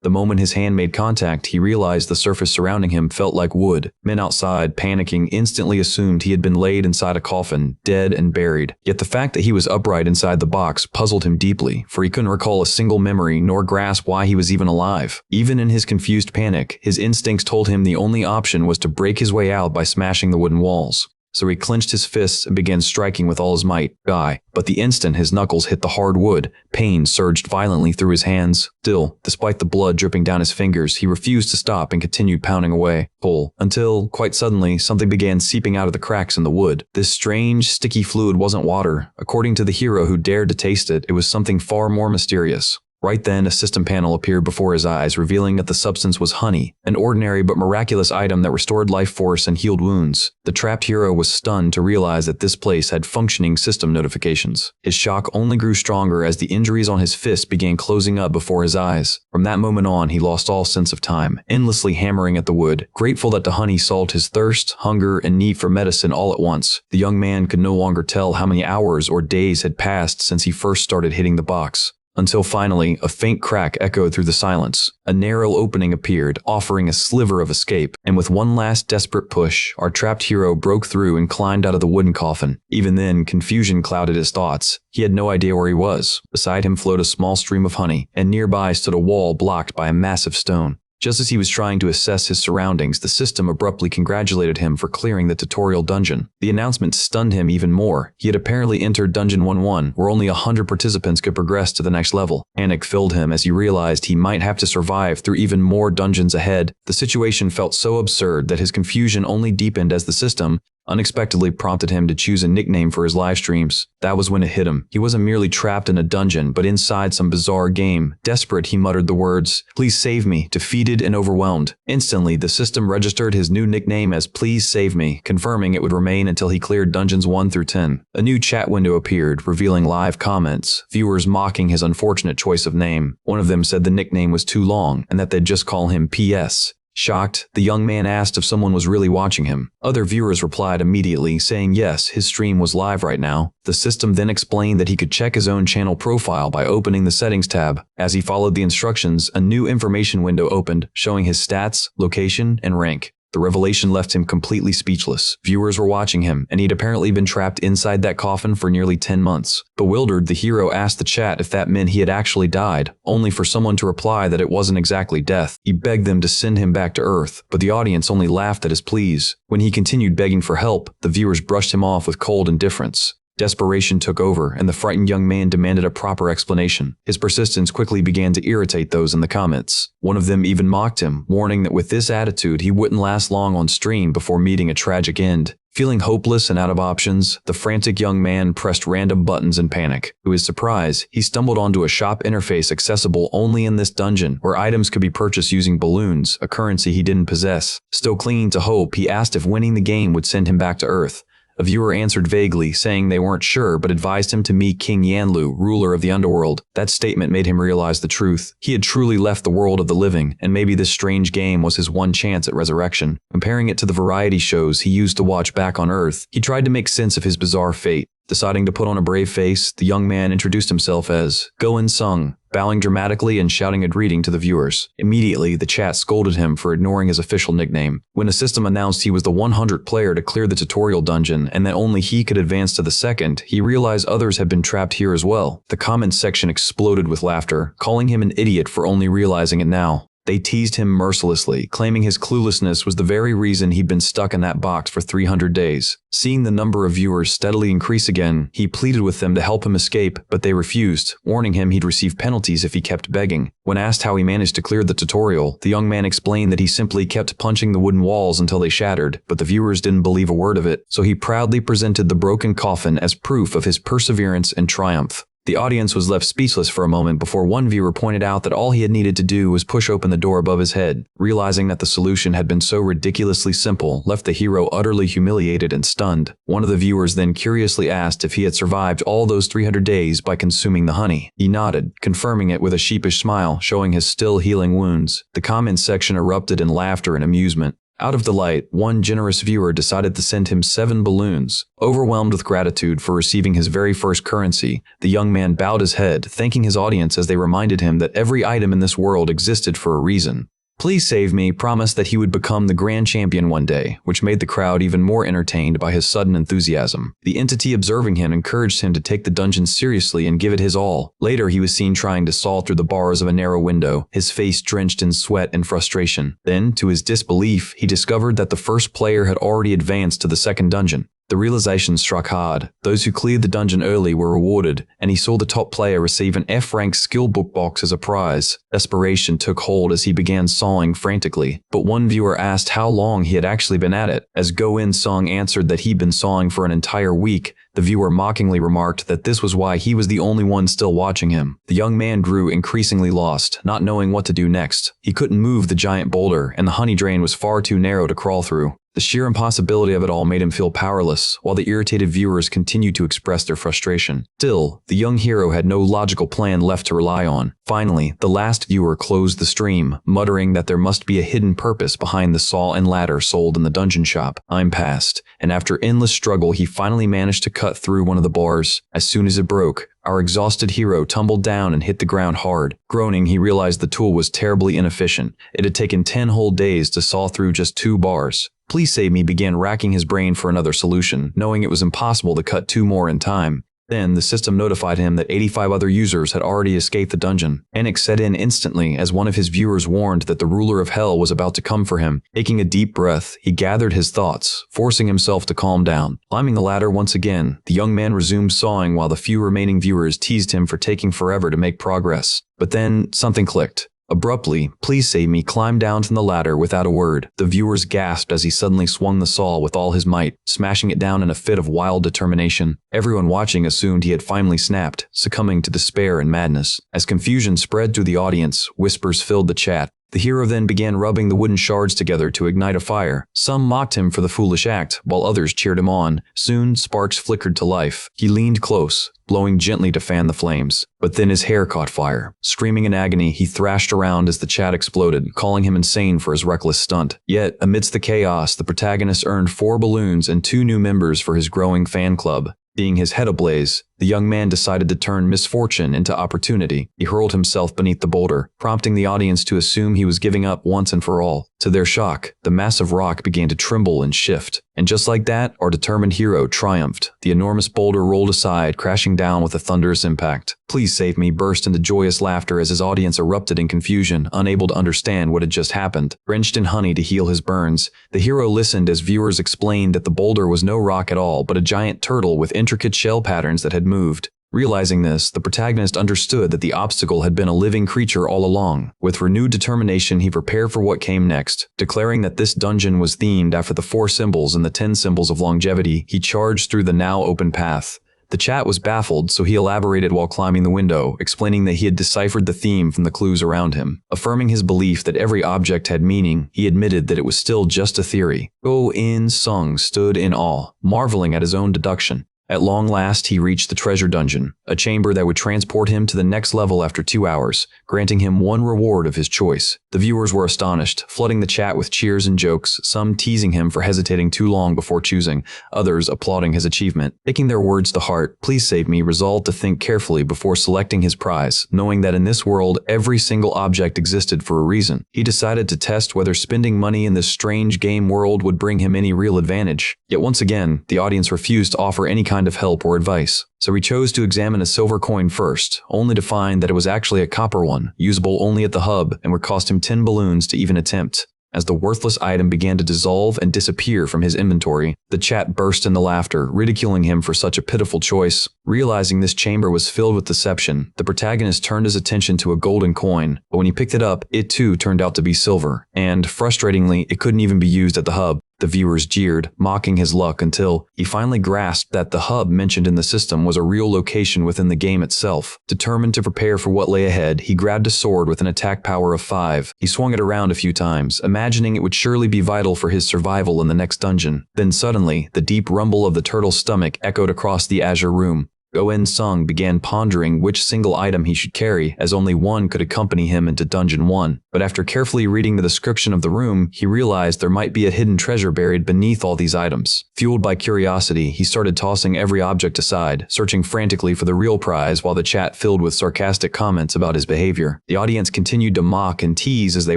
The moment his hand made contact, he realized the surface surrounding him felt like wood. Men outside, panicking, instantly assumed he had been laid inside a coffin, dead and buried. Yet the fact that he was upright inside the box puzzled him deeply, for he couldn't recall a single memory nor grasp why he was even alive. Even in his confused panic, his instincts told him the only option was to break his way out by smashing the wooden walls. So he clenched his fists and began striking with all his might. Die. But the instant his knuckles hit the hard wood, pain surged violently through his hands. Still, despite the blood dripping down his fingers, he refused to stop and continued pounding away, until, quite suddenly, something began seeping out of the cracks in the wood. This strange, sticky fluid wasn't water. According to the hero who dared to taste it, it was something far more mysterious. Right then, a system panel appeared before his eyes, revealing that the substance was honey, an ordinary but miraculous item that restored life force and healed wounds. The trapped hero was stunned to realize that this place had functioning system notifications. His shock only grew stronger as the injuries on his fist began closing up before his eyes. From that moment on, he lost all sense of time, endlessly hammering at the wood, grateful that the honey solved his thirst, hunger, and need for medicine all at once. The young man could no longer tell how many hours or days had passed since he first started hitting the box. Until finally, a faint crack echoed through the silence. A narrow opening appeared, offering a sliver of escape, and with one last desperate push, our trapped hero broke through and climbed out of the wooden coffin. Even then, confusion clouded his thoughts. He had no idea where he was. Beside him flowed a small stream of honey, and nearby stood a wall blocked by a massive stone. Just as he was trying to assess his surroundings, the system abruptly congratulated him for clearing the tutorial dungeon. The announcement stunned him even more. He had apparently entered Dungeon 1-1, where only 100 participants could progress to the next level. Panic filled him as he realized he might have to survive through even more dungeons ahead. The situation felt so absurd that his confusion only deepened as the system unexpectedly prompted him to choose a nickname for his live streams. That was when it hit him. He wasn't merely trapped in a dungeon, but inside some bizarre game. Desperate, he muttered the words, "Please save me," defeated and overwhelmed. Instantly, the system registered his new nickname as "Please Save Me," confirming it would remain until he cleared dungeons 1 through 10. A new chat window appeared, revealing live comments, viewers mocking his unfortunate choice of name. One of them said the nickname was too long, and that they'd just call him PS. Shocked, the young man asked if someone was really watching him. Other viewers replied immediately, saying yes, his stream was live right now. The system then explained that he could check his own channel profile by opening the Settings tab. As he followed the instructions, a new information window opened, showing his stats, location, and rank. The revelation left him completely speechless. Viewers were watching him, and he'd apparently been trapped inside that coffin for nearly 10 months. Bewildered, the hero asked the chat if that meant he had actually died, only for someone to reply that it wasn't exactly death. He begged them to send him back to Earth, but the audience only laughed at his pleas. When he continued begging for help, the viewers brushed him off with cold indifference. Desperation took over, and the frightened young man demanded a proper explanation. His persistence quickly began to irritate those in the comments. One of them even mocked him, warning that with this attitude he wouldn't last long on stream before meeting a tragic end. Feeling hopeless and out of options, the frantic young man pressed random buttons in panic. To his surprise, he stumbled onto a shop interface accessible only in this dungeon, where items could be purchased using balloons, a currency he didn't possess. Still clinging to hope, he asked if winning the game would send him back to Earth. A viewer answered vaguely, saying they weren't sure, but advised him to meet King Yanlu, ruler of the underworld. That statement made him realize the truth. He had truly left the world of the living, and maybe this strange game was his one chance at resurrection. Comparing it to the variety shows he used to watch back on Earth, he tried to make sense of his bizarre fate. Deciding to put on a brave face, the young man introduced himself as Goen Sung, bowing dramatically and shouting a greeting to the viewers. Immediately, the chat scolded him for ignoring his official nickname. When the system announced he was the 100th player to clear the tutorial dungeon and that only he could advance to the second, he realized others had been trapped here as well. The comments section exploded with laughter, calling him an idiot for only realizing it now. They teased him mercilessly, claiming his cluelessness was the very reason he'd been stuck in that box for 300 days. Seeing the number of viewers steadily increase again, he pleaded with them to help him escape, but they refused, warning him he'd receive penalties if he kept begging. When asked how he managed to clear the tutorial, the young man explained that he simply kept punching the wooden walls until they shattered, but the viewers didn't believe a word of it, so he proudly presented the broken coffin as proof of his perseverance and triumph. The audience was left speechless for a moment before one viewer pointed out that all he had needed to do was push open the door above his head. Realizing that the solution had been so ridiculously simple left the hero utterly humiliated and stunned. One of the viewers then curiously asked if he had survived all those 300 days by consuming the honey. He nodded, confirming it with a sheepish smile, showing his still healing wounds. The comments section erupted in laughter and amusement. Out of delight, one generous viewer decided to send him 7 balloons. Overwhelmed with gratitude for receiving his very first currency, the young man bowed his head, thanking his audience as they reminded him that every item in this world existed for a reason. Please Save Me promised that he would become the grand champion one day, which made the crowd even more entertained by his sudden enthusiasm. The entity observing him encouraged him to take the dungeon seriously and give it his all. Later, he was seen trying to saw through the bars of a narrow window, his face drenched in sweat and frustration. Then, to his disbelief, he discovered that the first player had already advanced to the second dungeon. The realization struck hard. Those who cleared the dungeon early were rewarded, and he saw the top player receive an F-rank skill book box as a prize. Desperation took hold as he began sawing frantically, but one viewer asked how long he had actually been at it. As Go-In Sung answered that he'd been sawing for an entire week, the viewer mockingly remarked that this was why he was the only one still watching him. The young man grew increasingly lost, not knowing what to do next. He couldn't move the giant boulder, and the honey drain was far too narrow to crawl through. The sheer impossibility of it all made him feel powerless, while the irritated viewers continued to express their frustration. Still, the young hero had no logical plan left to rely on. Finally, the last viewer closed the stream, muttering that there must be a hidden purpose behind the saw and ladder sold in the dungeon shop. Time passed, and after endless struggle, he finally managed to cut through one of the bars. As soon as it broke, our exhausted hero tumbled down and hit the ground hard. Groaning, he realized the tool was terribly inefficient. It had taken 10 whole days to saw through just 2 bars. Please Save Me began racking his brain for another solution, knowing it was impossible to cut 2 more in time. Then, the system notified him that 85 other users had already escaped the dungeon. Panic set in instantly as one of his viewers warned that the ruler of hell was about to come for him. Taking a deep breath, he gathered his thoughts, forcing himself to calm down. Climbing the ladder once again, the young man resumed sawing while the few remaining viewers teased him for taking forever to make progress. But then, something clicked. Abruptly, Please Save Me climbed down from the ladder without a word. The viewers gasped as he suddenly swung the saw with all his might, smashing it down in a fit of wild determination. Everyone watching assumed he had finally snapped, succumbing to despair and madness. As confusion spread through the audience, whispers filled the chat. The hero then began rubbing the wooden shards together to ignite a fire. Some mocked him for the foolish act, while others cheered him on. Soon, sparks flickered to life. He leaned close, blowing gently to fan the flames. But then his hair caught fire. Screaming in agony, he thrashed around as the chat exploded, calling him insane for his reckless stunt. Yet, amidst the chaos, the protagonist earned 4 balloons and 2 new members for his growing fan club. Seeing his head ablaze, the young man decided to turn misfortune into opportunity. He hurled himself beneath the boulder, prompting the audience to assume he was giving up once and for all. To their shock, the massive rock began to tremble and shift. And just like that, our determined hero triumphed. The enormous boulder rolled aside, crashing down with a thunderous impact. Please Save Me burst into joyous laughter as his audience erupted in confusion, unable to understand what had just happened. Drenched in honey to heal his burns, the hero listened as viewers explained that the boulder was no rock at all, but a giant turtle with intricate shell patterns that had moved. Realizing this, the protagonist understood that the obstacle had been a living creature all along. With renewed determination, he prepared for what came next. Declaring that this dungeon was themed after the 4 symbols and the 10 symbols of longevity, he charged through the now open path. The chat was baffled, so he elaborated while climbing the window, explaining that he had deciphered the theme from the clues around him. Affirming his belief that every object had meaning, he admitted that it was still just a theory. Go-In Sung stood in awe, marveling at his own deduction. At long last, he reached the treasure dungeon, a chamber that would transport him to the next level after 2 hours, granting him one reward of his choice. The viewers were astonished, flooding the chat with cheers and jokes, some teasing him for hesitating too long before choosing, others applauding his achievement. Taking their words to heart, Please Save Me resolved to think carefully before selecting his prize, knowing that in this world, every single object existed for a reason. He decided to test whether spending money in this strange game world would bring him any real advantage. Yet once again, the audience refused to offer any kind of help or advice. So he chose to examine a silver coin first, only to find that it was actually a copper one, usable only at the hub, and would cost him 10 balloons to even attempt. As the worthless item began to dissolve and disappear from his inventory, the chat burst into laughter, ridiculing him for such a pitiful choice. Realizing this chamber was filled with deception, the protagonist turned his attention to a golden coin, but when he picked it up, it too turned out to be silver, and, frustratingly, it couldn't even be used at the hub. The viewers jeered, mocking his luck until he finally grasped that the hub mentioned in the system was a real location within the game itself. Determined to prepare for what lay ahead, he grabbed a sword with an attack power of 5. He swung it around a few times, imagining it would surely be vital for his survival in the next dungeon. Then suddenly, the deep rumble of the turtle's stomach echoed across the azure room. Go-In-sung began pondering which single item he should carry, as only one could accompany him into Dungeon 1. But after carefully reading the description of the room, he realized there might be a hidden treasure buried beneath all these items. Fueled by curiosity, he started tossing every object aside, searching frantically for the real prize while the chat filled with sarcastic comments about his behavior. The audience continued to mock and tease as they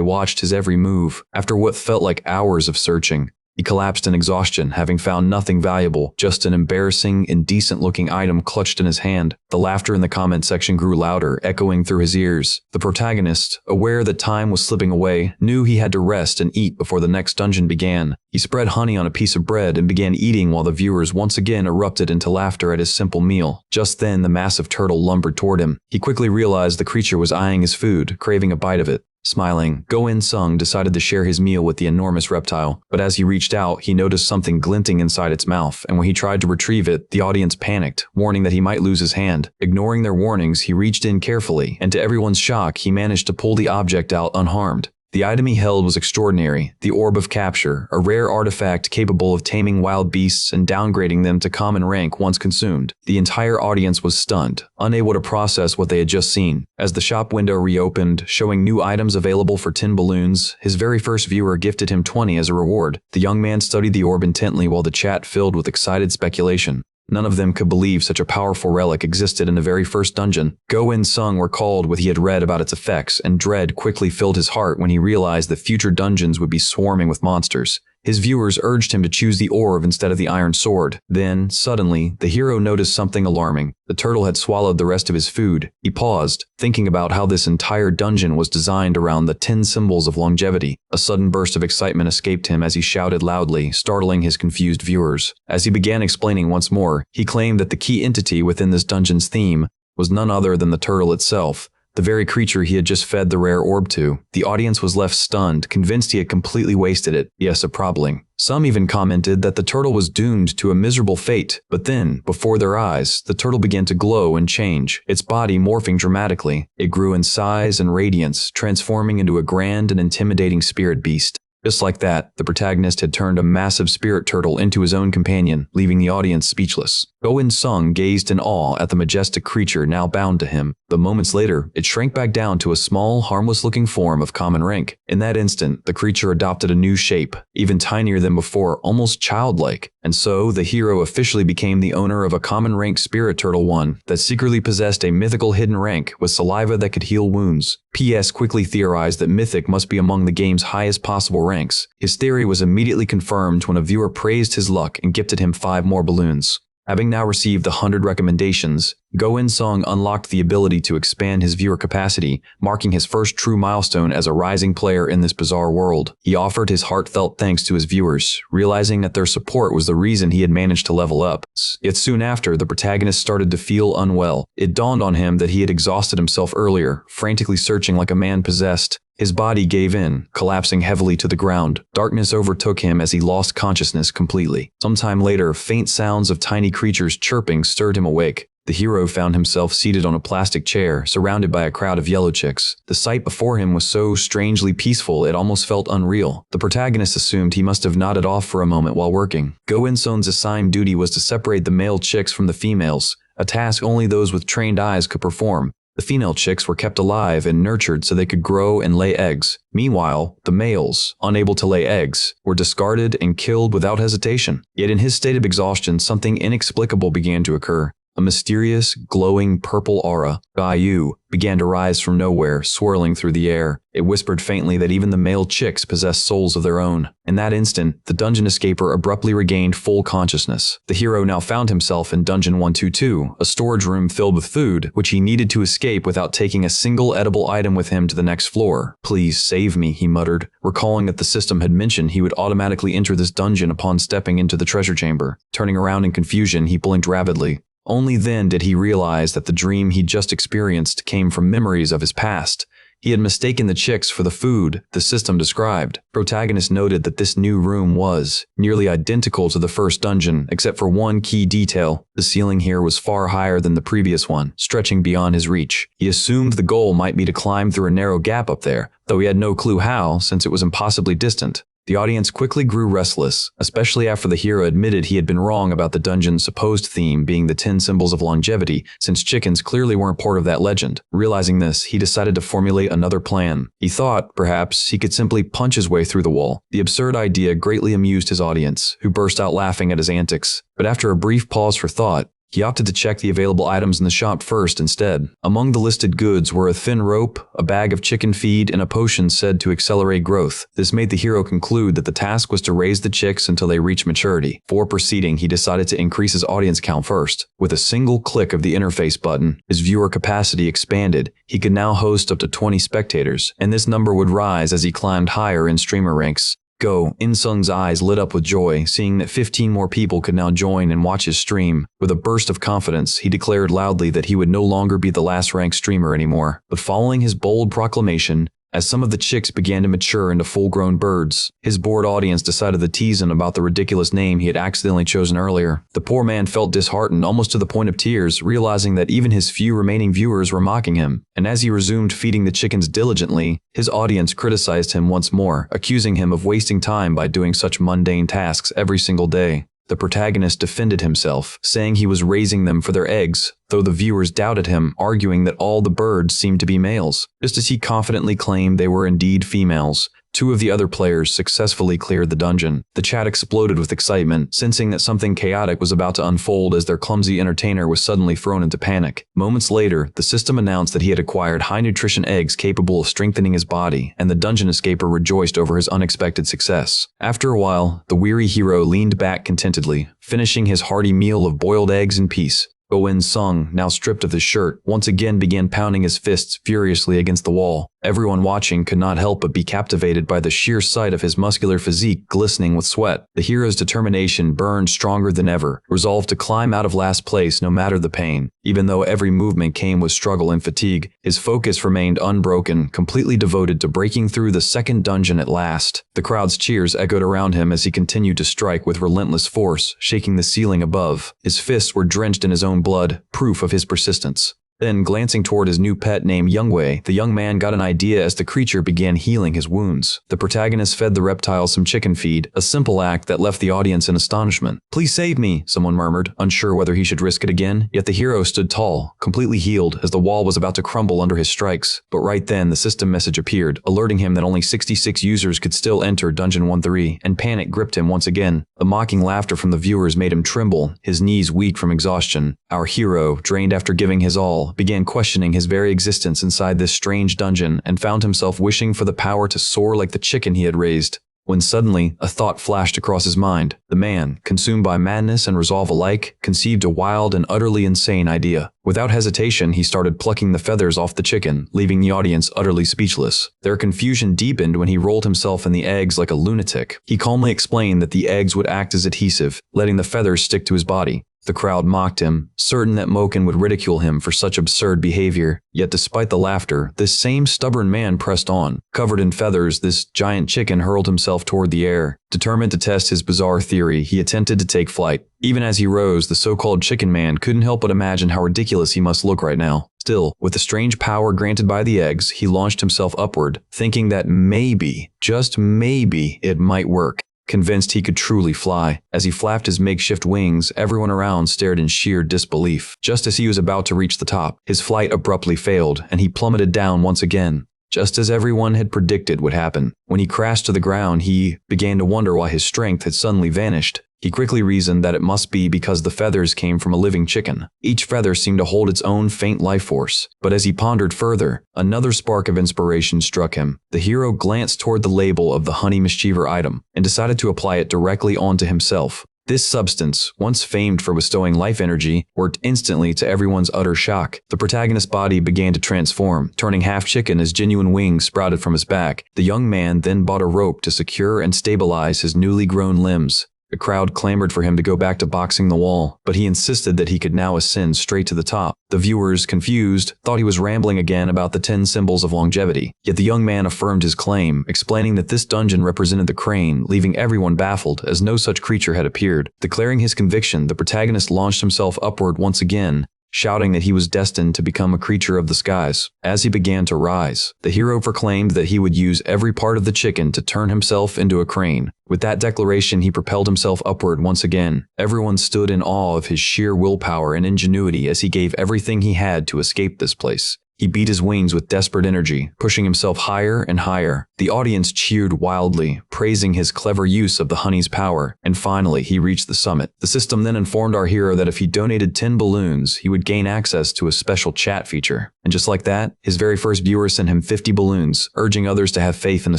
watched his every move. After what felt like hours of searching, he collapsed in exhaustion, having found nothing valuable, just an embarrassing, indecent-looking item clutched in his hand. The laughter in the comment section grew louder, echoing through his ears. The protagonist, aware that time was slipping away, knew he had to rest and eat before the next dungeon began. He spread honey on a piece of bread and began eating while the viewers once again erupted into laughter at his simple meal. Just then, the massive turtle lumbered toward him. He quickly realized the creature was eyeing his food, craving a bite of it. Smiling, Go-In-sung decided to share his meal with the enormous reptile, but as he reached out, he noticed something glinting inside its mouth, and when he tried to retrieve it, the audience panicked, warning that he might lose his hand. Ignoring their warnings, he reached in carefully, and to everyone's shock, he managed to pull the object out unharmed. The item he held was extraordinary, the Orb of Capture, a rare artifact capable of taming wild beasts and downgrading them to common rank once consumed. The entire audience was stunned, unable to process what they had just seen. As the shop window reopened, showing new items available for 10 balloons, his very first viewer gifted him 20 as a reward. The young man studied the orb intently while the chat filled with excited speculation. None of them could believe such a powerful relic existed in the very first dungeon. Go-In-sung recalled what he had read about its effects, and dread quickly filled his heart when he realized that future dungeons would be swarming with monsters. His viewers urged him to choose the orb instead of the iron sword. Then, suddenly, the hero noticed something alarming. The turtle had swallowed the rest of his food. He paused, thinking about how this entire dungeon was designed around the 10 symbols of longevity. A sudden burst of excitement escaped him as he shouted loudly, startling his confused viewers. As he began explaining once more, he claimed that the key entity within this dungeon's theme was none other than the turtle itself, the very creature he had just fed the rare orb to. The audience was left stunned, convinced he had completely wasted it. Yes, a problem. Some even commented that the turtle was doomed to a miserable fate. But then, before their eyes, the turtle began to glow and change, its body morphing dramatically. It grew in size and radiance, transforming into a grand and intimidating spirit beast. Just like that, the protagonist had turned a massive spirit turtle into his own companion, leaving the audience speechless. Go-In-sung gazed in awe at the majestic creature now bound to him, but moments later, it shrank back down to a small, harmless-looking form of common rank. In that instant, the creature adopted a new shape, even tinier than before, almost childlike. And so, the hero officially became the owner of a common rank spirit turtle one that secretly possessed a mythical hidden rank with saliva that could heal wounds. PS quickly theorized that Mythic must be among the game's highest possible ranks. His theory was immediately confirmed when a viewer praised his luck and gifted him 5 more balloons. Having now received 100 recommendations, Go-In-sung unlocked the ability to expand his viewer capacity, marking his first true milestone as a rising player in this bizarre world. He offered his heartfelt thanks to his viewers, realizing that their support was the reason he had managed to level up. Yet soon after, the protagonist started to feel unwell. It dawned on him that he had exhausted himself earlier, frantically searching like a man possessed. His body gave in, collapsing heavily to the ground. Darkness overtook him as he lost consciousness completely. Sometime later, faint sounds of tiny creatures chirping stirred him awake. The hero found himself seated on a plastic chair, surrounded by a crowd of yellow chicks. The sight before him was so strangely peaceful it almost felt unreal. The protagonist assumed he must have nodded off for a moment while working. Go-In-sung's assigned duty was to separate the male chicks from the females, a task only those with trained eyes could perform. The female chicks were kept alive and nurtured so they could grow and lay eggs. Meanwhile, the males, unable to lay eggs, were discarded and killed without hesitation. Yet in his state of exhaustion, something inexplicable began to occur. A mysterious, glowing purple aura, Gayu, began to rise from nowhere, swirling through the air. It whispered faintly that even the male chicks possessed souls of their own. In that instant, the dungeon escaper abruptly regained full consciousness. The hero now found himself in Dungeon 122, a storage room filled with food, which he needed to escape without taking a single edible item with him to the next floor. "Please save me," he muttered, recalling that the system had mentioned he would automatically enter this dungeon upon stepping into the treasure chamber. Turning around in confusion, he blinked rapidly. Only then did he realize that the dream he'd just experienced came from memories of his past. He had mistaken the chicks for the food the system described. Protagonist noted that this new room was nearly identical to the first dungeon, except for one key detail. The ceiling here was far higher than the previous one, stretching beyond his reach. He assumed the goal might be to climb through a narrow gap up there, though he had no clue how, since it was impossibly distant. The audience quickly grew restless, especially after the hero admitted he had been wrong about the dungeon's supposed theme being the 10 symbols of longevity, since chickens clearly weren't part of that legend. Realizing this, he decided to formulate another plan. He thought, perhaps, he could simply punch his way through the wall. The absurd idea greatly amused his audience, who burst out laughing at his antics. But after a brief pause for thought, he opted to check the available items in the shop first instead. Among the listed goods were a thin rope, a bag of chicken feed, and a potion said to accelerate growth. This made the hero conclude that the task was to raise the chicks until they reached maturity. Before proceeding, he decided to increase his audience count first. With a single click of the interface button, his viewer capacity expanded. He could now host up to 20 spectators, and this number would rise as he climbed higher in streamer ranks. Go! In-sung's eyes lit up with joy, seeing that 15 more people could now join and watch his stream. With a burst of confidence, he declared loudly that he would no longer be the last-ranked streamer anymore. But following his bold proclamation, as some of the chicks began to mature into full-grown birds, his bored audience decided to tease him about the ridiculous name he had accidentally chosen earlier. The poor man felt disheartened almost to the point of tears, realizing that even his few remaining viewers were mocking him. And as he resumed feeding the chickens diligently, his audience criticized him once more, accusing him of wasting time by doing such mundane tasks every single day. The protagonist defended himself, saying he was raising them for their eggs, though the viewers doubted him, arguing that all the birds seemed to be males, just as he confidently claimed they were indeed females. Two of the other players successfully cleared the dungeon. The chat exploded with excitement, sensing that something chaotic was about to unfold as their clumsy entertainer was suddenly thrown into panic. Moments later, the system announced that he had acquired high-nutrition eggs capable of strengthening his body, and the dungeon escaper rejoiced over his unexpected success. After a while, the weary hero leaned back contentedly, finishing his hearty meal of boiled eggs in peace. In-sung, now stripped of his shirt, once again began pounding his fists furiously against the wall. Everyone watching could not help but be captivated by the sheer sight of his muscular physique glistening with sweat. The hero's determination burned stronger than ever, resolved to climb out of last place no matter the pain. Even though every movement came with struggle and fatigue, his focus remained unbroken, completely devoted to breaking through the second dungeon at last. The crowd's cheers echoed around him as he continued to strike with relentless force, shaking the ceiling above. His fists were drenched in his own blood, proof of his persistence. Then, glancing toward his new pet named Youngwei, the young man got an idea as the creature began healing his wounds. The protagonist fed the reptile some chicken feed, a simple act that left the audience in astonishment. "Please save me," someone murmured, unsure whether he should risk it again. Yet the hero stood tall, completely healed, as the wall was about to crumble under his strikes. But right then, the system message appeared, alerting him that only 66 users could still enter Dungeon 1-3, and panic gripped him once again. The mocking laughter from the viewers made him tremble, his knees weak from exhaustion. Our hero, drained after giving his all, began questioning his very existence inside this strange dungeon and found himself wishing for the power to soar like the chicken he had raised. When suddenly, a thought flashed across his mind. The man, consumed by madness and resolve alike, conceived a wild and utterly insane idea. Without hesitation, he started plucking the feathers off the chicken, leaving the audience utterly speechless. Their confusion deepened when he rolled himself in the eggs like a lunatic. He calmly explained that the eggs would act as adhesive, letting the feathers stick to his body. The crowd mocked him, certain that Moken would ridicule him for such absurd behavior. Yet despite the laughter, this same stubborn man pressed on. Covered in feathers, this giant chicken hurled himself toward the air. Determined to test his bizarre theory, he attempted to take flight. Even as he rose, the so-called chicken man couldn't help but imagine how ridiculous he must look right now. Still, with the strange power granted by the eggs, he launched himself upward, thinking that maybe, just maybe, it might work. Convinced he could truly fly. As he flapped his makeshift wings, everyone around stared in sheer disbelief. Just as he was about to reach the top, his flight abruptly failed, and he plummeted down once again. Just as everyone had predicted would happen. When he crashed to the ground, he began to wonder why his strength had suddenly vanished. He quickly reasoned that it must be because the feathers came from a living chicken. Each feather seemed to hold its own faint life force. But as he pondered further, another spark of inspiration struck him. The hero glanced toward the label of the Honey Mischievous item and decided to apply it directly onto himself. This substance, once famed for bestowing life energy, worked instantly to everyone's utter shock. The protagonist's body began to transform, turning half chicken as genuine wings sprouted from his back. The young man then bought a rope to secure and stabilize his newly grown limbs. The crowd clamored for him to go back to boxing the wall, but he insisted that he could now ascend straight to the top. The viewers, confused, thought he was rambling again about the 10 symbols of longevity. Yet the young man affirmed his claim, explaining that this dungeon represented the crane, leaving everyone baffled, as no such creature had appeared. Declaring his conviction, the protagonist launched himself upward once again, shouting that he was destined to become a creature of the skies. As he began to rise, the hero proclaimed that he would use every part of the chicken to turn himself into a crane. With that declaration, he propelled himself upward once again. Everyone stood in awe of his sheer willpower and ingenuity as he gave everything he had to escape this place. He beat his wings with desperate energy, pushing himself higher and higher. The audience cheered wildly, praising his clever use of the honey's power, and finally he reached the summit. The system then informed our hero that if he donated 10 balloons, he would gain access to a special chat feature. And just like that, his very first viewer sent him 50 balloons, urging others to have faith in the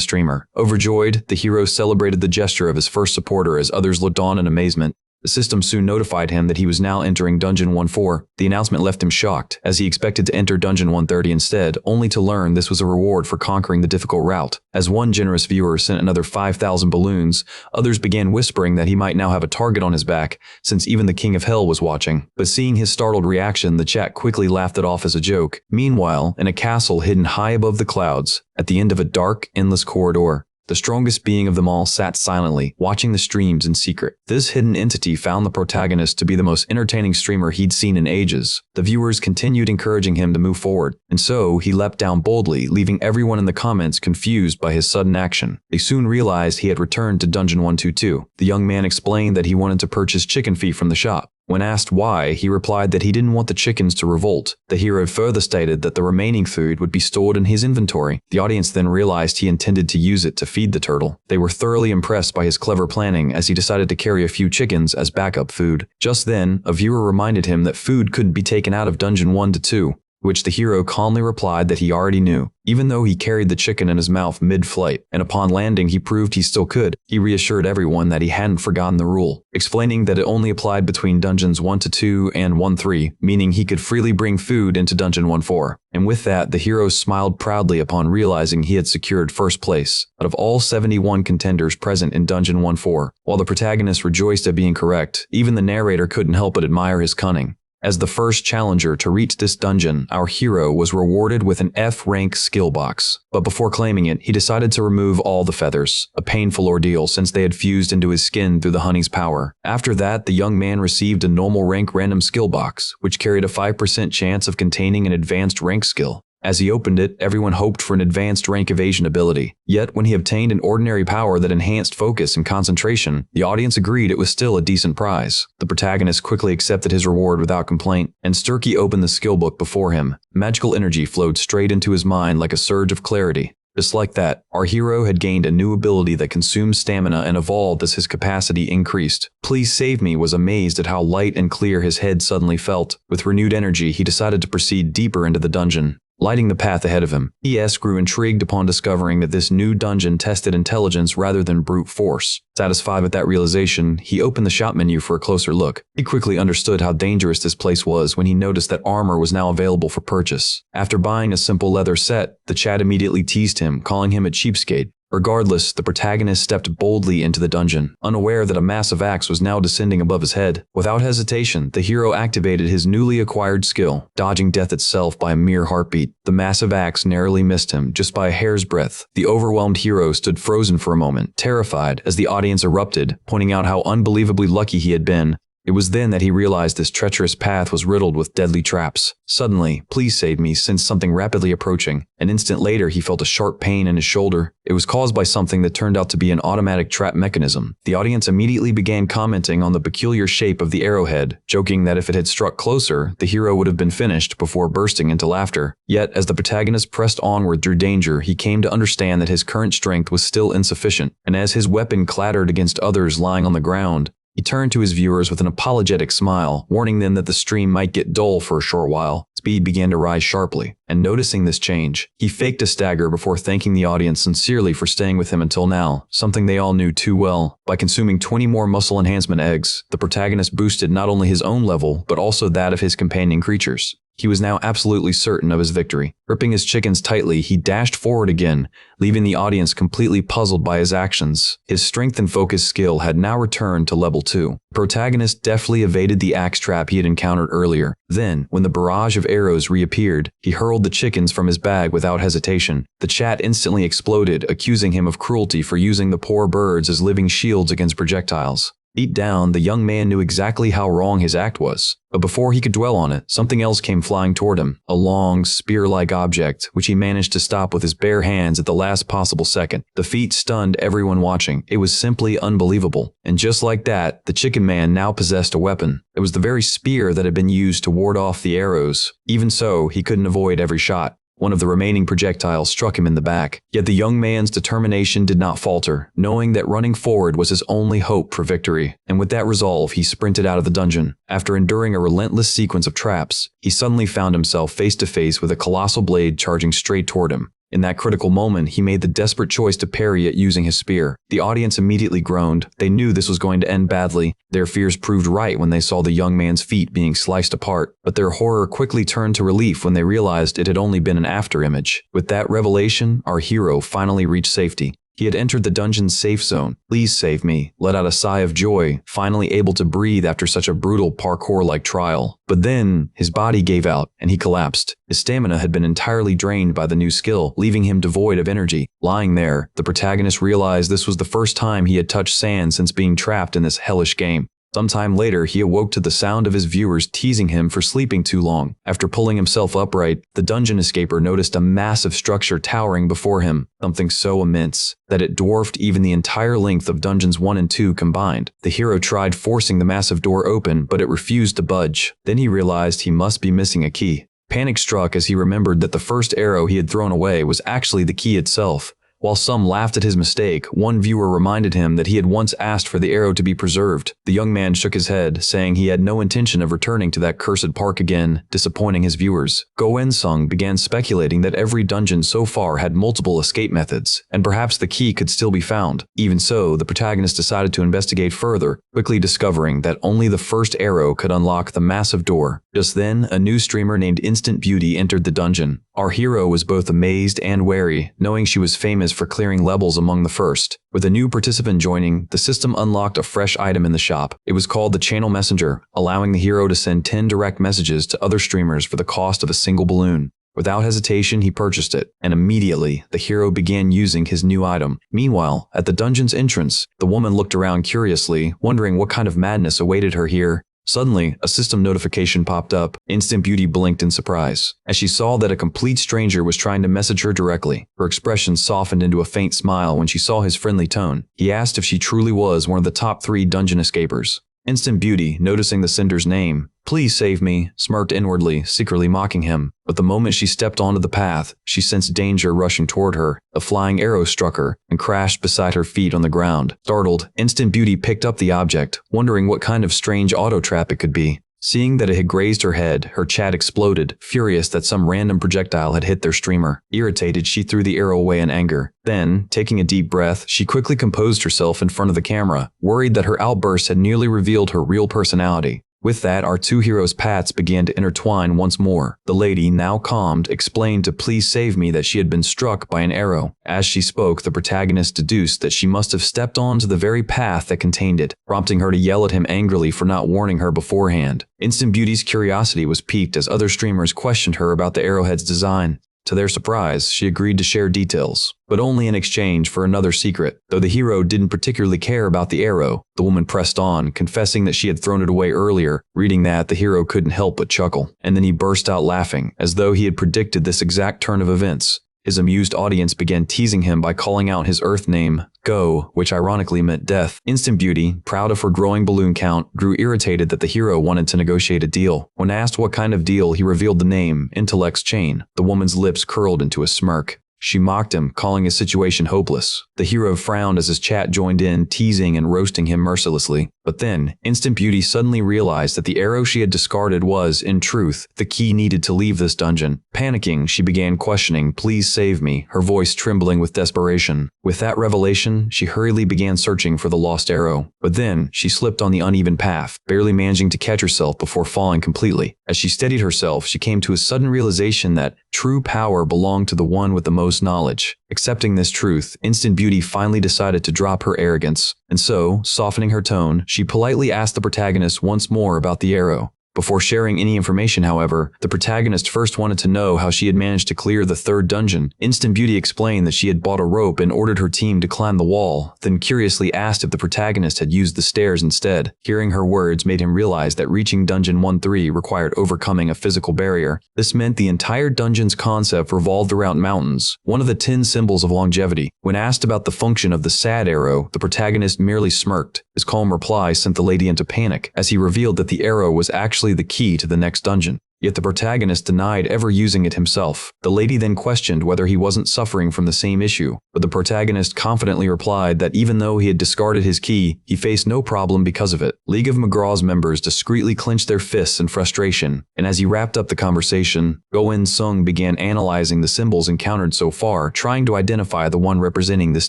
streamer. Overjoyed, the hero celebrated the gesture of his first supporter as others looked on in amazement. The system soon notified him that he was now entering Dungeon 1-4. The announcement left him shocked, as he expected to enter Dungeon 130 instead, only to learn this was a reward for conquering the difficult route. As one generous viewer sent another 5,000 balloons, others began whispering that he might now have a target on his back, since even the King of Hell was watching. But seeing his startled reaction, the chat quickly laughed it off as a joke. Meanwhile, in a castle hidden high above the clouds, at the end of a dark, endless corridor, the strongest being of them all sat silently, watching the streams in secret. This hidden entity found the protagonist to be the most entertaining streamer he'd seen in ages. The viewers continued encouraging him to move forward, and so he leapt down boldly, leaving everyone in the comments confused by his sudden action. They soon realized he had returned to Dungeon 122. The young man explained that he wanted to purchase chicken feet from the shop. When asked why, he replied that he didn't want the chickens to revolt. The hero further stated that the remaining food would be stored in his inventory. The audience then realized he intended to use it to feed the turtle. They were thoroughly impressed by his clever planning as he decided to carry a few chickens as backup food. Just then, a viewer reminded him that food couldn't be taken out of Dungeon 1-2. Which the hero calmly replied that he already knew, even though he carried the chicken in his mouth mid-flight, and upon landing he proved he still could. He reassured everyone that he hadn't forgotten the rule, explaining that it only applied between Dungeons 1-2 and 1-3, meaning he could freely bring food into Dungeon 1-4. And with that, the hero smiled proudly upon realizing he had secured first place out of all 71 contenders present in Dungeon 1-4. While the protagonist rejoiced at being correct, even the narrator couldn't help but admire his cunning. As the first challenger to reach this dungeon, our hero was rewarded with an F-rank skill box. But before claiming it, he decided to remove all the feathers, a painful ordeal since they had fused into his skin through the honey's power. After that, the young man received a normal rank random skill box, which carried a 5% chance of containing an advanced rank skill. As he opened it, everyone hoped for an advanced rank evasion ability. Yet, when he obtained an ordinary power that enhanced focus and concentration, the audience agreed it was still a decent prize. The protagonist quickly accepted his reward without complaint, and Sturkey opened the skill book before him. Magical energy flowed straight into his mind like a surge of clarity. Just like that, our hero had gained a new ability that consumed stamina and evolved as his capacity increased. Please Save Me was amazed at how light and clear his head suddenly felt. With renewed energy, he decided to proceed deeper into the dungeon. Lighting the path ahead of him, ES grew intrigued upon discovering that this new dungeon tested intelligence rather than brute force. Satisfied with that realization, he opened the shop menu for a closer look. He quickly understood how dangerous this place was when he noticed that armor was now available for purchase. After buying a simple leather set, the chat immediately teased him, calling him a cheapskate. Regardless, the protagonist stepped boldly into the dungeon, unaware that a massive axe was now descending above his head. Without hesitation, the hero activated his newly acquired skill, dodging death itself by a mere heartbeat. The massive axe narrowly missed him, just by a hair's breadth. The overwhelmed hero stood frozen for a moment, terrified, as the audience erupted, pointing out how unbelievably lucky he had been. It was then that he realized this treacherous path was riddled with deadly traps. Suddenly, Please Save Me sensed something rapidly approaching. An instant later, he felt a sharp pain in his shoulder. It was caused by something that turned out to be an automatic trap mechanism. The audience immediately began commenting on the peculiar shape of the arrowhead, joking that if it had struck closer, the hero would have been finished before bursting into laughter. Yet, as the protagonist pressed onward through danger, he came to understand that his current strength was still insufficient, and as his weapon clattered against others lying on the ground, he turned to his viewers with an apologetic smile, warning them that the stream might get dull for a short while. Speed began to rise sharply, and noticing this change, he faked a stagger before thanking the audience sincerely for staying with him until now, something they all knew too well. By consuming 20 more muscle enhancement eggs, the protagonist boosted not only his own level, but also that of his companion creatures. He was now absolutely certain of his victory. Gripping his chickens tightly, he dashed forward again, leaving the audience completely puzzled by his actions. His strength and focus skill had now returned to level 2. The protagonist deftly evaded the axe trap he had encountered earlier. Then, when the barrage of arrows reappeared, he hurled the chickens from his bag without hesitation. The chat instantly exploded, accusing him of cruelty for using the poor birds as living shields against projectiles. Deep down, the young man knew exactly how wrong his act was. But before he could dwell on it, something else came flying toward him, a long, spear-like object, which he managed to stop with his bare hands at the last possible second. The feat stunned everyone watching. It was simply unbelievable. And just like that, the chicken man now possessed a weapon. It was the very spear that had been used to ward off the arrows. Even so, he couldn't avoid every shot. One of the remaining projectiles struck him in the back. Yet the young man's determination did not falter, knowing that running forward was his only hope for victory. And with that resolve, he sprinted out of the dungeon. After enduring a relentless sequence of traps, he suddenly found himself face to face with a colossal blade charging straight toward him. In that critical moment, he made the desperate choice to parry it using his spear. The audience immediately groaned. They knew this was going to end badly. Their fears proved right when they saw the young man's feet being sliced apart, but their horror quickly turned to relief when they realized it had only been an afterimage. With that revelation, our hero finally reached safety. He had entered the dungeon's safe zone. "Please save me," let out a sigh of joy, finally able to breathe after such a brutal parkour-like trial. But then, his body gave out, and he collapsed. His stamina had been entirely drained by the new skill, leaving him devoid of energy. Lying there, the protagonist realized this was the first time he had touched sand since being trapped in this hellish game. Sometime later, he awoke to the sound of his viewers teasing him for sleeping too long. After pulling himself upright, the dungeon escaper noticed a massive structure towering before him, something so immense that it dwarfed even the entire length of Dungeons 1 and 2 combined. The hero tried forcing the massive door open, but it refused to budge. Then he realized he must be missing a key. Panic struck as he remembered that the first arrow he had thrown away was actually the key itself. While some laughed at his mistake, one viewer reminded him that he had once asked for the arrow to be preserved. The young man shook his head, saying he had no intention of returning to that cursed park again, disappointing his viewers. Go En-sung began speculating that every dungeon so far had multiple escape methods, and perhaps the key could still be found. Even so, the protagonist decided to investigate further, quickly discovering that only the first arrow could unlock the massive door. Just then, a new streamer named Instant Beauty entered the dungeon. Our hero was both amazed and wary, knowing she was famous for clearing levels among the first. With a new participant joining, the system unlocked a fresh item in the shop. It was called the Channel Messenger, allowing the hero to send 10 direct messages to other streamers for the cost of a single balloon. Without hesitation, he purchased it, and immediately, the hero began using his new item. Meanwhile, at the dungeon's entrance, the woman looked around curiously, wondering what kind of madness awaited her here. Suddenly, a system notification popped up. Instant Beauty blinked in surprise, as she saw that a complete stranger was trying to message her directly. Her expression softened into a faint smile when she saw his friendly tone. He asked if she truly was one of the top 3 dungeon escapers. Instant Beauty, noticing the sender's name, "Please save me," smirked inwardly, secretly mocking him. But the moment she stepped onto the path, she sensed danger rushing toward her. A flying arrow struck her and crashed beside her feet on the ground. Startled, Instant Beauty picked up the object, wondering what kind of strange auto trap it could be. Seeing that it had grazed her head, her chat exploded, furious that some random projectile had hit their streamer. Irritated, she threw the arrow away in anger. Then, taking a deep breath, she quickly composed herself in front of the camera, worried that her outburst had nearly revealed her real personality. With that, our two heroes' paths began to intertwine once more. The lady, now calmed, explained to please save me that she had been struck by an arrow. As she spoke, the protagonist deduced that she must have stepped onto the very path that contained it, prompting her to yell at him angrily for not warning her beforehand. Instant Beauty's curiosity was piqued as other streamers questioned her about the arrowhead's design. To their surprise, she agreed to share details, but only in exchange for another secret. Though the hero didn't particularly care about the arrow, the woman pressed on, confessing that she had thrown it away earlier. Reading that, the hero couldn't help but chuckle, and then he burst out laughing, as though he had predicted this exact turn of events. His amused audience began teasing him by calling out his Earth name, Go, which ironically meant death. Instant Beauty, proud of her growing balloon count, grew irritated that the hero wanted to negotiate a deal. When asked what kind of deal, he revealed the name, Intellect's Chain. The woman's lips curled into a smirk. She mocked him, calling his situation hopeless. The hero frowned as his chat joined in, teasing and roasting him mercilessly. But then, Instant Beauty suddenly realized that the arrow she had discarded was, in truth, the key needed to leave this dungeon. Panicking, she began questioning, please save me, her voice trembling with desperation. With that revelation, she hurriedly began searching for the lost arrow. But then, she slipped on the uneven path, barely managing to catch herself before falling completely. As she steadied herself, she came to a sudden realization that true power belonged to the one with the most knowledge. Accepting this truth, Instant Beauty finally decided to drop her arrogance, and so, softening her tone, she politely asked the protagonist once more about the arrow. Before sharing any information, however, the protagonist first wanted to know how she had managed to clear the third dungeon. Instant Beauty explained that she had bought a rope and ordered her team to climb the wall, then curiously asked if the protagonist had used the stairs instead. Hearing her words made him realize that reaching Dungeon 1-3 required overcoming a physical barrier. This meant the entire dungeon's concept revolved around mountains, one of the 10 symbols of longevity. When asked about the function of the sad arrow, the protagonist merely smirked. His calm reply sent the lady into panic, as he revealed that the arrow was actually the key to the next dungeon. Yet the protagonist denied ever using it himself. The lady then questioned whether he wasn't suffering from the same issue, but the protagonist confidently replied that even though he had discarded his key, he faced no problem because of it. League of McGraw's members discreetly clenched their fists in frustration, and as he wrapped up the conversation, Go-In Sung began analyzing the symbols encountered so far, trying to identify the one representing this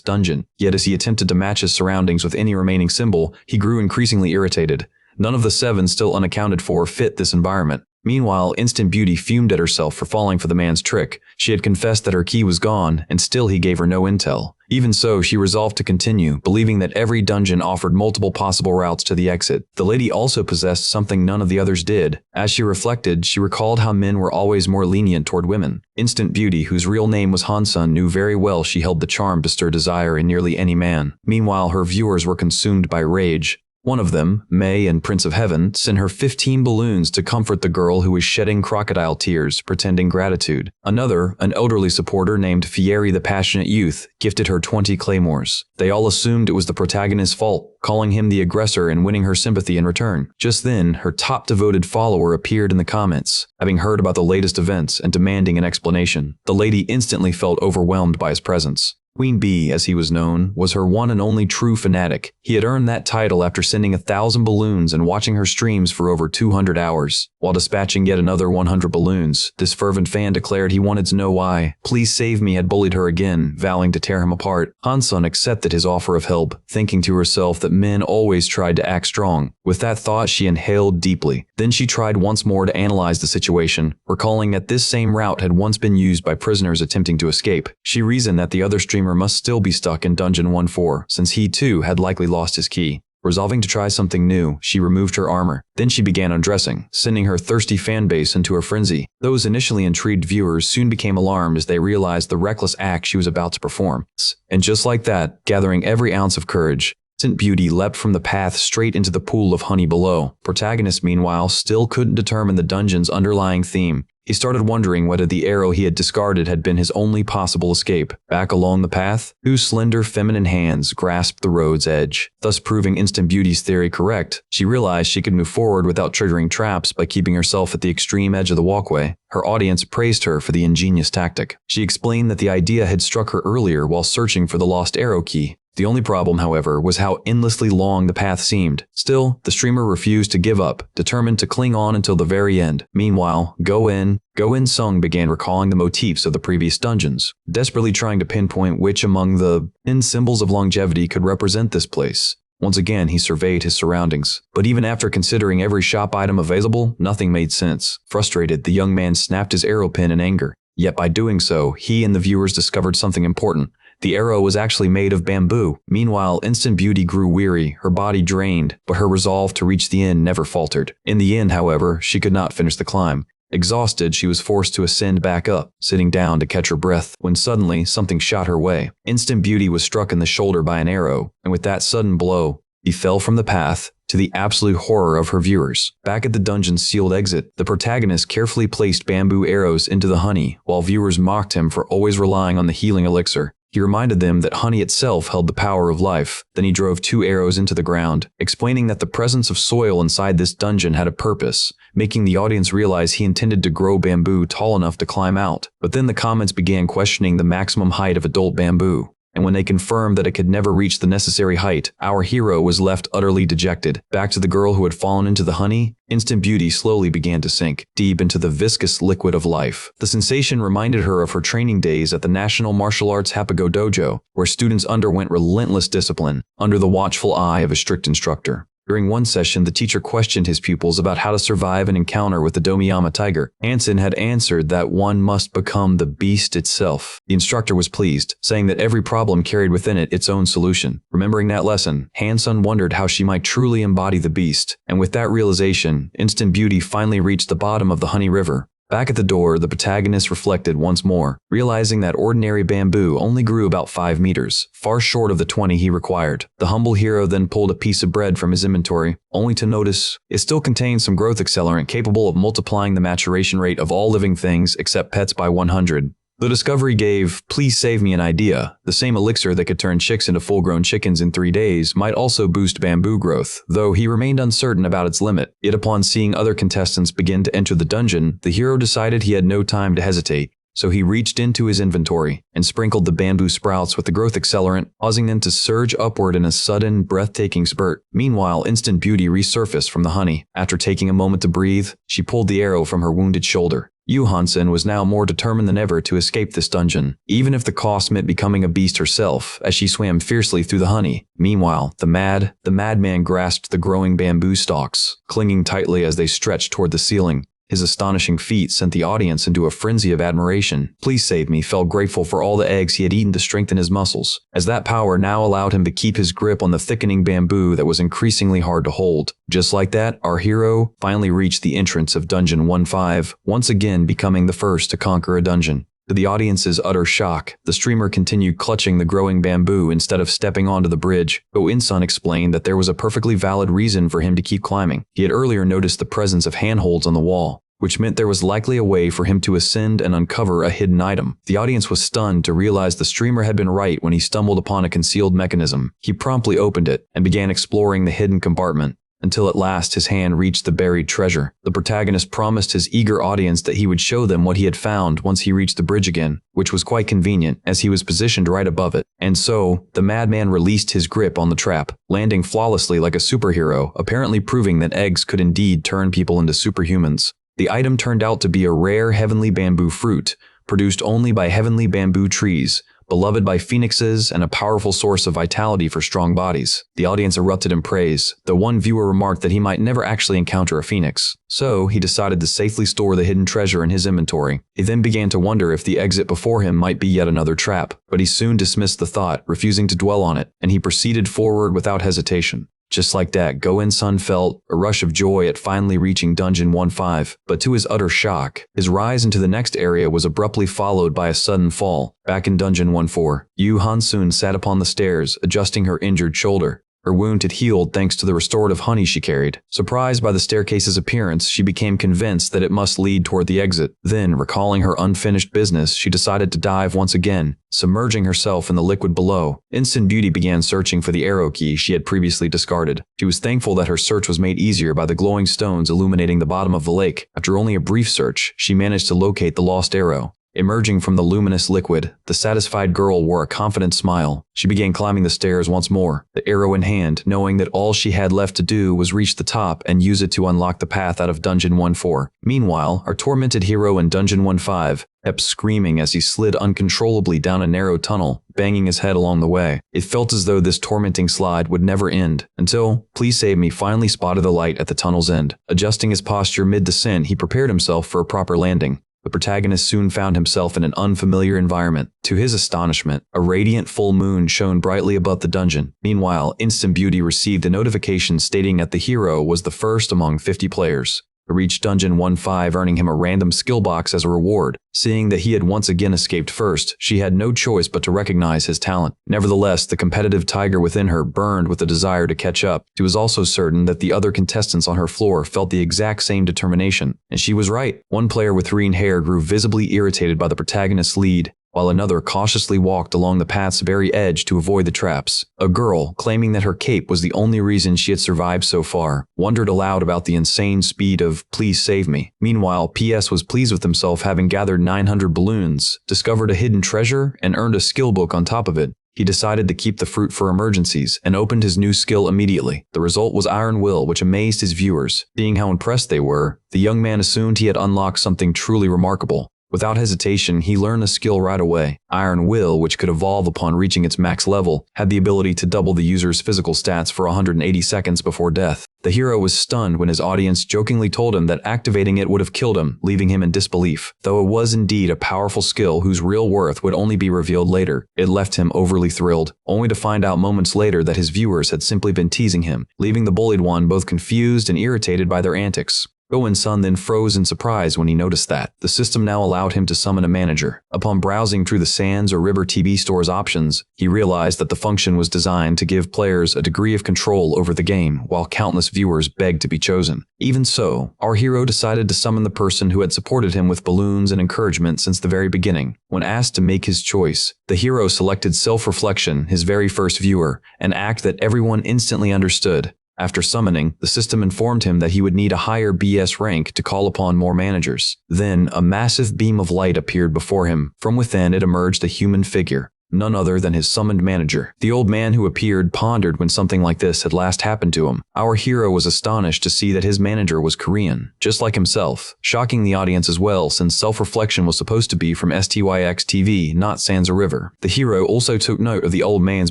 dungeon. Yet as he attempted to match his surroundings with any remaining symbol, he grew increasingly irritated. None of the 7 still unaccounted for fit this environment. Meanwhile, Instant Beauty fumed at herself for falling for the man's trick. She had confessed that her key was gone, and still he gave her no intel. Even so, she resolved to continue, believing that every dungeon offered multiple possible routes to the exit. The lady also possessed something none of the others did. As she reflected, she recalled how men were always more lenient toward women. Instant Beauty, whose real name was Hansun, knew very well she held the charm to stir desire in nearly any man. Meanwhile, her viewers were consumed by rage. One of them, May and Prince of Heaven, sent her 15 balloons to comfort the girl who was shedding crocodile tears, pretending gratitude. Another, an elderly supporter named Fieri the Passionate Youth, gifted her 20 claymores. They all assumed it was the protagonist's fault, calling him the aggressor and winning her sympathy in return. Just then, her top devoted follower appeared in the comments, having heard about the latest events and demanding an explanation. The lady instantly felt overwhelmed by his presence. Queen Bee, as he was known, was her one and only true fanatic. He had earned that title after sending 1,000 balloons and watching her streams for over 200 hours. While dispatching yet another 100 balloons, this fervent fan declared he wanted to know why Please Save Me had bullied her again, vowing to tear him apart. Hansun accepted his offer of help, thinking to herself that men always tried to act strong. With that thought, she inhaled deeply. Then she tried once more to analyze the situation, recalling that this same route had once been used by prisoners attempting to escape. She reasoned that the other streamer must still be stuck in Dungeon 1-4, since he too had likely lost his key. Resolving to try something new, she removed her armor. Then she began undressing, sending her thirsty fanbase into a frenzy. Those initially intrigued viewers soon became alarmed as they realized the reckless act she was about to perform. And just like that, gathering every ounce of courage, Instant Beauty leapt from the path straight into the pool of honey below. Protagonist, meanwhile, still couldn't determine the dungeon's underlying theme. He started wondering whether the arrow he had discarded had been his only possible escape. Back along the path, two slender feminine hands grasped the road's edge, thus proving Instant Beauty's theory correct. She realized she could move forward without triggering traps by keeping herself at the extreme edge of the walkway. Her audience praised her for the ingenious tactic. She explained that the idea had struck her earlier while searching for the lost arrow key. The only problem, however, was how endlessly long the path seemed. Still, the streamer refused to give up, determined to cling on until the very end. Meanwhile, Go-In Sung began recalling the motifs of the previous dungeons, desperately trying to pinpoint which among the 10 symbols of longevity could represent this place. Once again, he surveyed his surroundings. But even after considering every shop item available, nothing made sense. Frustrated, the young man snapped his arrow pin in anger. Yet by doing so, he and the viewers discovered something important. The arrow was actually made of bamboo. Meanwhile, Instant Beauty grew weary, her body drained, but her resolve to reach the end never faltered. In the end, however, she could not finish the climb. Exhausted, she was forced to ascend back up, sitting down to catch her breath, when suddenly something shot her way. Instant Beauty was struck in the shoulder by an arrow, and with that sudden blow, he fell from the path, to the absolute horror of her viewers. Back at the dungeon's sealed exit, the protagonist carefully placed bamboo arrows into the honey, while viewers mocked him for always relying on the healing elixir. He reminded them that honey itself held the power of life. Then he drove 2 arrows into the ground, explaining that the presence of soil inside this dungeon had a purpose, making the audience realize he intended to grow bamboo tall enough to climb out. But then the comments began questioning the maximum height of adult bamboo. And when they confirmed that it could never reach the necessary height, our hero was left utterly dejected. Back to the girl who had fallen into the honey, Instant Beauty slowly began to sink, deep into the viscous liquid of life. The sensation reminded her of her training days at the National Martial Arts Hapago Dojo, where students underwent relentless discipline, under the watchful eye of a strict instructor. During one session, the teacher questioned his pupils about how to survive an encounter with the Domiyama tiger. Hansen had answered that one must become the beast itself. The instructor was pleased, saying that every problem carried within it its own solution. Remembering that lesson, Hansen wondered how she might truly embody the beast, and with that realization, Instant Beauty finally reached the bottom of the Honey River. Back at the door, the protagonist reflected once more, realizing that ordinary bamboo only grew about 5 meters, far short of the 20 he required. The humble hero then pulled a piece of bread from his inventory, only to notice it still contained some growth accelerant capable of multiplying the maturation rate of all living things except pets by 100. The discovery gave Please Save Me an idea. The same elixir that could turn chicks into full-grown chickens in 3 days might also boost bamboo growth, though he remained uncertain about its limit. Yet upon seeing other contestants begin to enter the dungeon, the hero decided he had no time to hesitate. So he reached into his inventory and sprinkled the bamboo sprouts with the growth accelerant, causing them to surge upward in a sudden, breathtaking spurt. Meanwhile, Instant Beauty resurfaced from the honey. After taking a moment to breathe, she pulled the arrow from her wounded shoulder. Yu Hansen was now more determined than ever to escape this dungeon, even if the cost meant becoming a beast herself, as she swam fiercely through the honey. Meanwhile, the madman grasped the growing bamboo stalks, clinging tightly as they stretched toward the ceiling. His astonishing feat sent the audience into a frenzy of admiration. Please Save Me felt grateful for all the eggs he had eaten to strengthen his muscles, as that power now allowed him to keep his grip on the thickening bamboo that was increasingly hard to hold. Just like that, our hero finally reached the entrance of Dungeon 15, once again becoming the first to conquer a dungeon. To the audience's utter shock, the streamer continued clutching the growing bamboo instead of stepping onto the bridge. Go-In-sun explained that there was a perfectly valid reason for him to keep climbing. He had earlier noticed the presence of handholds on the wall, which meant there was likely a way for him to ascend and uncover a hidden item. The audience was stunned to realize the streamer had been right when he stumbled upon a concealed mechanism. He promptly opened it and began exploring the hidden compartment, until at last his hand reached the buried treasure. The protagonist promised his eager audience that he would show them what he had found once he reached the bridge again, which was quite convenient as he was positioned right above it. And so, the madman released his grip on the trap, landing flawlessly like a superhero, apparently proving that eggs could indeed turn people into superhumans. The item turned out to be a rare heavenly bamboo fruit, produced only by heavenly bamboo trees, beloved by phoenixes and a powerful source of vitality for strong bodies. The audience erupted in praise, though one viewer remarked that he might never actually encounter a phoenix. So, he decided to safely store the hidden treasure in his inventory. He then began to wonder if the exit before him might be yet another trap, but he soon dismissed the thought, refusing to dwell on it, and he proceeded forward without hesitation. Just like that, Go-In-sun felt a rush of joy at finally reaching Dungeon 15, but to his utter shock, his rise into the next area was abruptly followed by a sudden fall. Back in Dungeon 14, Yu Hansun sat upon the stairs, adjusting her injured shoulder. Her wound had healed thanks to the restorative honey she carried. Surprised by the staircase's appearance, she became convinced that it must lead toward the exit. Then, recalling her unfinished business, she decided to dive once again, submerging herself in the liquid below. Instant Beauty began searching for the arrow key she had previously discarded. She was thankful that her search was made easier by the glowing stones illuminating the bottom of the lake. After only a brief search, she managed to locate the lost arrow. Emerging from the luminous liquid, the satisfied girl wore a confident smile. She began climbing the stairs once more, the arrow in hand, knowing that all she had left to do was reach the top and use it to unlock the path out of Dungeon 14. Meanwhile, our tormented hero in Dungeon 15 kept screaming as he slid uncontrollably down a narrow tunnel, banging his head along the way. It felt as though this tormenting slide would never end, until Please Save Me finally spotted the light at the tunnel's end. Adjusting his posture mid-descent, he prepared himself for a proper landing. The protagonist soon found himself in an unfamiliar environment. To his astonishment, a radiant full moon shone brightly above the dungeon. Meanwhile, Instant Beauty received a notification stating that the hero was the first among 50 players. He reached Dungeon 15, earning him a random skill box as a reward. Seeing that he had once again escaped first, she had no choice but to recognize his talent. Nevertheless, the competitive tiger within her burned with the desire to catch up. She was also certain that the other contestants on her floor felt the exact same determination. And she was right. One player with green hair grew visibly irritated by the protagonist's lead, while another cautiously walked along the path's very edge to avoid the traps. A girl, claiming that her cape was the only reason she had survived so far, wondered aloud about the insane speed of Please Save Me. Meanwhile, PS was pleased with himself having gathered 900 balloons, discovered a hidden treasure, and earned a skill book on top of it. He decided to keep the fruit for emergencies and opened his new skill immediately. The result was Iron Will, which amazed his viewers. Seeing how impressed they were, the young man assumed he had unlocked something truly remarkable. Without hesitation, he learned the skill right away. Iron Will, which could evolve upon reaching its max level, had the ability to double the user's physical stats for 180 seconds before death. The hero was stunned when his audience jokingly told him that activating it would have killed him, leaving him in disbelief. Though it was indeed a powerful skill whose real worth would only be revealed later, it left him overly thrilled, only to find out moments later that his viewers had simply been teasing him, leaving the bullied one both confused and irritated by their antics. Goen's son then froze in surprise when he noticed that the system now allowed him to summon a manager. Upon browsing through the Sands or River TV Store's options, he realized that the function was designed to give players a degree of control over the game, while countless viewers begged to be chosen. Even so, our hero decided to summon the person who had supported him with balloons and encouragement since the very beginning. When asked to make his choice, the hero selected Self-Reflection, his very first viewer, an act that everyone instantly understood. After summoning, the system informed him that he would need a higher BS rank to call upon more managers. Then, a massive beam of light appeared before him. From within it emerged a human figure, none other than his summoned manager. The old man who appeared pondered when something like this had last happened to him. Our hero was astonished to see that his manager was Korean, just like himself, shocking the audience as well since Self-Reflection was supposed to be from STYX TV, not Sansa River. The hero also took note of the old man's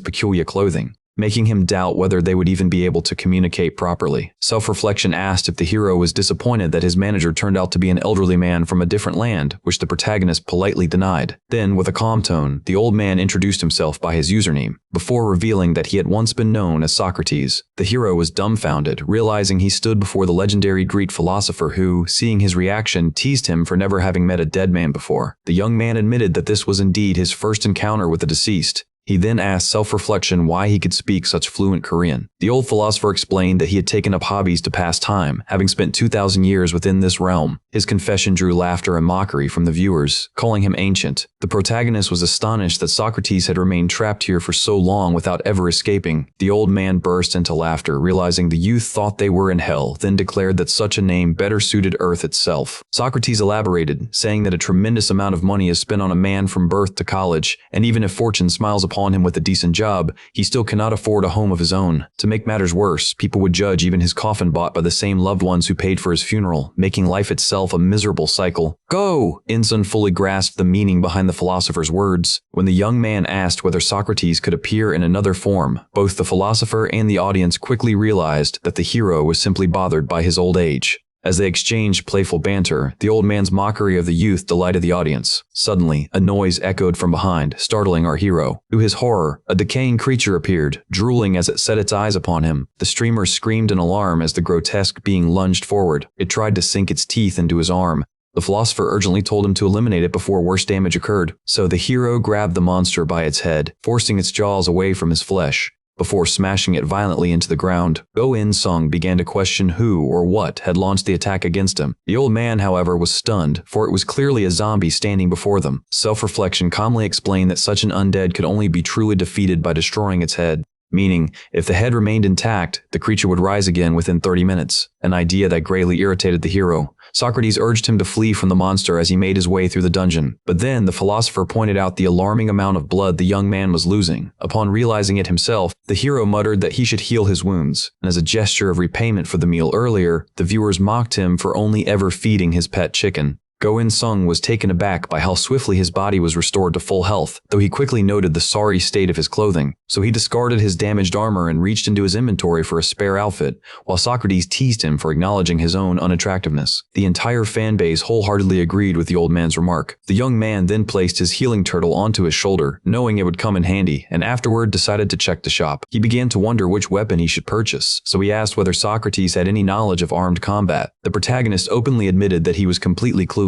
peculiar clothing, making him doubt whether they would even be able to communicate properly. Self-Reflection asked if the hero was disappointed that his manager turned out to be an elderly man from a different land, which the protagonist politely denied. Then, with a calm tone, the old man introduced himself by his username, before revealing that he had once been known as Socrates. The hero was dumbfounded, realizing he stood before the legendary Greek philosopher who, seeing his reaction, teased him for never having met a dead man before. The young man admitted that this was indeed his first encounter with the deceased. He then asked Self-Reflection why he could speak such fluent Korean. The old philosopher explained that he had taken up hobbies to pass time, having spent 2,000 years within this realm. His confession drew laughter and mockery from the viewers, calling him ancient. The protagonist was astonished that Socrates had remained trapped here for so long without ever escaping. The old man burst into laughter, realizing the youth thought they were in hell, then declared that such a name better suited Earth itself. Socrates elaborated, saying that a tremendous amount of money is spent on a man from birth to college, and even if fortune smiles upon him with a decent job, he still cannot afford a home of his own. To make matters worse, people would judge even his coffin bought by the same loved ones who paid for his funeral, making life itself a miserable cycle. Go! Insun fully grasped the meaning behind the philosopher's words. When the young man asked whether Socrates could appear in another form, both the philosopher and the audience quickly realized that the hero was simply bothered by his old age. As they exchanged playful banter, the old man's mockery of the youth delighted the audience. Suddenly, a noise echoed from behind, startling our hero. To his horror, a decaying creature appeared, drooling as it set its eyes upon him. The streamer screamed in alarm as the grotesque being lunged forward. It tried to sink its teeth into his arm. The philosopher urgently told him to eliminate it before worse damage occurred. So the hero grabbed the monster by its head, forcing its jaws away from his flesh, before smashing it violently into the ground. Go-In-sung began to question who or what had launched the attack against him. The old man, however, was stunned, for it was clearly a zombie standing before them. Self-Reflection calmly explained that such an undead could only be truly defeated by destroying its head, meaning, if the head remained intact, the creature would rise again within 30 minutes, an idea that greatly irritated the hero. Socrates urged him to flee from the monster as he made his way through the dungeon, but then the philosopher pointed out the alarming amount of blood the young man was losing. Upon realizing it himself, the hero muttered that he should heal his wounds, and as a gesture of repayment for the meal earlier, the viewers mocked him for only ever feeding his pet chicken. Go-In-sung was taken aback by how swiftly his body was restored to full health, though he quickly noted the sorry state of his clothing. So he discarded his damaged armor and reached into his inventory for a spare outfit, while Socrates teased him for acknowledging his own unattractiveness. The entire fanbase wholeheartedly agreed with the old man's remark. The young man then placed his healing turtle onto his shoulder, knowing it would come in handy, and afterward decided to check the shop. He began to wonder which weapon he should purchase, so he asked whether Socrates had any knowledge of armed combat. The protagonist openly admitted that he was completely clueless.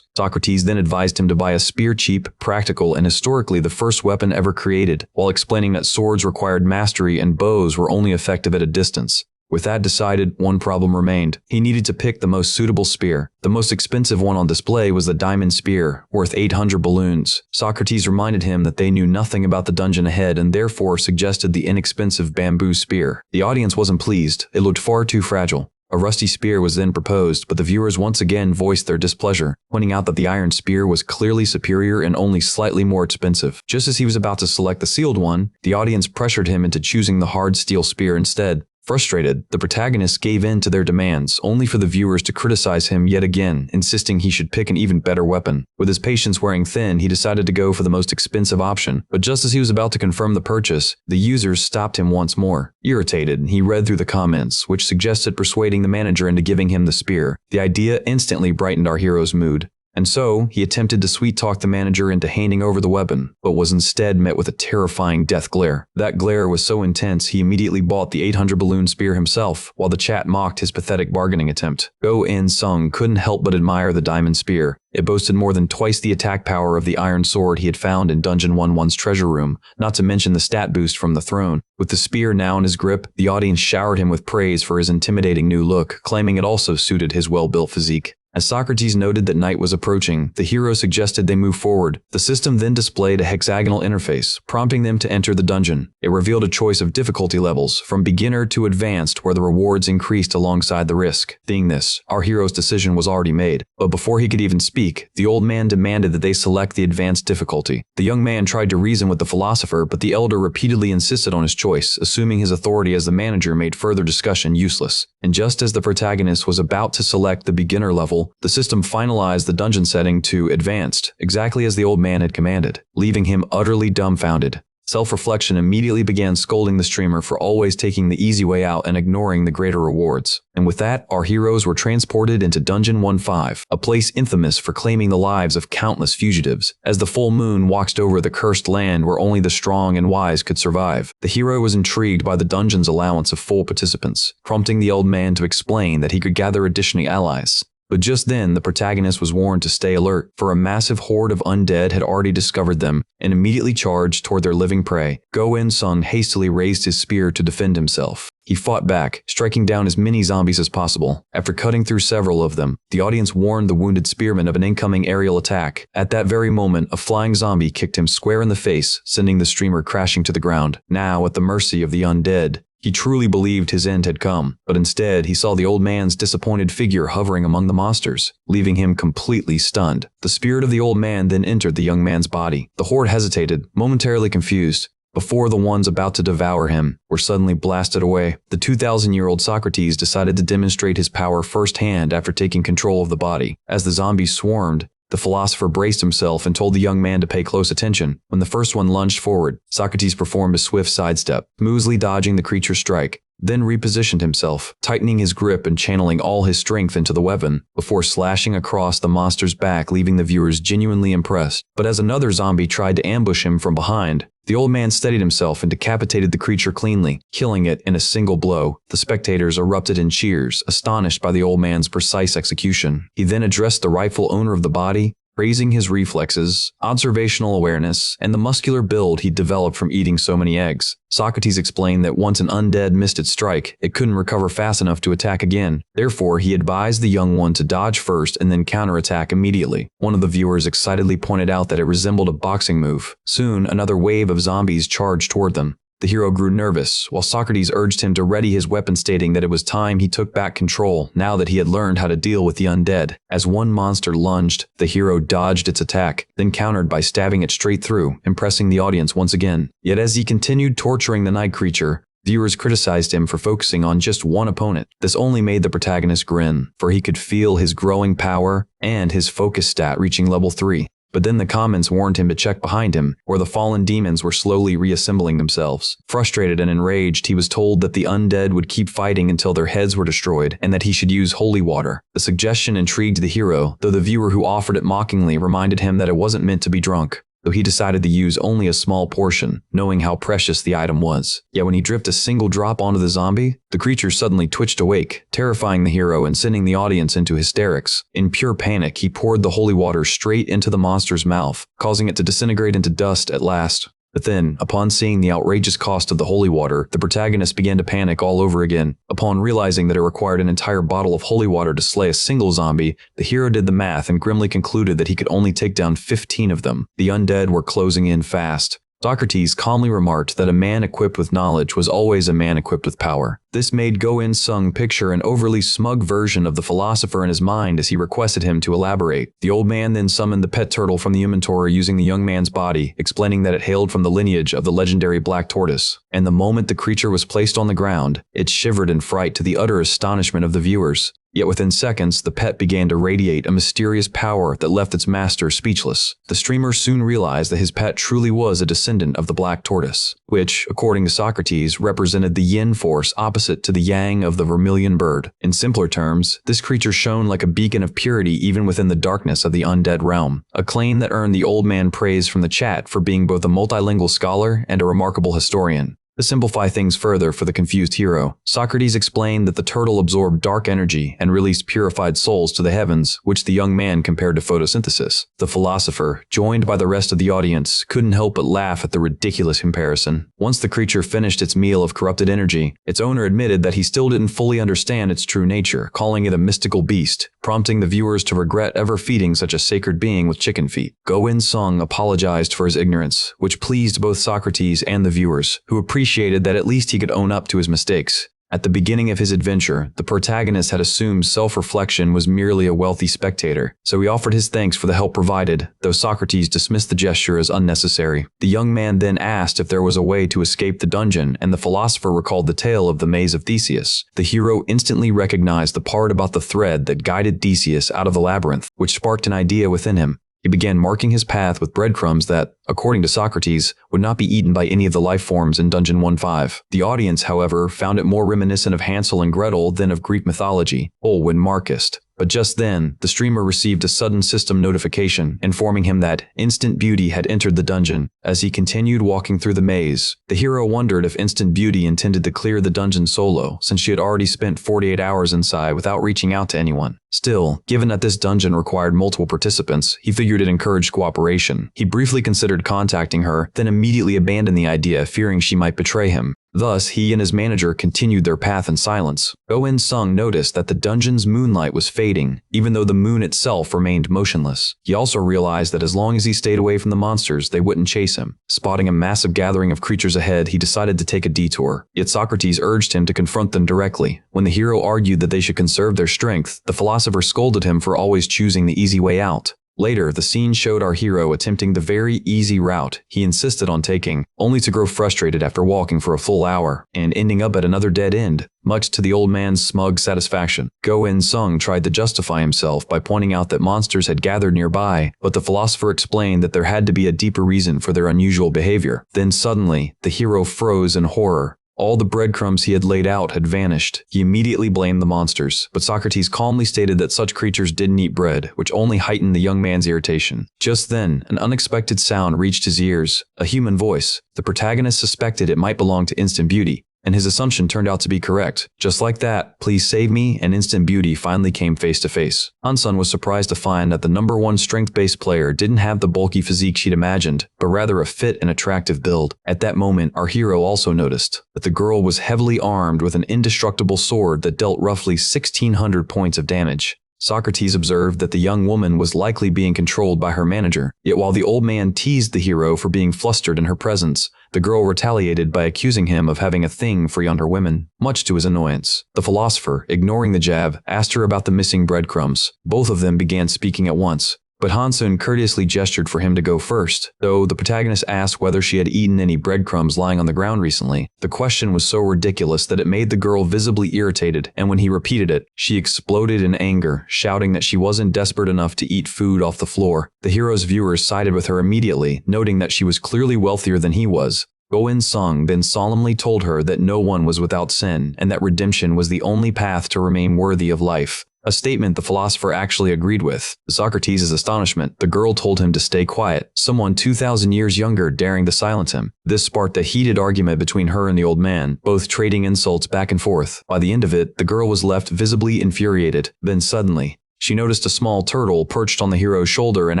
Socrates then advised him to buy a spear, cheap, practical, and historically the first weapon ever created, while explaining that swords required mastery and bows were only effective at a distance. With that decided, one problem remained. He needed to pick the most suitable spear. The most expensive one on display was the diamond spear, worth 800 balloons. Socrates reminded him that they knew nothing about the dungeon ahead and therefore suggested the inexpensive bamboo spear. The audience wasn't pleased. It looked far too fragile. A rusty spear was then proposed, but the viewers once again voiced their displeasure, pointing out that the iron spear was clearly superior and only slightly more expensive. Just as he was about to select the sealed one, the audience pressured him into choosing the hard steel spear instead. Frustrated, the protagonist gave in to their demands, only for the viewers to criticize him yet again, insisting he should pick an even better weapon. With his patience wearing thin, he decided to go for the most expensive option, but just as he was about to confirm the purchase, the users stopped him once more. Irritated, he read through the comments, which suggested persuading the manager into giving him the spear. The idea instantly brightened our hero's mood. And so, he attempted to sweet-talk the manager into handing over the weapon, but was instead met with a terrifying death glare. That glare was so intense he immediately bought the 800 balloon spear himself, while the chat mocked his pathetic bargaining attempt. Go-In-sung couldn't help but admire the diamond spear. It boasted more than twice the attack power of the iron sword he had found in Dungeon 11's treasure room, not to mention the stat boost from the throne. With the spear now in his grip, the audience showered him with praise for his intimidating new look, claiming it also suited his well-built physique. As Socrates noted that night was approaching, the hero suggested they move forward. The system then displayed a hexagonal interface, prompting them to enter the dungeon. It revealed a choice of difficulty levels, from beginner to advanced, where the rewards increased alongside the risk. Seeing this, our hero's decision was already made. But before he could even speak, the old man demanded that they select the advanced difficulty. The young man tried to reason with the philosopher, but the elder repeatedly insisted on his choice, assuming his authority as the manager made further discussion useless. And just as the protagonist was about to select the beginner level, the system finalized the dungeon setting to advanced, exactly as the old man had commanded, leaving him utterly dumbfounded. Self-reflection immediately began scolding the streamer for always taking the easy way out and ignoring the greater rewards. And with that, our heroes were transported into Dungeon 15, a place infamous for claiming the lives of countless fugitives. As the full moon watched over the cursed land where only the strong and wise could survive, the hero was intrigued by the dungeon's allowance of full participants, prompting the old man to explain that he could gather additional allies. But just then, the protagonist was warned to stay alert, for a massive horde of undead had already discovered them and immediately charged toward their living prey. Go-In-sung hastily raised his spear to defend himself. He fought back, striking down as many zombies as possible. After cutting through several of them, the audience warned the wounded spearman of an incoming aerial attack. At that very moment, a flying zombie kicked him square in the face, sending the streamer crashing to the ground. Now at the mercy of the undead, he truly believed his end had come, but instead he saw the old man's disappointed figure hovering among the monsters, leaving him completely stunned. The spirit of the old man then entered the young man's body. The horde hesitated, momentarily confused, before the ones about to devour him were suddenly blasted away. The 2,000-year-old Socrates decided to demonstrate his power firsthand after taking control of the body. As the zombies swarmed, the philosopher braced himself and told the young man to pay close attention. When the first one lunged forward, Socrates performed a swift sidestep, smoothly dodging the creature's strike, then repositioned himself, tightening his grip and channeling all his strength into the weapon, before slashing across the monster's back, leaving the viewers genuinely impressed. But as another zombie tried to ambush him from behind, the old man steadied himself and decapitated the creature cleanly, killing it in a single blow. The spectators erupted in cheers, astonished by the old man's precise execution. He then addressed the rightful owner of the body, praising his reflexes, observational awareness, and the muscular build he'd developed from eating so many eggs. Socrates explained that once an undead missed its strike, it couldn't recover fast enough to attack again. Therefore, he advised the young one to dodge first and then counterattack immediately. One of the viewers excitedly pointed out that it resembled a boxing move. Soon, another wave of zombies charged toward them. The hero grew nervous, while Socrates urged him to ready his weapon, stating that it was time he took back control now that he had learned how to deal with the undead. As one monster lunged, the hero dodged its attack, then countered by stabbing it straight through, impressing the audience once again. Yet as he continued torturing the night creature, viewers criticized him for focusing on just one opponent. This only made the protagonist grin, for he could feel his growing power and his focus stat reaching level 3. But then the comments warned him to check behind him, where the fallen demons were slowly reassembling themselves. Frustrated and enraged, he was told that the undead would keep fighting until their heads were destroyed, and that he should use holy water. The suggestion intrigued the hero, though the viewer who offered it mockingly reminded him that it wasn't meant to be drunk, though he decided to use only a small portion, knowing how precious the item was. Yet when he dripped a single drop onto the zombie, the creature suddenly twitched awake, terrifying the hero and sending the audience into hysterics. In pure panic, he poured the holy water straight into the monster's mouth, causing it to disintegrate into dust at last. But then, upon seeing the outrageous cost of the holy water, the protagonist began to panic all over again. Upon realizing that it required an entire bottle of holy water to slay a single zombie, the hero did the math and grimly concluded that he could only take down 15 of them. The undead were closing in fast. Socrates calmly remarked that a man equipped with knowledge was always a man equipped with power. This made Go In-sung picture an overly smug version of the philosopher in his mind as he requested him to elaborate. The old man then summoned the pet turtle from the inventory using the young man's body, explaining that it hailed from the lineage of the legendary black tortoise. And the moment the creature was placed on the ground, it shivered in fright to the utter astonishment of the viewers. Yet within seconds, the pet began to radiate a mysterious power that left its master speechless. The streamer soon realized that his pet truly was a descendant of the black tortoise, which, according to Socrates, represented the yin force opposite to the yang of the vermilion bird. In simpler terms, this creature shone like a beacon of purity even within the darkness of the undead realm, a claim that earned the old man praise from the chat for being both a multilingual scholar and a remarkable historian. To simplify things further for the confused hero, Socrates explained that the turtle absorbed dark energy and released purified souls to the heavens, which the young man compared to photosynthesis. The philosopher, joined by the rest of the audience, couldn't help but laugh at the ridiculous comparison. Once the creature finished its meal of corrupted energy, its owner admitted that he still didn't fully understand its true nature, calling it a mystical beast, prompting the viewers to regret ever feeding such a sacred being with chicken feet. Go In-sung apologized for his ignorance, which pleased both Socrates and the viewers, who appreciated that at least he could own up to his mistakes. At the beginning of his adventure, the protagonist had assumed self-reflection was merely a wealthy spectator, so he offered his thanks for the help provided, though Socrates dismissed the gesture as unnecessary. The young man then asked if there was a way to escape the dungeon, and the philosopher recalled the tale of the maze of Theseus. The hero instantly recognized the part about the thread that guided Theseus out of the labyrinth, which sparked an idea within him. He began marking his path with breadcrumbs that, according to Socrates, would not be eaten by any of the life forms in Dungeon 1-5. The audience, however, found it more reminiscent of Hansel and Gretel than of Greek mythology, Olwen Markist. But just then, the streamer received a sudden system notification informing him that Instant Beauty had entered the dungeon. As he continued walking through the maze, the hero wondered if Instant Beauty intended to clear the dungeon solo, since she had already spent 48 hours inside without reaching out to anyone. Still, given that this dungeon required multiple participants, he figured it encouraged cooperation. He briefly considered contacting her, then immediately abandoned the idea, fearing she might betray him. Thus, he and his manager continued their path in silence. Go In-sung noticed that the dungeon's moonlight was fading, even though the moon itself remained motionless. He also realized that as long as he stayed away from the monsters, they wouldn't chase him. Spotting a massive gathering of creatures ahead, he decided to take a detour. Yet Socrates urged him to confront them directly. When the hero argued that they should conserve their strength, the philosopher scolded him for always choosing the easy way out. Later, the scene showed our hero attempting the very easy route he insisted on taking, only to grow frustrated after walking for a full hour, and ending up at another dead end, much to the old man's smug satisfaction. Go In-sung tried to justify himself by pointing out that monsters had gathered nearby, but the philosopher explained that there had to be a deeper reason for their unusual behavior. Then suddenly, the hero froze in horror. All the breadcrumbs he had laid out had vanished. He immediately blamed the monsters, but Socrates calmly stated that such creatures didn't eat bread, which only heightened the young man's irritation. Just then, an unexpected sound reached his ears, a human voice. The protagonist suspected it might belong to Instant Beauty, and his assumption turned out to be correct. Just like that, Please Save Me and Instant Beauty finally came face to face. Hansun was surprised to find that the #1 strength-based player didn't have the bulky physique she'd imagined, but rather a fit and attractive build. At that moment, our hero also noticed that the girl was heavily armed with an indestructible sword that dealt roughly 1,600 points of damage. Socrates observed that the young woman was likely being controlled by her manager, yet while the old man teased the hero for being flustered in her presence, the girl retaliated by accusing him of having a thing for younger women, much to his annoyance. The philosopher, ignoring the jab, asked her about the missing breadcrumbs. Both of them began speaking at once, but Hansun courteously gestured for him to go first. Though the protagonist asked whether she had eaten any breadcrumbs lying on the ground recently, the question was so ridiculous that it made the girl visibly irritated, and when he repeated it, she exploded in anger, shouting that she wasn't desperate enough to eat food off the floor. The hero's viewers sided with her immediately, noting that she was clearly wealthier than he was. Go In-sung then solemnly told her that no one was without sin, and that redemption was the only path to remain worthy of life. A statement the philosopher actually agreed with. To Socrates' astonishment, the girl told him to stay quiet, someone 2,000 years younger daring to silence him. This sparked a heated argument between her and the old man, both trading insults back and forth. By the end of it, the girl was left visibly infuriated. Then suddenly, she noticed a small turtle perched on the hero's shoulder and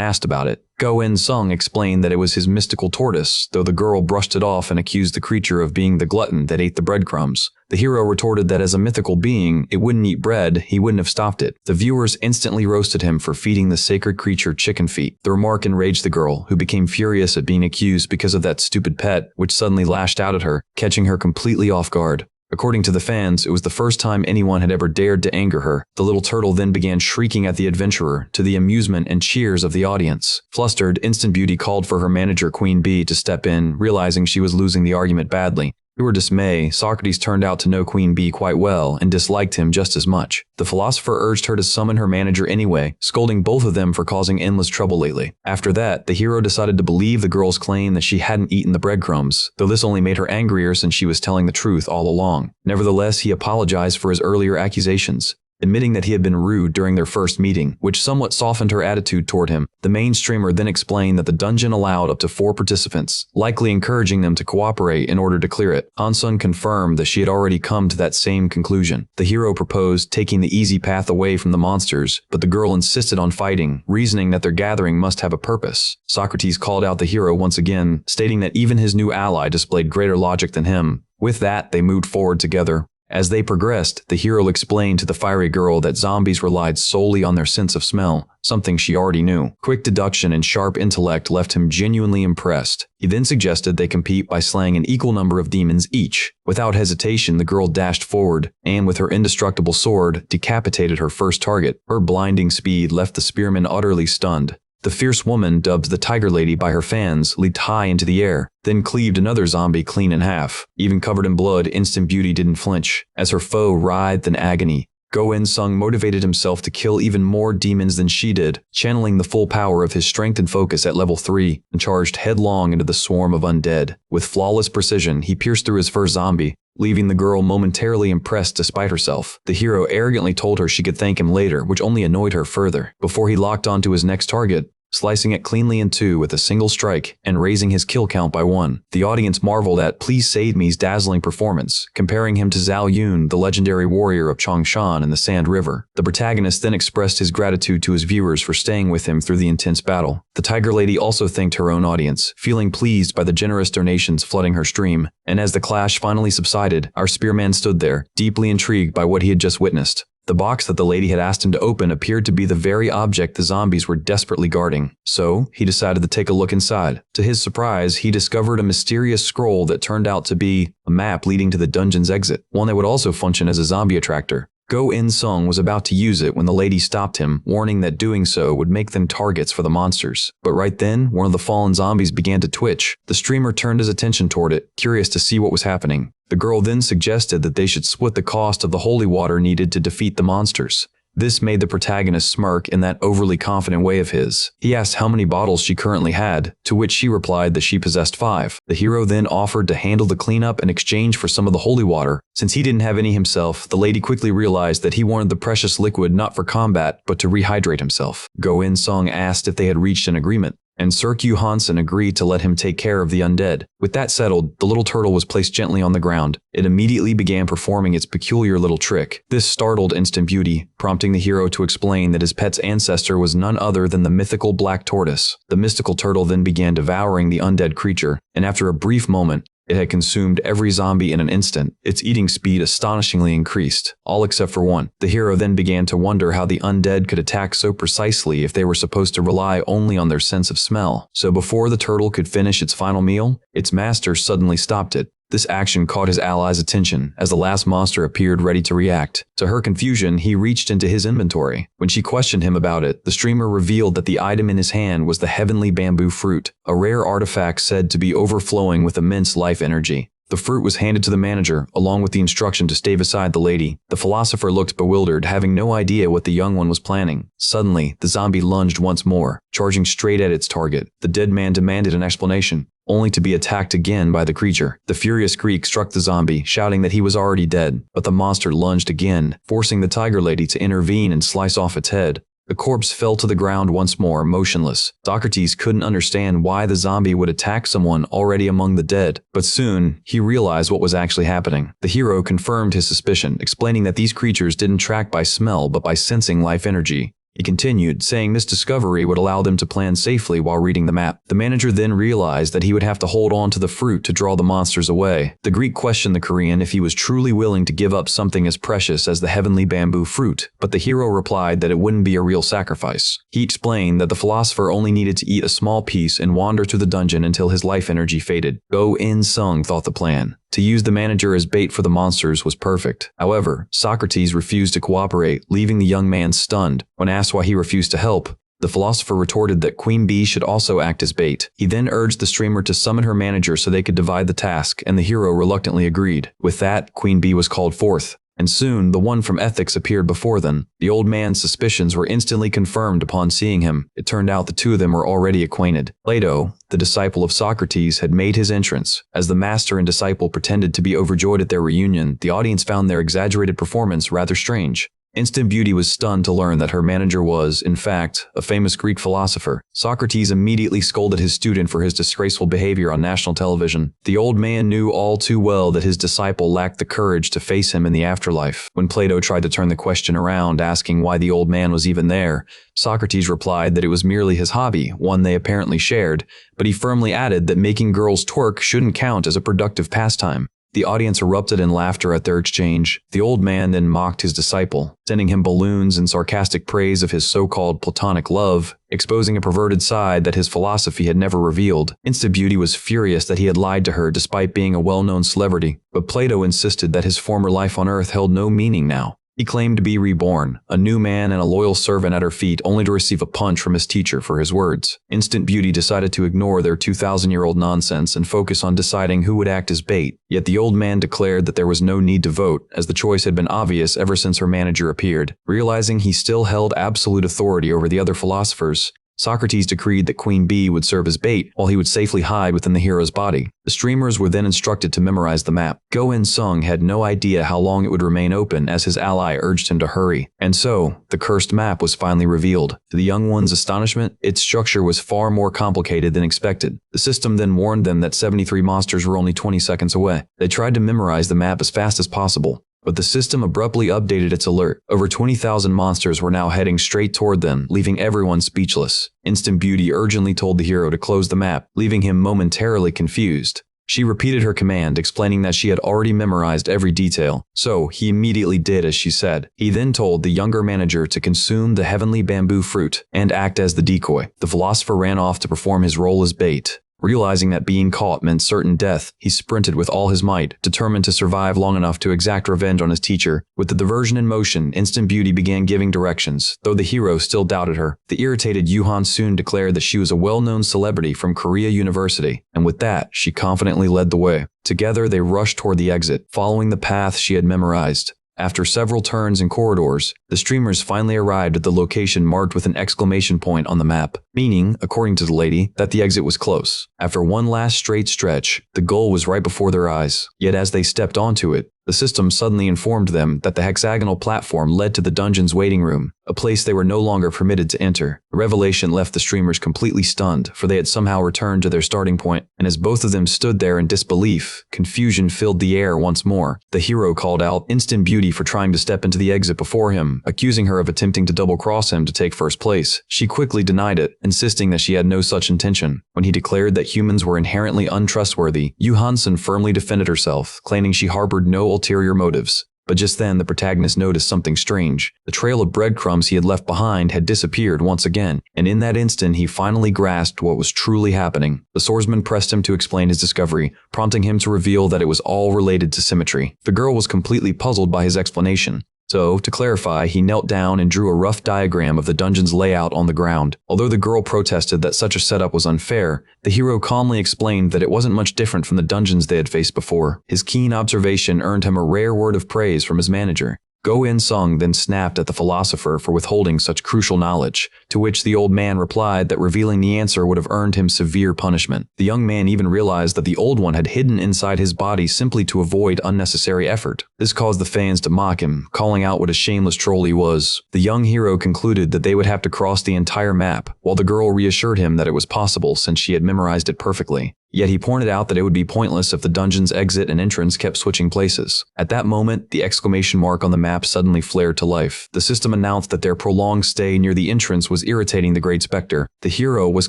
asked about it. Go In-sung explained that it was his mystical tortoise, though the girl brushed it off and accused the creature of being the glutton that ate the breadcrumbs. The hero retorted that as a mythical being, it wouldn't eat bread, he wouldn't have stopped it. The viewers instantly roasted him for feeding the sacred creature chicken feet. The remark enraged the girl, who became furious at being accused because of that stupid pet, which suddenly lashed out at her, catching her completely off guard. According to the fans, it was the first time anyone had ever dared to anger her. The little turtle then began shrieking at the adventurer, to the amusement and cheers of the audience. Flustered, Instant Beauty called for her manager Queen Bee to step in, realizing she was losing the argument badly. To her dismay, Socrates turned out to know Queen Bee quite well and disliked him just as much. The philosopher urged her to summon her manager anyway, scolding both of them for causing endless trouble lately. After that, the hero decided to believe the girl's claim that she hadn't eaten the breadcrumbs, though this only made her angrier since she was telling the truth all along. Nevertheless, he apologized for his earlier accusations, admitting that he had been rude during their first meeting, which somewhat softened her attitude toward him. The main streamer then explained that the dungeon allowed up to 4 participants, likely encouraging them to cooperate in order to clear it. Hansung confirmed that she had already come to that same conclusion. The hero proposed taking the easy path away from the monsters, but the girl insisted on fighting, reasoning that their gathering must have a purpose. Socrates called out the hero once again, stating that even his new ally displayed greater logic than him. With that, they moved forward together. As they progressed, the hero explained to the fiery girl that zombies relied solely on their sense of smell, something she already knew. Quick deduction and sharp intellect left him genuinely impressed. He then suggested they compete by slaying an equal number of demons each. Without hesitation, the girl dashed forward, and with her indestructible sword, decapitated her first target. Her blinding speed left the spearmen utterly stunned. The fierce woman, dubbed the Tiger Lady by her fans, leaped high into the air, then cleaved another zombie clean in half. Even covered in blood, Instant Beauty didn't flinch, as her foe writhed in agony. Go In-sung motivated himself to kill even more demons than she did, channeling the full power of his strength and focus at level 3, and charged headlong into the swarm of undead. With flawless precision, he pierced through his first zombie, leaving the girl momentarily impressed despite herself. The hero arrogantly told her she could thank him later, which only annoyed her further, before he locked onto his next target, slicing it cleanly in 2 with a single strike and raising his kill count by 1. The audience marveled at Please Save Me's dazzling performance, comparing him to Zhao Yun, the legendary warrior of Chongshan in the Sand River. The protagonist then expressed his gratitude to his viewers for staying with him through the intense battle. The Tiger Lady also thanked her own audience, feeling pleased by the generous donations flooding her stream. And as the clash finally subsided, our spearman stood there, deeply intrigued by what he had just witnessed. The box that the lady had asked him to open appeared to be the very object the zombies were desperately guarding. So, he decided to take a look inside. To his surprise, he discovered a mysterious scroll that turned out to be a map leading to the dungeon's exit, one that would also function as a zombie attractor. Go In-sung was about to use it when the lady stopped him, warning that doing so would make them targets for the monsters. But right then, one of the fallen zombies began to twitch. The streamer turned his attention toward it, curious to see what was happening. The girl then suggested that they should split the cost of the holy water needed to defeat the monsters. This made the protagonist smirk in that overly confident way of his. He asked how many bottles she currently had, to which she replied that she possessed 5. The hero then offered to handle the cleanup in exchange for some of the holy water. Since he didn't have any himself, the lady quickly realized that he wanted the precious liquid not for combat, but to rehydrate himself. Go In-sung asked if they had reached an agreement, and Sirkyu Hansen agreed to let him take care of the undead. With that settled, the little turtle was placed gently on the ground. It immediately began performing its peculiar little trick. This startled Instant Beauty, prompting the hero to explain that his pet's ancestor was none other than the mythical black tortoise. The mystical turtle then began devouring the undead creature, and after a brief moment, it had consumed every zombie in an instant. Its eating speed astonishingly increased, all except for one. The hero then began to wonder how the undead could attack so precisely if they were supposed to rely only on their sense of smell. So before the turtle could finish its final meal, its master suddenly stopped it. This action caught his ally's attention as the last monster appeared ready to react. To her confusion, he reached into his inventory. When she questioned him about it, the streamer revealed that the item in his hand was the heavenly bamboo fruit, a rare artifact said to be overflowing with immense life energy. The fruit was handed to the manager, along with the instruction to stay beside the lady. The philosopher looked bewildered, having no idea what the young one was planning. Suddenly, the zombie lunged once more, charging straight at its target. The dead man demanded an explanation, only to be attacked again by the creature. The furious Greek struck the zombie, shouting that he was already dead, but the monster lunged again, forcing the Tiger Lady to intervene and slice off its head. The corpse fell to the ground once more, motionless. Socrates couldn't understand why the zombie would attack someone already among the dead, but soon, he realized what was actually happening. The hero confirmed his suspicion, explaining that these creatures didn't track by smell but by sensing life energy. He continued, saying this discovery would allow them to plan safely while reading the map. The manager then realized that he would have to hold on to the fruit to draw the monsters away. The Greek questioned the Korean if he was truly willing to give up something as precious as the heavenly bamboo fruit, but the hero replied that it wouldn't be a real sacrifice. He explained that the philosopher only needed to eat a small piece and wander through the dungeon until his life energy faded. Go In-sung thought the plan To use the manager as bait for the monsters was perfect. However, Socrates refused to cooperate, leaving the young man stunned. When asked why he refused to help, the philosopher retorted that Queen Bee should also act as bait. He then urged the streamer to summon her manager so they could divide the task, and the hero reluctantly agreed. With that, Queen Bee was called forth, and soon the one from ethics appeared before them. The old man's suspicions were instantly confirmed upon seeing him. It turned out the two of them were already acquainted. Plato, the disciple of Socrates, had made his entrance. As the master and disciple pretended to be overjoyed at their reunion, the audience found their exaggerated performance rather strange. Instant Beauty was stunned to learn that her manager was, in fact, a famous Greek philosopher. Socrates immediately scolded his student for his disgraceful behavior on national television. The old man knew all too well that his disciple lacked the courage to face him in the afterlife. When Plato tried to turn the question around, asking why the old man was even there, Socrates replied that it was merely his hobby, one they apparently shared, but he firmly added that making girls twerk shouldn't count as a productive pastime. The audience erupted in laughter at their exchange. The old man then mocked his disciple, sending him balloons and sarcastic praise of his so-called platonic love, exposing a perverted side that his philosophy had never revealed. Instant Beauty was furious that he had lied to her despite being a well-known celebrity, but Plato insisted that his former life on Earth held no meaning now. He claimed to be reborn, a new man and a loyal servant at her feet, only to receive a punch from his teacher for his words. Instant Beauty decided to ignore their 2,000-year-old nonsense and focus on deciding who would act as bait. Yet the old man declared that there was no need to vote, as the choice had been obvious ever since her manager appeared. Realizing he still held absolute authority over the other philosophers, Socrates decreed that Queen Bee would serve as bait while he would safely hide within the hero's body. The streamers were then instructed to memorize the map. Go-In-Sung had no idea how long it would remain open as his ally urged him to hurry. And so, the cursed map was finally revealed. To the young one's astonishment, its structure was far more complicated than expected. The system then warned them that 73 monsters were only 20 seconds away. They tried to memorize the map as fast as possible, but the system abruptly updated its alert. Over 20,000 monsters were now heading straight toward them, leaving everyone speechless. Instant Beauty urgently told the hero to close the map, leaving him momentarily confused. She repeated her command, explaining that she had already memorized every detail, so he immediately did as she said. He then told the younger manager to consume the heavenly bamboo fruit and act as the decoy. The philosopher ran off to perform his role as bait. Realizing that being caught meant certain death, he sprinted with all his might, determined to survive long enough to exact revenge on his teacher. With the diversion in motion, Instant Beauty began giving directions, though the hero still doubted her. The irritated Yuhan soon declared that she was a well-known celebrity from Korea University, and with that, she confidently led the way. Together, they rushed toward the exit, following the path she had memorized. After several turns and corridors, the streamers finally arrived at the location marked with an exclamation point on the map, meaning, according to the lady, that the exit was close. After one last straight stretch, the goal was right before their eyes. Yet as they stepped onto it, the system suddenly informed them that the hexagonal platform led to the dungeon's waiting room, a place they were no longer permitted to enter. The revelation left the streamers completely stunned, for they had somehow returned to their starting point, and as both of them stood there in disbelief, confusion filled the air once more. The hero called out Instant Beauty for trying to step into the exit before him, accusing her of attempting to double-cross him to take first place. She quickly denied it, insisting that she had no such intention. When he declared that humans were inherently untrustworthy, Yu Hansen firmly defended herself, claiming she harbored no ulterior motives. But just then, the protagonist noticed something strange. The trail of breadcrumbs he had left behind had disappeared once again, and in that instant he finally grasped what was truly happening. The swordsman pressed him to explain his discovery, prompting him to reveal that it was all related to symmetry. The girl was completely puzzled by his explanation. So, to clarify, he knelt down and drew a rough diagram of the dungeon's layout on the ground. Although the girl protested that such a setup was unfair, the hero calmly explained that it wasn't much different from the dungeons they had faced before. His keen observation earned him a rare word of praise from his manager. Go-In-Sung then snapped at the philosopher for withholding such crucial knowledge, to which the old man replied that revealing the answer would have earned him severe punishment. The young man even realized that the old one had hidden inside his body simply to avoid unnecessary effort. This caused the fans to mock him, calling out what a shameless troll he was. The young hero concluded that they would have to cross the entire map, while the girl reassured him that it was possible since she had memorized it perfectly. Yet he pointed out that it would be pointless if the dungeon's exit and entrance kept switching places. At that moment, the exclamation mark on the map suddenly flared to life. The system announced that their prolonged stay near the entrance was irritating the Great Spectre. The hero was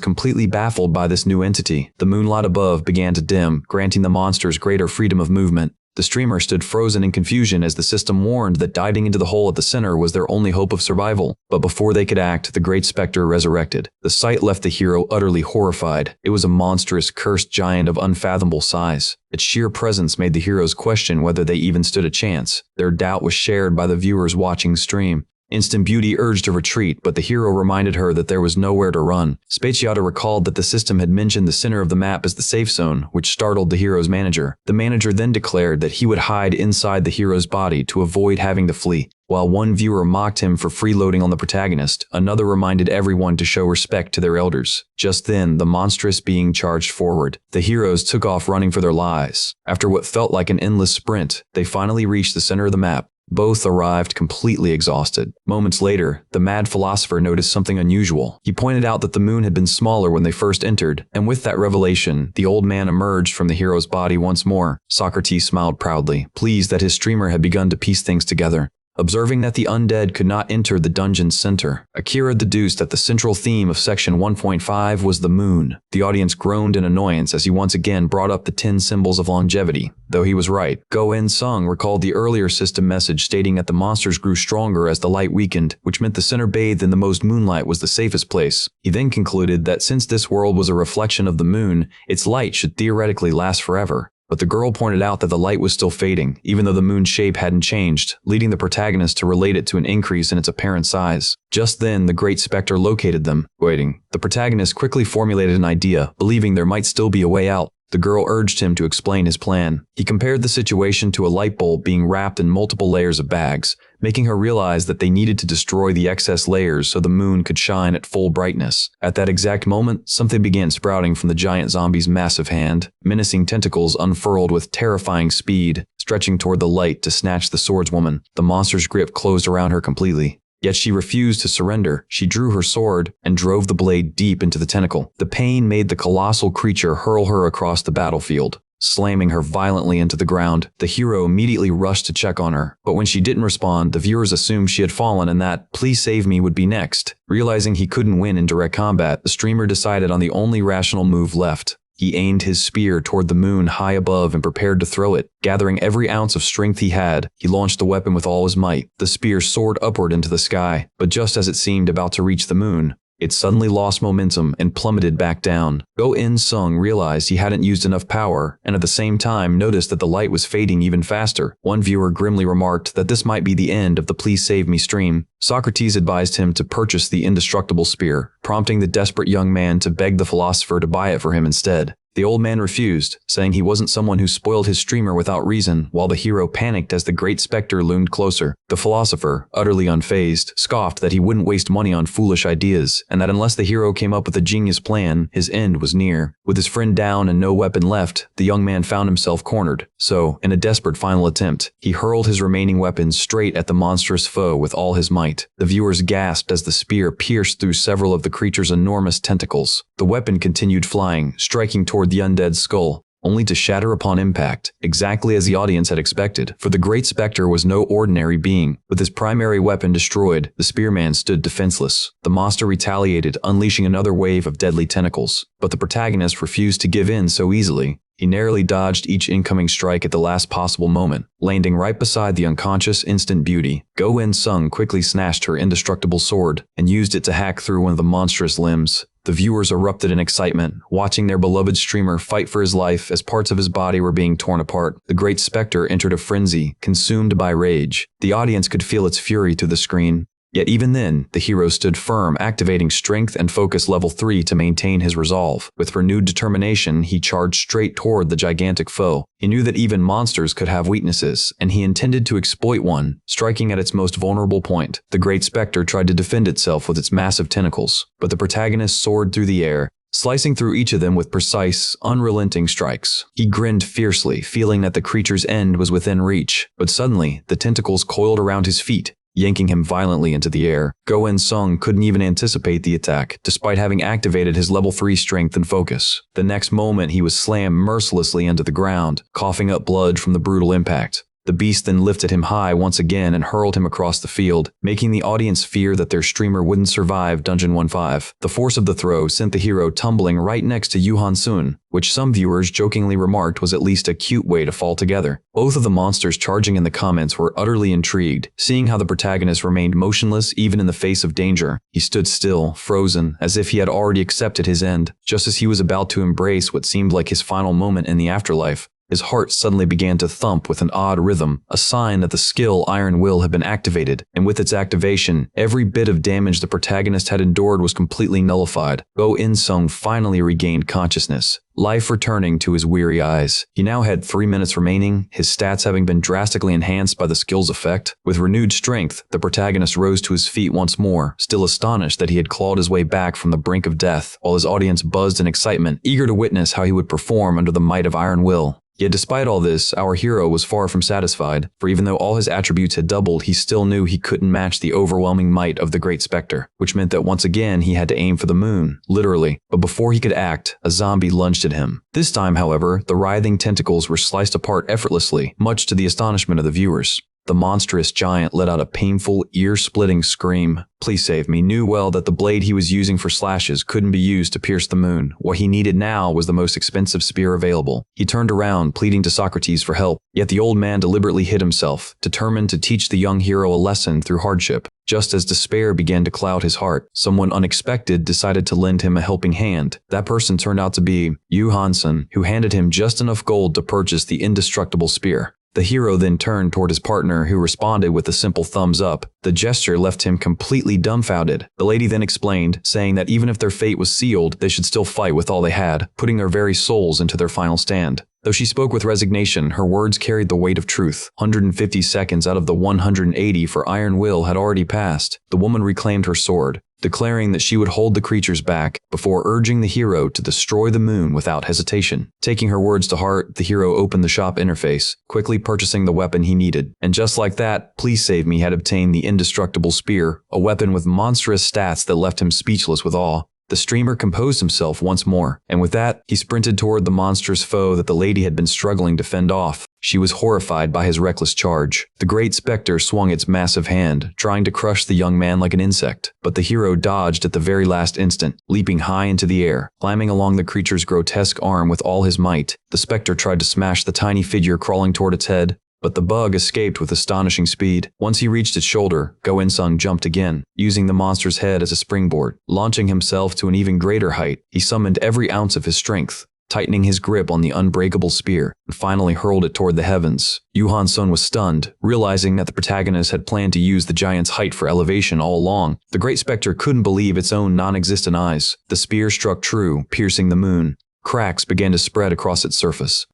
completely baffled by this new entity. The moonlight above began to dim, granting the monsters greater freedom of movement. The streamer stood frozen in confusion as the system warned that diving into the hole at the center was their only hope of survival. But before they could act, the Great Spectre resurrected. The sight left the hero utterly horrified. It was a monstrous, cursed giant of unfathomable size. Its sheer presence made the heroes question whether they even stood a chance. Their doubt was shared by the viewers watching the stream. Instant Beauty urged a retreat, but the hero reminded her that there was nowhere to run. Spaciotta recalled that the system had mentioned the center of the map as the safe zone, which startled the hero's manager. The manager then declared that he would hide inside the hero's body to avoid having to flee. While one viewer mocked him for freeloading on the protagonist, another reminded everyone to show respect to their elders. Just then, the monstrous being charged forward. The heroes took off running for their lives. After what felt like an endless sprint, they finally reached the center of the map. Both arrived completely exhausted. Moments later, the mad philosopher noticed something unusual. He pointed out that the moon had been smaller when they first entered, and with that revelation, the old man emerged from the hero's body once more. Socrates smiled proudly, pleased that his streamer had begun to piece things together. Observing that the undead could not enter the dungeon's center, Akira deduced that the central theme of Section 1.5 was the moon. The audience groaned in annoyance as he once again brought up the 10 symbols of longevity. Though he was right, Go-In-sung recalled the earlier system message stating that the monsters grew stronger as the light weakened, which meant the center bathed in the most moonlight was the safest place. He then concluded that since this world was a reflection of the moon, its light should theoretically last forever. But the girl pointed out that the light was still fading, even though the moon's shape hadn't changed, leading the protagonist to relate it to an increase in its apparent size. Just then, the Great Spectre located them. Waiting. The protagonist quickly formulated an idea, believing there might still be a way out. The girl urged him to explain his plan. He compared the situation to a light bulb being wrapped in multiple layers of bags, making her realize that they needed to destroy the excess layers so the moon could shine at full brightness. At that exact moment, something began sprouting from the giant zombie's massive hand. Menacing tentacles unfurled with terrifying speed, stretching toward the light to snatch the swordswoman. The monster's grip closed around her completely. Yet she refused to surrender. She drew her sword and drove the blade deep into the tentacle. The pain made the colossal creature hurl her across the battlefield, slamming her violently into the ground. The hero immediately rushed to check on her, but when she didn't respond, the viewers assumed she had fallen and that "please save me" would be next. Realizing he couldn't win in direct combat, the streamer decided on the only rational move left. He aimed his spear toward the moon high above and prepared to throw it. Gathering every ounce of strength he had, he launched the weapon with all his might. The spear soared upward into the sky, but just as it seemed about to reach the moon, it suddenly lost momentum and plummeted back down. Go-In-sung realized he hadn't used enough power, and at the same time noticed that the light was fading even faster. One viewer grimly remarked that this might be the end of the "Please Save Me" stream. Socrates advised him to purchase the indestructible spear, prompting the desperate young man to beg the philosopher to buy it for him instead. The old man refused, saying he wasn't someone who spoiled his streamer without reason, while the hero panicked as the Great Spectre loomed closer. The philosopher, utterly unfazed, scoffed that he wouldn't waste money on foolish ideas, and that unless the hero came up with a genius plan, his end was near. With his friend down and no weapon left, the young man found himself cornered. So, in a desperate final attempt, he hurled his remaining weapons straight at the monstrous foe with all his might. The viewers gasped as the spear pierced through several of the creature's enormous tentacles. The weapon continued flying, striking toward the undead's skull, only to shatter upon impact, exactly as the audience had expected. For the Great Spectre was no ordinary being. With his primary weapon destroyed, the spearman stood defenseless. The monster retaliated, unleashing another wave of deadly tentacles. But the protagonist refused to give in so easily. He narrowly dodged each incoming strike at the last possible moment, landing right beside the unconscious Instant Beauty. Go-In-sung quickly snatched her indestructible sword and used it to hack through one of the monstrous limbs. The viewers erupted in excitement, watching their beloved streamer fight for his life as parts of his body were being torn apart. The Great Spectre entered a frenzy, consumed by rage. The audience could feel its fury through the screen. Yet even then, the hero stood firm, activating strength and focus level 3 to maintain his resolve. With renewed determination, he charged straight toward the gigantic foe. He knew that even monsters could have weaknesses, and he intended to exploit one, striking at its most vulnerable point. The Great Spectre tried to defend itself with its massive tentacles, but the protagonist soared through the air, slicing through each of them with precise, unrelenting strikes. He grinned fiercely, feeling that the creature's end was within reach. But suddenly, the tentacles coiled around his feet, yanking him violently into the air. Go-In-sung couldn't even anticipate the attack, despite having activated his level 3 strength and focus. The next moment, he was slammed mercilessly into the ground, coughing up blood from the brutal impact. The beast then lifted him high once again and hurled him across the field, making the audience fear that their streamer wouldn't survive Dungeon 1-5. The force of the throw sent the hero tumbling right next to Yu Han-sun, which some viewers jokingly remarked was at least a cute way to fall together. Both of the monsters charging in the comments were utterly intrigued, seeing how the protagonist remained motionless even in the face of danger. He stood still, frozen, as if he had already accepted his end. Just as he was about to embrace what seemed like his final moment in the afterlife, his heart suddenly began to thump with an odd rhythm, a sign that the skill Iron Will had been activated, and with its activation, every bit of damage the protagonist had endured was completely nullified. Go In-sung finally regained consciousness, life returning to his weary eyes. He now had 3 minutes remaining, his stats having been drastically enhanced by the skill's effect. With renewed strength, the protagonist rose to his feet once more, still astonished that he had clawed his way back from the brink of death, while his audience buzzed in excitement, eager to witness how he would perform under the might of Iron Will. Yet despite all this, our hero was far from satisfied, for even though all his attributes had doubled, he still knew he couldn't match the overwhelming might of the Great Spectre, which meant that once again he had to aim for the moon, literally. But before he could act, a zombie lunged at him. This time, however, the writhing tentacles were sliced apart effortlessly, much to the astonishment of the viewers. The monstrous giant let out a painful, ear-splitting scream. Please Save Me knew well that the blade he was using for slashes couldn't be used to pierce the moon. What he needed now was the most expensive spear available. He turned around, pleading to Socrates for help, yet the old man deliberately hid himself, determined to teach the young hero a lesson through hardship. Just as despair began to cloud his heart, someone unexpected decided to lend him a helping hand. That person turned out to be Yu Han-sun, who handed him just enough gold to purchase the indestructible spear. The hero then turned toward his partner, who responded with a simple thumbs up. The gesture left him completely dumbfounded. The lady then explained, saying that even if their fate was sealed, they should still fight with all they had, putting their very souls into their final stand. Though she spoke with resignation, her words carried the weight of truth. 150 seconds out of the 180 for Iron Will had already passed. The woman reclaimed her sword, declaring that she would hold the creatures back, before urging the hero to destroy the moon without hesitation. Taking her words to heart, the hero opened the shop interface, quickly purchasing the weapon he needed. And just like that, Please Save Me had obtained the indestructible spear, a weapon with monstrous stats that left him speechless with awe. The streamer composed himself once more, and with that, he sprinted toward the monstrous foe that the lady had been struggling to fend off. She was horrified by his reckless charge. The Great Spectre swung its massive hand, trying to crush the young man like an insect, but the hero dodged at the very last instant, leaping high into the air, climbing along the creature's grotesque arm with all his might. The Spectre tried to smash the tiny figure crawling toward its head, but the bug escaped with astonishing speed. Once he reached its shoulder, Go In-sung jumped again, using the monster's head as a springboard. Launching himself to an even greater height, he summoned every ounce of his strength, tightening his grip on the unbreakable spear, and finally hurled it toward the heavens. Yu Han-sun was stunned, realizing that the protagonist had planned to use the giant's height for elevation all along. The Great Spectre couldn't believe its own non-existent eyes. The spear struck true, piercing the moon. Cracks began to spread across its surface,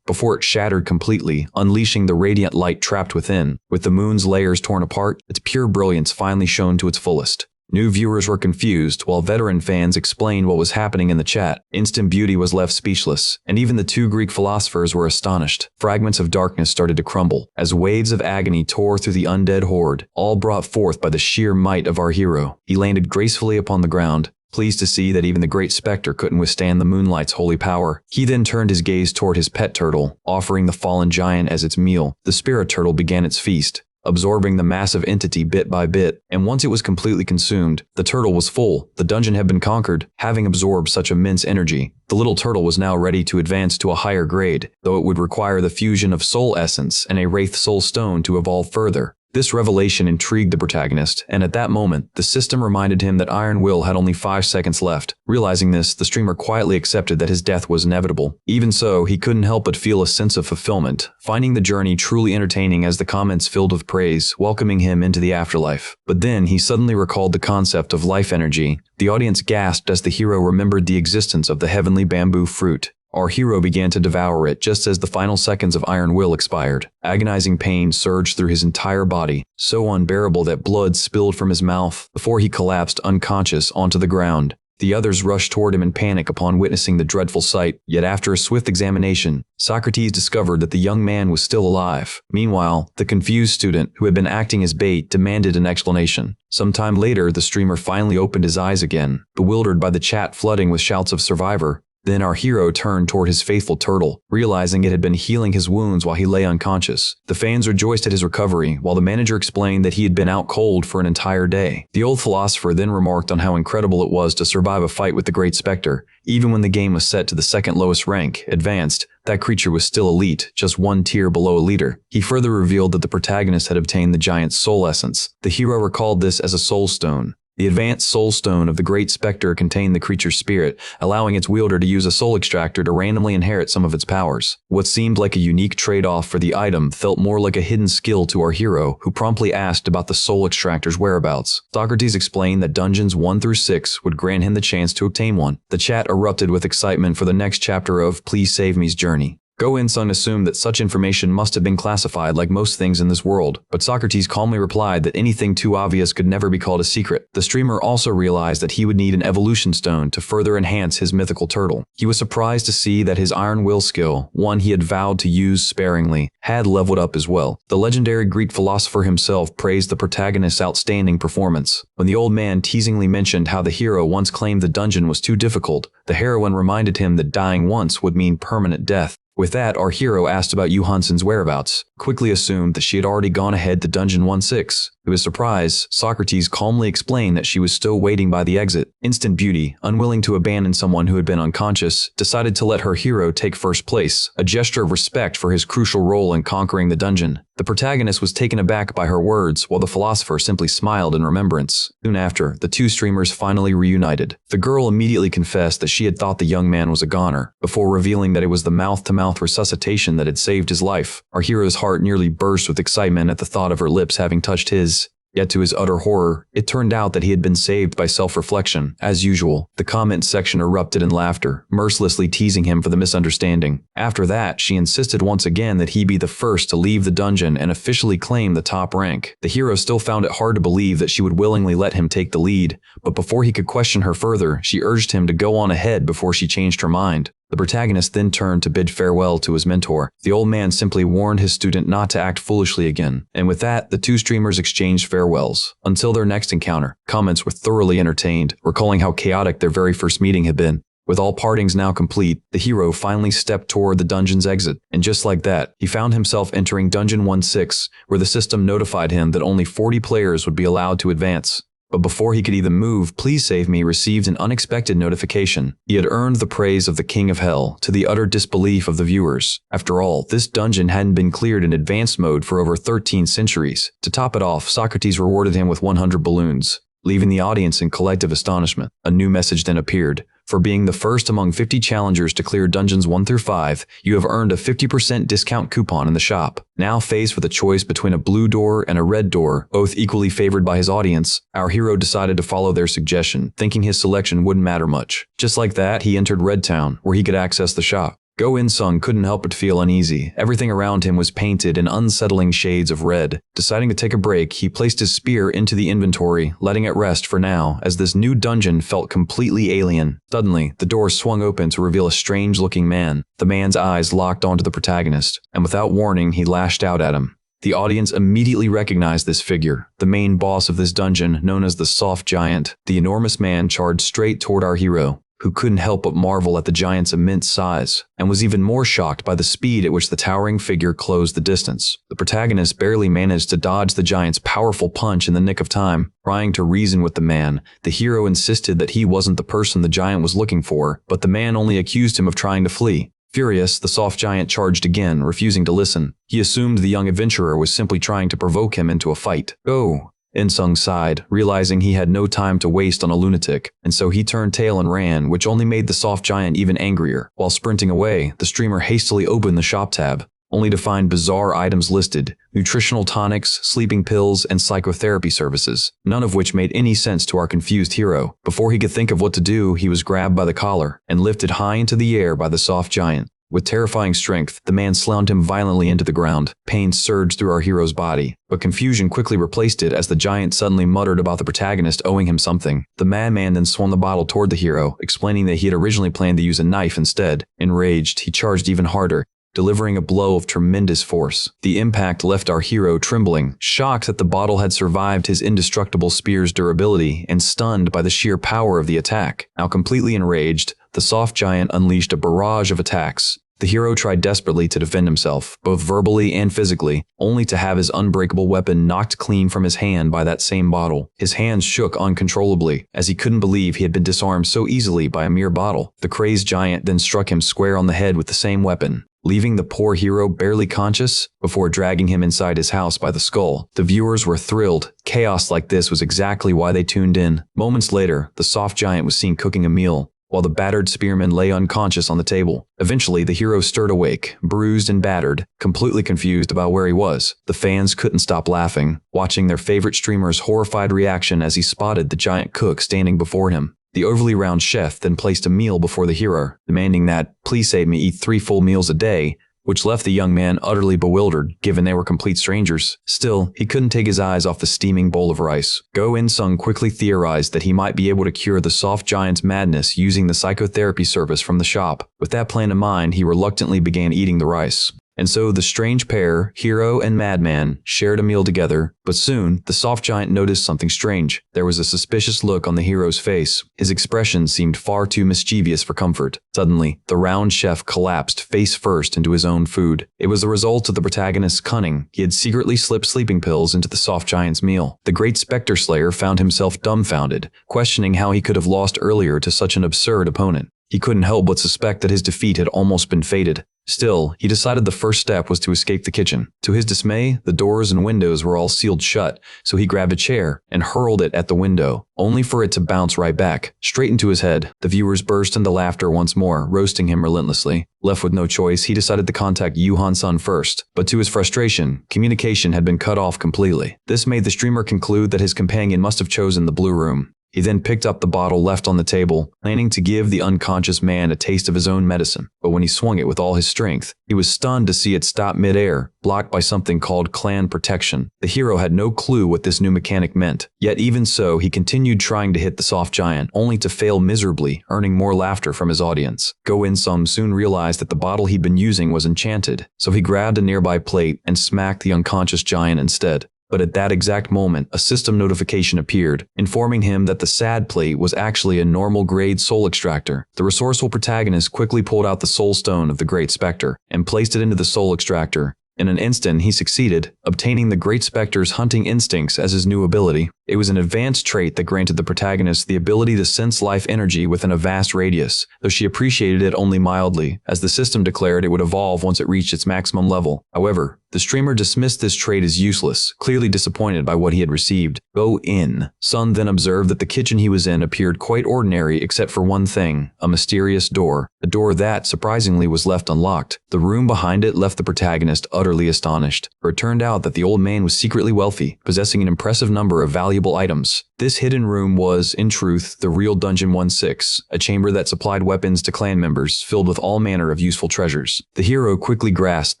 before it shattered completely, unleashing the radiant light trapped within. With the moon's layers torn apart, its pure brilliance finally shone to its fullest. New viewers were confused, while veteran fans explained what was happening in the chat. Instant Beauty was left speechless, and even the two Greek philosophers were astonished. Fragments of darkness started to crumble, as waves of agony tore through the undead horde, all brought forth by the sheer might of our hero. He landed gracefully upon the ground, pleased to see that even the Great Spectre couldn't withstand the moonlight's holy power. He then turned his gaze toward his pet turtle, offering the fallen giant as its meal. The spirit turtle began its feast, absorbing the massive entity bit by bit, and once it was completely consumed, the turtle was full. The dungeon had been conquered. Having absorbed such immense energy, the little turtle was now ready to advance to a higher grade, though it would require the fusion of soul essence and a wraith soul stone to evolve further. This revelation intrigued the protagonist, and at that moment, the system reminded him that Iron Will had only 5 seconds left. Realizing this, the streamer quietly accepted that his death was inevitable. Even so, he couldn't help but feel a sense of fulfillment, finding the journey truly entertaining as the comments filled with praise, welcoming him into the afterlife. But then, he suddenly recalled the concept of life energy. The audience gasped as the hero remembered the existence of the heavenly bamboo fruit. Our hero began to devour it just as the final seconds of Iron Will expired. Agonizing pain surged through his entire body, so unbearable that blood spilled from his mouth before he collapsed unconscious onto the ground. The others rushed toward him in panic upon witnessing the dreadful sight, yet after a swift examination, Socrates discovered that the young man was still alive. Meanwhile, the confused student, who had been acting as bait, demanded an explanation. Sometime later, the streamer finally opened his eyes again, bewildered by the chat flooding with shouts of "Survivor! Then our hero turned toward his faithful turtle, realizing it had been healing his wounds while he lay unconscious. The fans rejoiced at his recovery, while the manager explained that he had been out cold for an entire day. The old philosopher then remarked on how incredible it was to survive a fight with the Great Spectre. Even when the game was set to the second lowest rank, Advanced, that creature was still elite, just one tier below a leader. He further revealed that the protagonist had obtained the giant's soul essence. The hero recalled this as a soul stone. The advanced soul stone of the Great Spectre contained the creature's spirit, allowing its wielder to use a soul extractor to randomly inherit some of its powers. What seemed like a unique trade-off for the item felt more like a hidden skill to our hero, who promptly asked about the soul extractor's whereabouts. Socrates explained that dungeons 1 through 6 would grant him the chance to obtain one. The chat erupted with excitement for the next chapter of Please Save Me's journey. Go-In-sung assumed that such information must have been classified like most things in this world, but Socrates calmly replied that anything too obvious could never be called a secret. The streamer also realized that he would need an evolution stone to further enhance his mythical turtle. He was surprised to see that his iron will skill, one he had vowed to use sparingly, had leveled up as well. The legendary Greek philosopher himself praised the protagonist's outstanding performance. When the old man teasingly mentioned how the hero once claimed the dungeon was too difficult, the heroine reminded him that dying once would mean permanent death. With that, our hero asked about Johansson's whereabouts, quickly assumed that she had already gone ahead to Dungeon 16. To his surprise, Socrates calmly explained that she was still waiting by the exit. Instant Beauty, unwilling to abandon someone who had been unconscious, decided to let her hero take first place, a gesture of respect for his crucial role in conquering the dungeon. The protagonist was taken aback by her words, while the philosopher simply smiled in remembrance. Soon after, the two streamers finally reunited. The girl immediately confessed that she had thought the young man was a goner, before revealing that it was the mouth-to-mouth resuscitation that had saved his life. Our hero's heart nearly burst with excitement at the thought of her lips having touched his. Yet to his utter horror, it turned out that he had been saved by self-reflection. As usual, the comment section erupted in laughter, mercilessly teasing him for the misunderstanding. After that, she insisted once again that he be the first to leave the dungeon and officially claim the top rank. The hero still found it hard to believe that she would willingly let him take the lead, but before he could question her further, she urged him to go on ahead before she changed her mind. The protagonist then turned to bid farewell to his mentor. The old man simply warned his student not to act foolishly again, and with that, the two streamers exchanged farewells. Until their next encounter, comments were thoroughly entertained, recalling how chaotic their very first meeting had been. With all partings now complete, the hero finally stepped toward the dungeon's exit, and just like that, he found himself entering Dungeon 16, where the system notified him that only 40 players would be allowed to advance. But before he could even move, Please Save Me received an unexpected notification. He had earned the praise of the King of Hell, to the utter disbelief of the viewers. After all, this dungeon hadn't been cleared in advanced mode for over 13 centuries. To top it off, Socrates rewarded him with 100 balloons, leaving the audience in collective astonishment. A new message then appeared. For being the first among 50 challengers to clear Dungeons 1 through 5, you have earned a 50% discount coupon in the shop. Now faced with a choice between a blue door and a red door, both equally favored by his audience, our hero decided to follow their suggestion, thinking his selection wouldn't matter much. Just like that, he entered Red Town, where he could access the shop. Go-In-sung couldn't help but feel uneasy. Everything around him was painted in unsettling shades of red. Deciding to take a break, he placed his spear into the inventory, letting it rest for now, as this new dungeon felt completely alien. Suddenly, the door swung open to reveal a strange-looking man. The man's eyes locked onto the protagonist, and without warning, he lashed out at him. The audience immediately recognized this figure, the main boss of this dungeon, known as the Soft Giant. The enormous man charged straight toward our hero, who couldn't help but marvel at the giant's immense size, and was even more shocked by the speed at which the towering figure closed the distance. The protagonist barely managed to dodge the giant's powerful punch in the nick of time. Trying to reason with the man, the hero insisted that he wasn't the person the giant was looking for, but the man only accused him of trying to flee. Furious, the Soft Giant charged again, refusing to listen. He assumed the young adventurer was simply trying to provoke him into a fight. "Go!" In-sung sighed, realizing he had no time to waste on a lunatic, and so he turned tail and ran, which only made the Soft Giant even angrier. While sprinting away, the streamer hastily opened the shop tab, only to find bizarre items listed: nutritional tonics, sleeping pills, and psychotherapy services, none of which made any sense to our confused hero. Before he could think of what to do, he was grabbed by the collar and lifted high into the air by the Soft Giant. With terrifying strength, the man slammed him violently into the ground. Pain surged through our hero's body, but confusion quickly replaced it as the giant suddenly muttered about the protagonist owing him something. The madman then swung the bottle toward the hero, explaining that he had originally planned to use a knife instead. Enraged, he charged even harder, delivering a blow of tremendous force. The impact left our hero trembling, shocked that the bottle had survived his indestructible spear's durability, and stunned by the sheer power of the attack. Now completely enraged, the soft giant unleashed a barrage of attacks. The hero tried desperately to defend himself, both verbally and physically, only to have his unbreakable weapon knocked clean from his hand by that same bottle. His hands shook uncontrollably, as he couldn't believe he had been disarmed so easily by a mere bottle. The crazed giant then struck him square on the head with the same weapon, leaving the poor hero barely conscious before dragging him inside his house by the skull. The viewers were thrilled. Chaos like this was exactly why they tuned in. Moments later, the soft giant was seen cooking a meal, while the battered spearman lay unconscious on the table. Eventually, the hero stirred awake, bruised and battered, completely confused about where he was. The fans couldn't stop laughing, watching their favorite streamer's horrified reaction as he spotted the giant cook standing before him. The overly round chef then placed a meal before the hero, demanding that, "Please save me eat 3 full meals a day," which left the young man utterly bewildered, given they were complete strangers. Still, he couldn't take his eyes off the steaming bowl of rice. Go In-sung quickly theorized that he might be able to cure the soft giant's madness using the psychotherapy service from the shop. With that plan in mind, he reluctantly began eating the rice. And so the strange pair, hero and madman, shared a meal together, but soon the soft giant noticed something strange. There was a suspicious look on the hero's face. His expression seemed far too mischievous for comfort. Suddenly, the round chef collapsed face first into his own food. It was the result of the protagonist's cunning. He had secretly slipped sleeping pills into the soft giant's meal. The great specter slayer found himself dumbfounded, questioning how he could have lost earlier to such an absurd opponent. He couldn't help but suspect that his defeat had almost been fated. Still, he decided the first step was to escape the kitchen. To his dismay, the doors and windows were all sealed shut, so he grabbed a chair and hurled it at the window, only for it to bounce right back, straight into his head. The viewers burst into laughter once more, roasting him relentlessly. Left with no choice, he decided to contact Yuhan-sun first, but to his frustration, communication had been cut off completely. This made the streamer conclude that his companion must have chosen the blue room. He then picked up the bottle left on the table, planning to give the unconscious man a taste of his own medicine. But when he swung it with all his strength, he was stunned to see it stop midair, blocked by something called clan protection. The hero had no clue what this new mechanic meant. Yet even so, he continued trying to hit the soft giant, only to fail miserably, earning more laughter from his audience. Go In-sung soon realized that the bottle he'd been using was enchanted, so he grabbed a nearby plate and smacked the unconscious giant instead. But at that exact moment, a system notification appeared, informing him that the sad plate was actually a normal-grade soul extractor. The resourceful protagonist quickly pulled out the soul stone of the Great Spectre and placed it into the soul extractor. In an instant, he succeeded, obtaining the Great Spectre's hunting instincts as his new ability. It was an advanced trait that granted the protagonist the ability to sense life energy within a vast radius, though she appreciated it only mildly, as the system declared it would evolve once it reached its maximum level. However, the streamer dismissed this trait as useless, clearly disappointed by what he had received. Go In-sung then observed that the kitchen he was in appeared quite ordinary except for one thing, a mysterious door. A door that, surprisingly, was left unlocked. The room behind it left the protagonist utterly astonished, for it turned out that the old man was secretly wealthy, possessing an impressive number of valuable items. This hidden room was, in truth, the real Dungeon 16, a chamber that supplied weapons to clan members, filled with all manner of useful treasures. The hero quickly grasped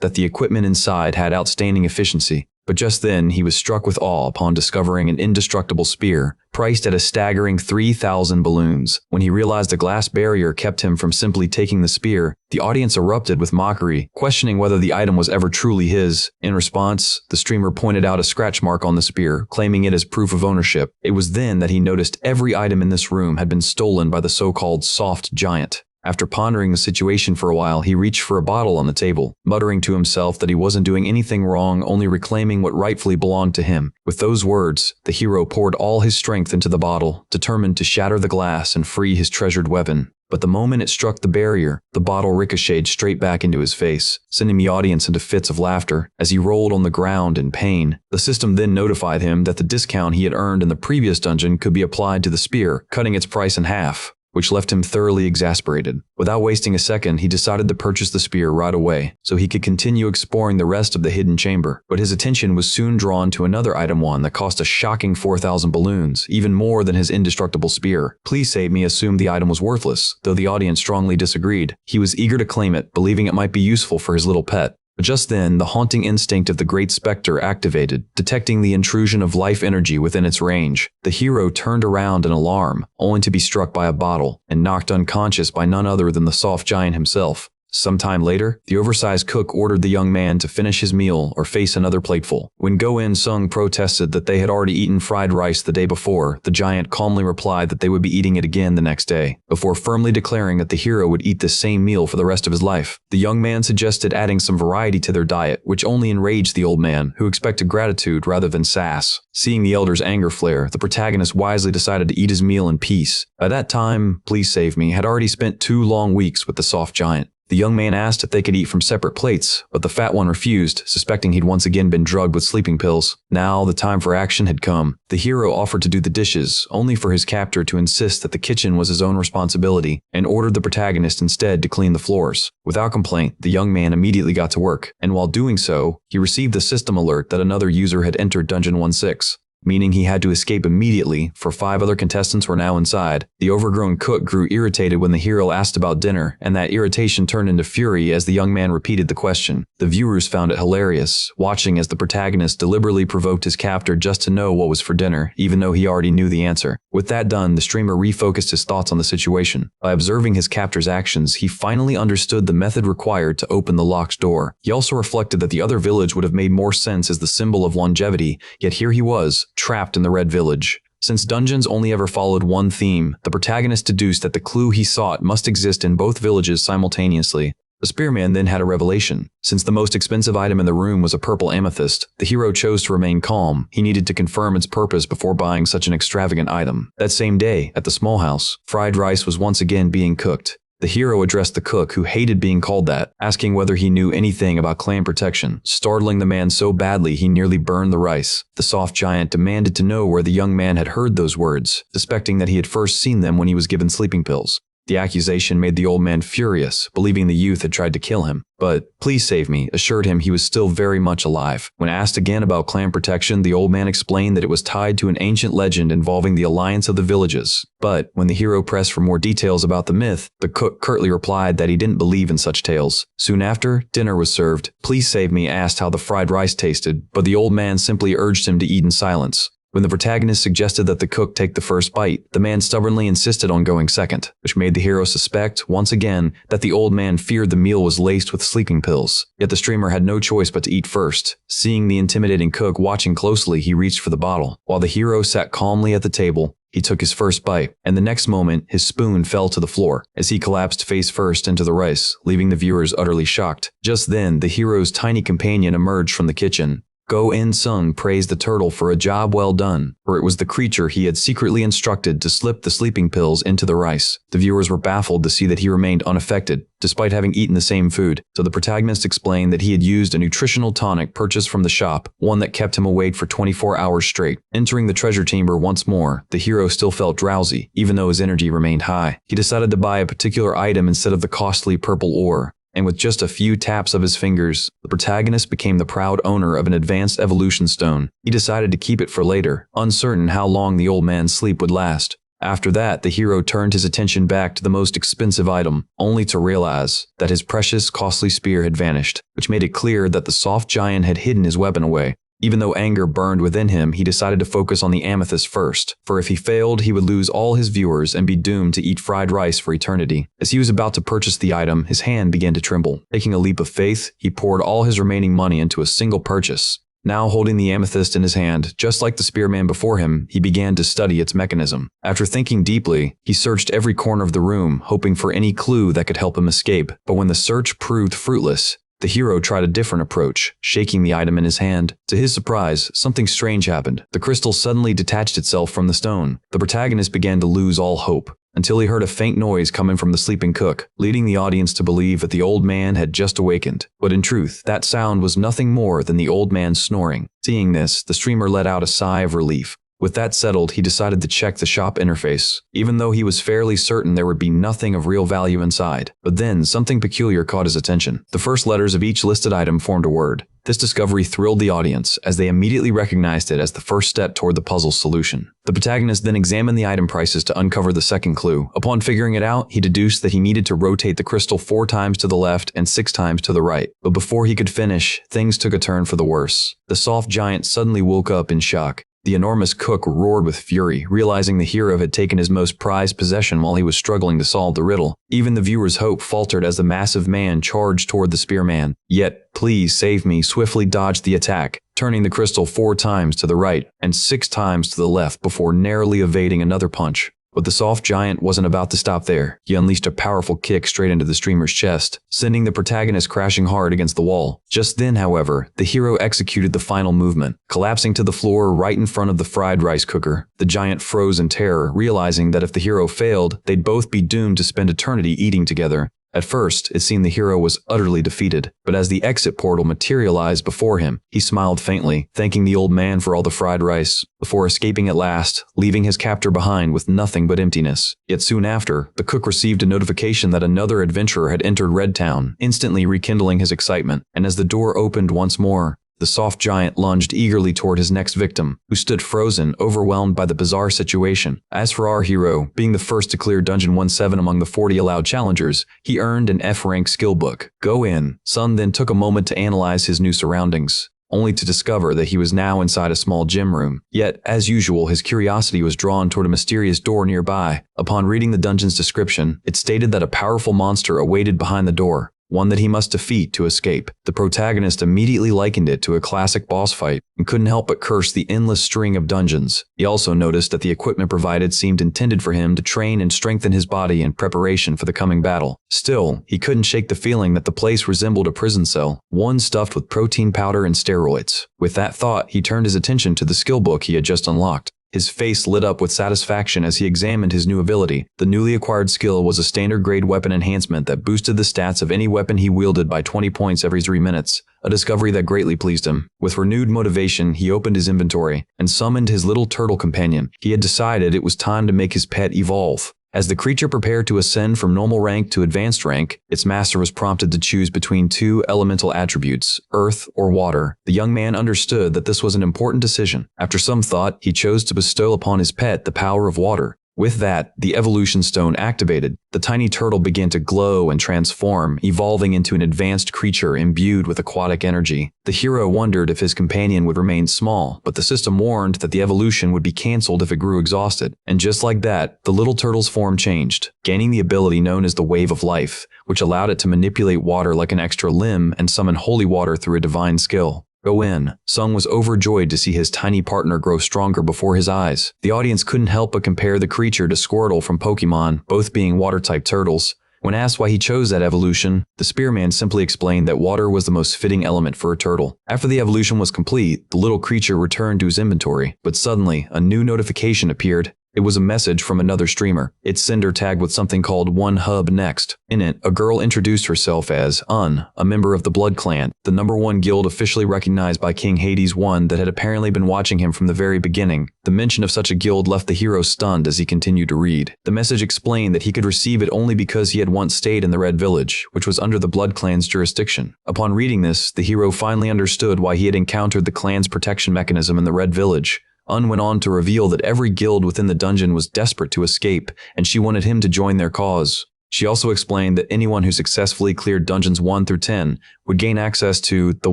that the equipment inside had outstanding efficiency, but just then he was struck with awe upon discovering an indestructible spear, priced at a staggering 3,000 balloons. When he realized a glass barrier kept him from simply taking the spear, the audience erupted with mockery, questioning whether the item was ever truly his. In response, the streamer pointed out a scratch mark on the spear, claiming it as proof of ownership. It was then that he noticed every item in this room had been stolen by the so-called soft giant. After pondering the situation for a while, he reached for a bottle on the table, muttering to himself that he wasn't doing anything wrong, only reclaiming what rightfully belonged to him. With those words, the hero poured all his strength into the bottle, determined to shatter the glass and free his treasured weapon. But the moment it struck the barrier, the bottle ricocheted straight back into his face, sending the audience into fits of laughter as he rolled on the ground in pain. The system then notified him that the discount he had earned in the previous dungeon could be applied to the spear, cutting its price in half, which left him thoroughly exasperated. Without wasting a second, he decided to purchase the spear right away, so he could continue exploring the rest of the hidden chamber. But his attention was soon drawn to another item that cost a shocking 4,000 balloons, even more than his indestructible spear. Please Save Me assumed the item was worthless, though the audience strongly disagreed. He was eager to claim it, believing it might be useful for his little pet. But just then, the haunting instinct of the Great Spectre activated, detecting the intrusion of life energy within its range. The hero turned around in alarm, only to be struck by a bottle and knocked unconscious by none other than the soft giant himself. Sometime later, the oversized cook ordered the young man to finish his meal or face another plateful. When Go-In-sung protested that they had already eaten fried rice the day before, the giant calmly replied that they would be eating it again the next day, before firmly declaring that the hero would eat the same meal for the rest of his life. The young man suggested adding some variety to their diet, which only enraged the old man, who expected gratitude rather than sass. Seeing the elder's anger flare, the protagonist wisely decided to eat his meal in peace. By that time, Please Save Me had already spent 2 long weeks with the soft giant. The young man asked if they could eat from separate plates, but the fat one refused, suspecting he'd once again been drugged with sleeping pills. Now the time for action had come. The hero offered to do the dishes, only for his captor to insist that the kitchen was his own responsibility, and ordered the protagonist instead to clean the floors. Without complaint, the young man immediately got to work, and while doing so, he received a system alert that another user had entered Dungeon 16. Meaning he had to escape immediately, for 5 other contestants were now inside. The overgrown cook grew irritated when the hero asked about dinner, and that irritation turned into fury as the young man repeated the question. The viewers found it hilarious, watching as the protagonist deliberately provoked his captor just to know what was for dinner, even though he already knew the answer. With that done, the streamer refocused his thoughts on the situation. By observing his captor's actions, he finally understood the method required to open the locked door. He also reflected that the other village would have made more sense as the symbol of longevity, yet here he was, trapped in the Red Village. Since dungeons only ever followed one theme, the protagonist deduced that the clue he sought must exist in both villages simultaneously. The spearman then had a revelation. Since the most expensive item in the room was a purple amethyst, the hero chose to remain calm. He needed to confirm its purpose before buying such an extravagant item. That same day, at the small house, fried rice was once again being cooked. The hero addressed the cook, who hated being called that, asking whether he knew anything about clan protection, startling the man so badly he nearly burned the rice. The soft giant demanded to know where the young man had heard those words, suspecting that he had first seen them when he was given sleeping pills. The accusation made the old man furious, believing the youth had tried to kill him. But Please Save Me assured him he was still very much alive. When asked again about clan protection, the old man explained that it was tied to an ancient legend involving the alliance of the villages. But when the hero pressed for more details about the myth, the cook curtly replied that he didn't believe in such tales. Soon after, dinner was served. Please Save Me asked how the fried rice tasted, but the old man simply urged him to eat in silence. When the protagonist suggested that the cook take the first bite, the man stubbornly insisted on going second, which made the hero suspect, once again, that the old man feared the meal was laced with sleeping pills. Yet the streamer had no choice but to eat first. Seeing the intimidating cook watching closely, he reached for the bottle. While the hero sat calmly at the table, he took his first bite, and the next moment, his spoon fell to the floor, as he collapsed face first into the rice, leaving the viewers utterly shocked. Just then, the hero's tiny companion emerged from the kitchen. Go-In-sung praised the turtle for a job well done, for it was the creature he had secretly instructed to slip the sleeping pills into the rice. The viewers were baffled to see that he remained unaffected, despite having eaten the same food, so the protagonist explained that he had used a nutritional tonic purchased from the shop, one that kept him awake for 24 hours straight. Entering the treasure chamber once more, the hero still felt drowsy, even though his energy remained high. He decided to buy a particular item instead of the costly purple ore. And with just a few taps of his fingers, the protagonist became the proud owner of an advanced evolution stone. He decided to keep it for later, uncertain how long the old man's sleep would last. After that, the hero turned his attention back to the most expensive item, only to realize that his precious, costly spear had vanished, which made it clear that the soft giant had hidden his weapon away. Even though anger burned within him, he decided to focus on the amethyst first, for if he failed, he would lose all his viewers and be doomed to eat fried rice for eternity. As he was about to purchase the item, his hand began to tremble. Taking a leap of faith, he poured all his remaining money into a single purchase. Now holding the amethyst in his hand, just like the spearman before him, he began to study its mechanism. After thinking deeply, he searched every corner of the room, hoping for any clue that could help him escape. But when the search proved fruitless, the hero tried a different approach, shaking the item in his hand. To his surprise, something strange happened. The crystal suddenly detached itself from the stone. The protagonist began to lose all hope, until he heard a faint noise coming from the sleeping cook, leading the audience to believe that the old man had just awakened. But in truth, that sound was nothing more than the old man snoring. Seeing this, the streamer let out a sigh of relief. With that settled, he decided to check the shop interface, even though he was fairly certain there would be nothing of real value inside. But then, something peculiar caught his attention. The first letters of each listed item formed a word. This discovery thrilled the audience, as they immediately recognized it as the first step toward the puzzle's solution. The protagonist then examined the item prices to uncover the second clue. Upon figuring it out, he deduced that he needed to rotate the crystal 4 times to the left and 6 times to the right. But before he could finish, things took a turn for the worse. The soft giant suddenly woke up in shock. The enormous cook roared with fury, realizing the hero had taken his most prized possession while he was struggling to solve the riddle. Even the viewer's hope faltered as the massive man charged toward the spearman. Yet, "Please save me," swiftly dodged the attack, turning the crystal 4 times to the right and 6 times to the left before narrowly evading another punch. But the soft giant wasn't about to stop there. He unleashed a powerful kick straight into the streamer's chest, sending the protagonist crashing hard against the wall. Just then, however, the hero executed the final movement, collapsing to the floor right in front of the fried rice cooker. The giant froze in terror, realizing that if the hero failed, they'd both be doomed to spend eternity eating together. At first, it seemed the hero was utterly defeated, but as the exit portal materialized before him, he smiled faintly, thanking the old man for all the fried rice, before escaping at last, leaving his captor behind with nothing but emptiness. Yet soon after, the cook received a notification that another adventurer had entered Red Town, instantly rekindling his excitement, and as the door opened once more, the soft giant lunged eagerly toward his next victim, who stood frozen, overwhelmed by the bizarre situation. As for our hero, being the first to clear Dungeon 17 among the 40 allowed challengers, he earned an F-rank skill book. Go in. Sun then took a moment to analyze his new surroundings, only to discover that he was now inside a small gym room. Yet, as usual, his curiosity was drawn toward a mysterious door nearby. Upon reading the dungeon's description, it stated that a powerful monster awaited behind the door, one that he must defeat to escape. The protagonist immediately likened it to a classic boss fight and couldn't help but curse the endless string of dungeons. He also noticed that the equipment provided seemed intended for him to train and strengthen his body in preparation for the coming battle. Still, he couldn't shake the feeling that the place resembled a prison cell, one stuffed with protein powder and steroids. With that thought, he turned his attention to the skill book he had just unlocked. His face lit up with satisfaction as he examined his new ability. The newly acquired skill was a standard-grade weapon enhancement that boosted the stats of any weapon he wielded by 20 points every 3 minutes, a discovery that greatly pleased him. With renewed motivation, he opened his inventory and summoned his little turtle companion. He had decided it was time to make his pet evolve. As the creature prepared to ascend from normal rank to advanced rank, its master was prompted to choose between 2 elemental attributes, earth or water. The young man understood that this was an important decision. After some thought, he chose to bestow upon his pet the power of water. With that, the evolution stone activated. The tiny turtle began to glow and transform, evolving into an advanced creature imbued with aquatic energy. The hero wondered if his companion would remain small, but the system warned that the evolution would be cancelled if it grew exhausted. And just like that, the little turtle's form changed, gaining the ability known as the Wave of Life, which allowed it to manipulate water like an extra limb and summon holy water through a divine skill. Go in. Sung was overjoyed to see his tiny partner grow stronger before his eyes. The audience couldn't help but compare the creature to Squirtle from Pokemon, both being water-type turtles. When asked why he chose that evolution, the spearman simply explained that water was the most fitting element for a turtle. After the evolution was complete, the little creature returned to his inventory, but suddenly, a new notification appeared. It was a message from another streamer, its sender tagged with something called One Hub Next. In it, a girl introduced herself as Un, a member of the Blood Clan, the #1 guild officially recognized by King Hades I that had apparently been watching him from the very beginning. The mention of such a guild left the hero stunned as he continued to read. The message explained that he could receive it only because he had once stayed in the Red Village, which was under the Blood Clan's jurisdiction. Upon reading this, the hero finally understood why he had encountered the clan's protection mechanism in the Red Village. Un went on to reveal that every guild within the dungeon was desperate to escape, and she wanted him to join their cause. She also explained that anyone who successfully cleared dungeons 1 through 10 would gain access to the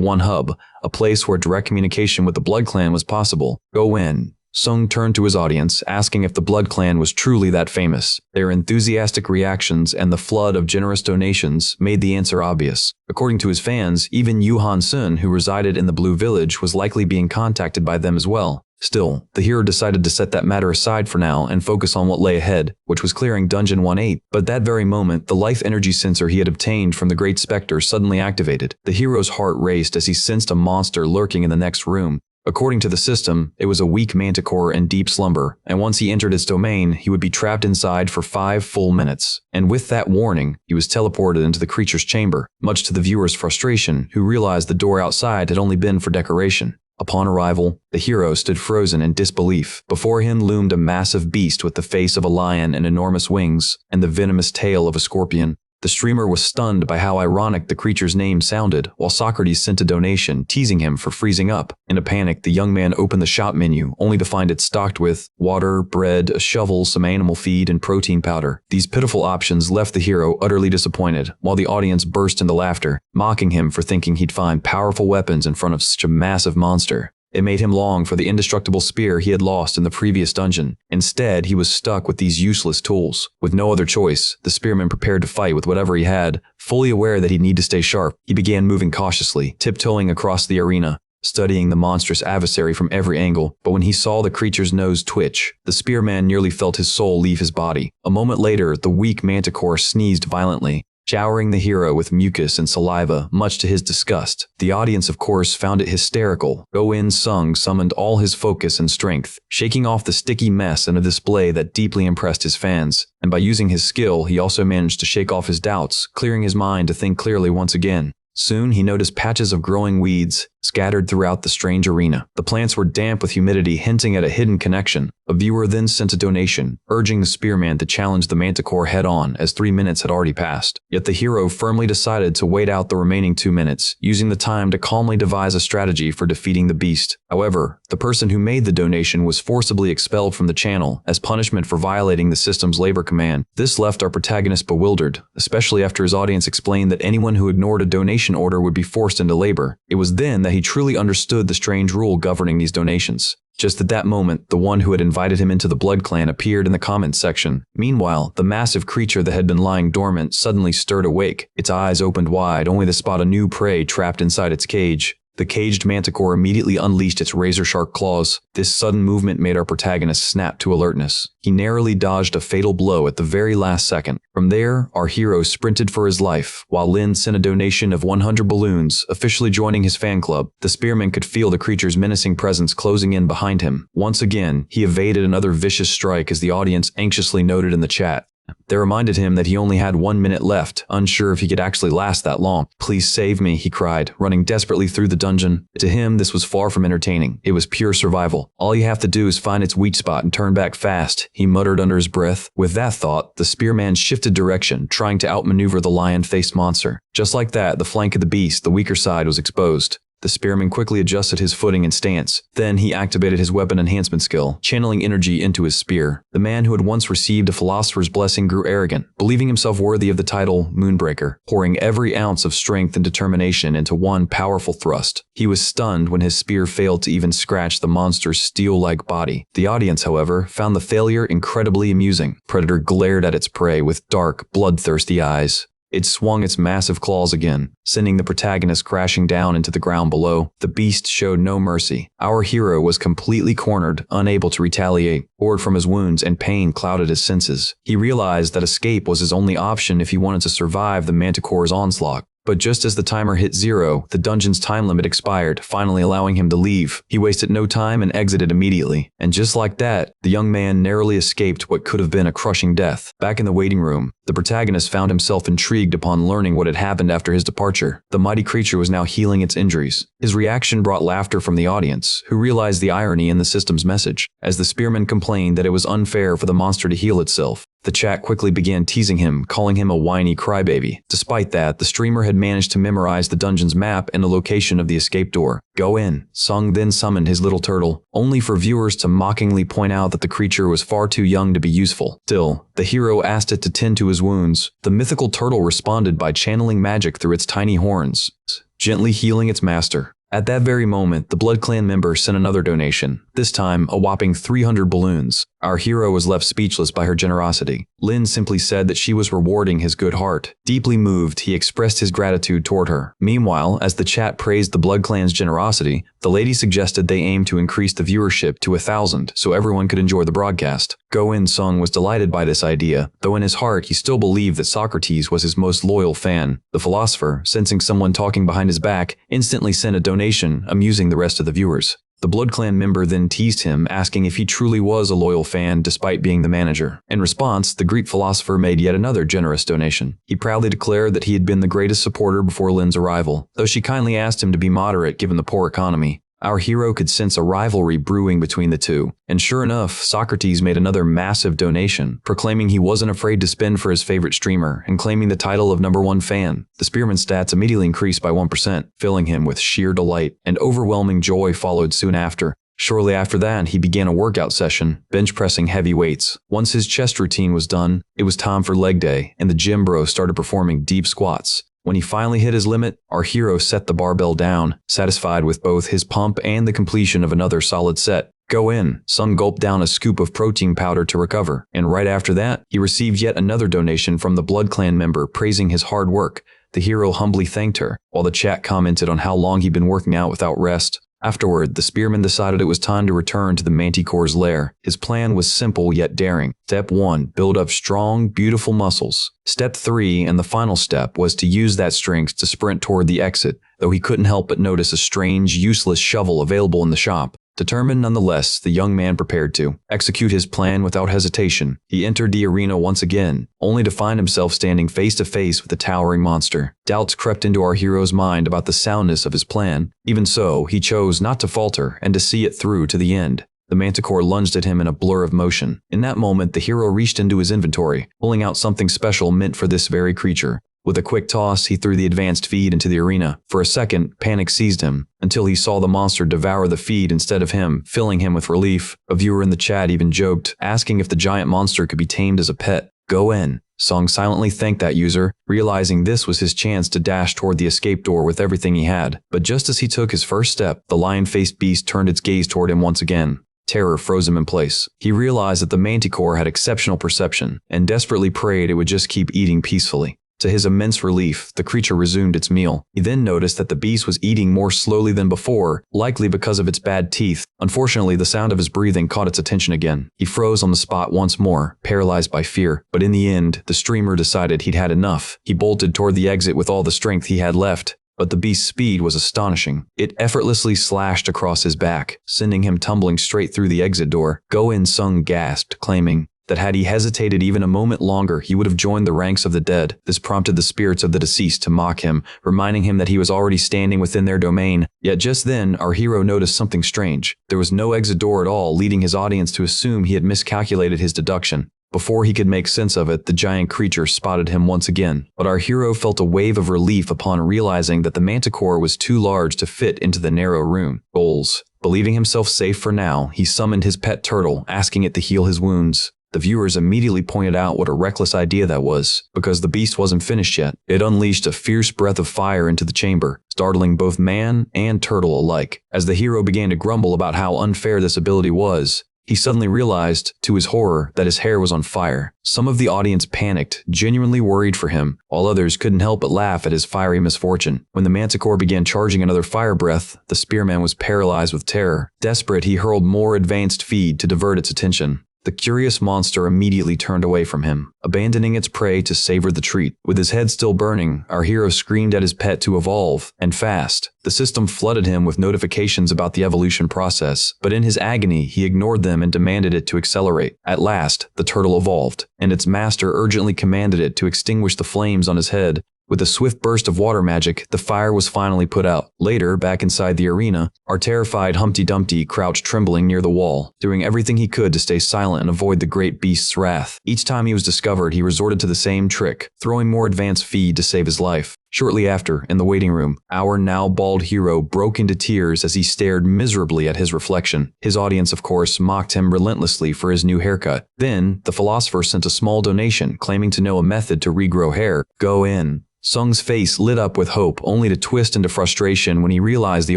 One Hub, a place where direct communication with the Blood Clan was possible. Go in. Sung turned to his audience, asking if the Blood Clan was truly that famous. Their enthusiastic reactions and the flood of generous donations made the answer obvious. According to his fans, even Yu Han Sun, who resided in the Blue Village, was likely being contacted by them as well. Still, the hero decided to set that matter aside for now and focus on what lay ahead, which was clearing Dungeon 18. But at that very moment, the life energy sensor he had obtained from the Great Spectre suddenly activated. The hero's heart raced as he sensed a monster lurking in the next room. According to the system, it was a weak manticore in deep slumber, and once he entered its domain, he would be trapped inside for 5 full minutes. And with that warning, he was teleported into the creature's chamber, much to the viewer's frustration, who realized the door outside had only been for decoration. Upon arrival, the hero stood frozen in disbelief. Before him loomed a massive beast with the face of a lion and enormous wings, and the venomous tail of a scorpion. The streamer was stunned by how ironic the creature's name sounded, while Socrates sent a donation, teasing him for freezing up. In a panic, the young man opened the shop menu, only to find it stocked with water, bread, a shovel, some animal feed, and protein powder. These pitiful options left the hero utterly disappointed, while the audience burst into laughter, mocking him for thinking he'd find powerful weapons in front of such a massive monster. It made him long for the indestructible spear he had lost in the previous dungeon. Instead, he was stuck with these useless tools. With no other choice, the spearman prepared to fight with whatever he had. Fully aware that he'd need to stay sharp, he began moving cautiously, tiptoeing across the arena, studying the monstrous adversary from every angle. But when he saw the creature's nose twitch, the spearman nearly felt his soul leave his body. A moment later, the weak manticore sneezed violently, showering the hero with mucus and saliva, much to his disgust. The audience, of course, found it hysterical. Go-In Sung summoned all his focus and strength, shaking off the sticky mess in a display that deeply impressed his fans. And by using his skill, he also managed to shake off his doubts, clearing his mind to think clearly once again. Soon, he noticed patches of growing weeds scattered throughout the strange arena. The plants were damp with humidity, hinting at a hidden connection. A viewer then sent a donation, urging the spearman to challenge the manticore head-on, as 3 minutes had already passed. Yet the hero firmly decided to wait out the remaining 2 minutes, using the time to calmly devise a strategy for defeating the beast. However, the person who made the donation was forcibly expelled from the channel as punishment for violating the system's labor command. This left our protagonist bewildered, especially after his audience explained that anyone who ignored a donation order would be forced into labor. It was then that he truly understood the strange rule governing these donations. Just at that moment, the one who had invited him into the Blood Clan appeared in the comments section. Meanwhile, the massive creature that had been lying dormant suddenly stirred awake. Its eyes opened wide, only to spot a new prey trapped inside its cage. The caged manticore immediately unleashed its razor-sharp claws. This sudden movement made our protagonist snap to alertness. He narrowly dodged a fatal blow at the very last second. From there, our hero sprinted for his life, while Lin sent a donation of 100 balloons, officially joining his fan club. The spearman could feel the creature's menacing presence closing in behind him. Once again, he evaded another vicious strike as the audience anxiously noted in the chat. They reminded him that he only had 1 minute left, unsure if he could actually last that long. "Please save me," he cried, running desperately through the dungeon. To him, this was far from entertaining. It was pure survival. "All you have to do is find its weak spot and turn back fast," he muttered under his breath. With that thought, the spearman shifted direction, trying to outmaneuver the lion-faced monster. Just like that, the flank of the beast, the weaker side, was exposed. The spearman quickly adjusted his footing and stance. Then he activated his weapon enhancement skill, channeling energy into his spear. The man who had once received a philosopher's blessing grew arrogant, believing himself worthy of the title Moonbreaker, pouring every ounce of strength and determination into one powerful thrust. He was stunned when his spear failed to even scratch the monster's steel-like body. The audience, however, found the failure incredibly amusing. Predator glared at its prey with dark, bloodthirsty eyes. It swung its massive claws again, sending the protagonist crashing down into the ground below. The beast showed no mercy. Our hero was completely cornered, unable to retaliate. Bored from his wounds and pain clouded his senses. He realized that escape was his only option if he wanted to survive the manticore's onslaught. But just as the timer hit 0, the dungeon's time limit expired, finally allowing him to leave. He wasted no time and exited immediately. And just like that, the young man narrowly escaped what could have been a crushing death. Back in the waiting room, the protagonist found himself intrigued upon learning what had happened after his departure. The mighty creature was now healing its injuries. His reaction brought laughter from the audience, who realized the irony in the system's message. As the spearman complained that it was unfair for the monster to heal itself, the chat quickly began teasing him, calling him a whiny crybaby. Despite that, the streamer had managed to memorize the dungeon's map and the location of the escape door. Go-In Sung then summoned his little turtle, only for viewers to mockingly point out that the creature was far too young to be useful. Still, the hero asked it to tend to his wounds. The mythical turtle responded by channeling magic through its tiny horns, gently healing its master. At that very moment, the Blood Clan member sent another donation, this time a whopping 300 balloons. Our hero was left speechless by her generosity. Lin simply said that she was rewarding his good heart. Deeply moved, he expressed his gratitude toward her. Meanwhile, as the chat praised the Blood Clan's generosity, the lady suggested they aim to increase the viewership to 1,000 so everyone could enjoy the broadcast. Go-In Sung was delighted by this idea, though in his heart he still believed that Socrates was his most loyal fan. The philosopher, sensing someone talking behind his back, instantly sent a donation, amusing the rest of the viewers. The Blood Clan member then teased him, asking if he truly was a loyal fan despite being the manager. In response, the Greek philosopher made yet another generous donation. He proudly declared that he had been the greatest supporter before Lin's arrival, though she kindly asked him to be moderate given the poor economy. Our hero could sense a rivalry brewing between the two. And sure enough, Socrates made another massive donation, proclaiming he wasn't afraid to spend for his favorite streamer and claiming the title of #1 fan. The spearman's stats immediately increased by 1%, filling him with sheer delight, and overwhelming joy followed soon after. Shortly after that, he began a workout session, bench pressing heavy weights. Once his chest routine was done, it was time for leg day, and the gym bro started performing deep squats. When he finally hit his limit, our hero set the barbell down, satisfied with both his pump and the completion of another solid set. Go in. Sung gulped down a scoop of protein powder to recover, and right after that, he received yet another donation from the Blood Clan member praising his hard work. The hero humbly thanked her, while the chat commented on how long he'd been working out without rest. Afterward, the spearman decided it was time to return to the Manticore's lair. His plan was simple yet daring. Step 1. Build up strong, beautiful muscles. Step 3, and the final step, was to use that strength to sprint toward the exit, though he couldn't help but notice a strange, useless shovel available in the shop. Determined nonetheless, the young man prepared to execute his plan without hesitation. He entered the arena once again, only to find himself standing face to face with the towering monster. Doubts crept into our hero's mind about the soundness of his plan. Even so, he chose not to falter and to see it through to the end. The Manticore lunged at him in a blur of motion. In that moment, the hero reached into his inventory, pulling out something special meant for this very creature. With a quick toss, he threw the advanced feed into the arena. For a second, panic seized him, until he saw the monster devour the feed instead of him, filling him with relief. A viewer in the chat even joked, asking if the giant monster could be tamed as a pet. Go in. Sung silently thanked that user, realizing this was his chance to dash toward the escape door with everything he had. But just as he took his first step, the lion-faced beast turned its gaze toward him once again. Terror froze him in place. He realized that the Manticore had exceptional perception, and desperately prayed it would just keep eating peacefully. To his immense relief, the creature resumed its meal. He then noticed that the beast was eating more slowly than before, likely because of its bad teeth. Unfortunately, the sound of his breathing caught its attention again. He froze on the spot once more, paralyzed by fear. But in the end, the streamer decided he'd had enough. He bolted toward the exit with all the strength he had left. But the beast's speed was astonishing. It effortlessly slashed across his back, sending him tumbling straight through the exit door. Go In Sung gasped, claiming that had he hesitated even a moment longer, he would have joined the ranks of the dead. This prompted the spirits of the deceased to mock him, reminding him that he was already standing within their domain. Yet just then, our hero noticed something strange. There was no exit door at all, leading his audience to assume he had miscalculated his deduction. Before he could make sense of it, the giant creature spotted him once again. But our hero felt a wave of relief upon realizing that the Manticore was too large to fit into the narrow room. Goals. Believing himself safe for now, he summoned his pet turtle, asking it to heal his wounds. The viewers immediately pointed out what a reckless idea that was, because the beast wasn't finished yet. It unleashed a fierce breath of fire into the chamber, startling both man and turtle alike. As the hero began to grumble about how unfair this ability was, he suddenly realized, to his horror, that his hair was on fire. Some of the audience panicked, genuinely worried for him, while others couldn't help but laugh at his fiery misfortune. When the Manticore began charging another fire breath, the spearman was paralyzed with terror. Desperate, he hurled more advanced feed to divert its attention. The curious monster immediately turned away from him, abandoning its prey to savor the treat. With his head still burning, our hero screamed at his pet to evolve, and fast. The system flooded him with notifications about the evolution process, but in his agony, he ignored them and demanded it to accelerate. At last, the turtle evolved, and its master urgently commanded it to extinguish the flames on his head. With a swift burst of water magic, the fire was finally put out. Later, back inside the arena, our terrified Humpty Dumpty crouched trembling near the wall, doing everything he could to stay silent and avoid the great beast's wrath. Each time he was discovered, he resorted to the same trick, throwing more advanced feed to save his life. Shortly after, in the waiting room, our now bald hero broke into tears as he stared miserably at his reflection. His audience, of course, mocked him relentlessly for his new haircut. Then, the philosopher sent a small donation, claiming to know a method to regrow hair. Go in. Sung's face lit up with hope, only to twist into frustration when he realized the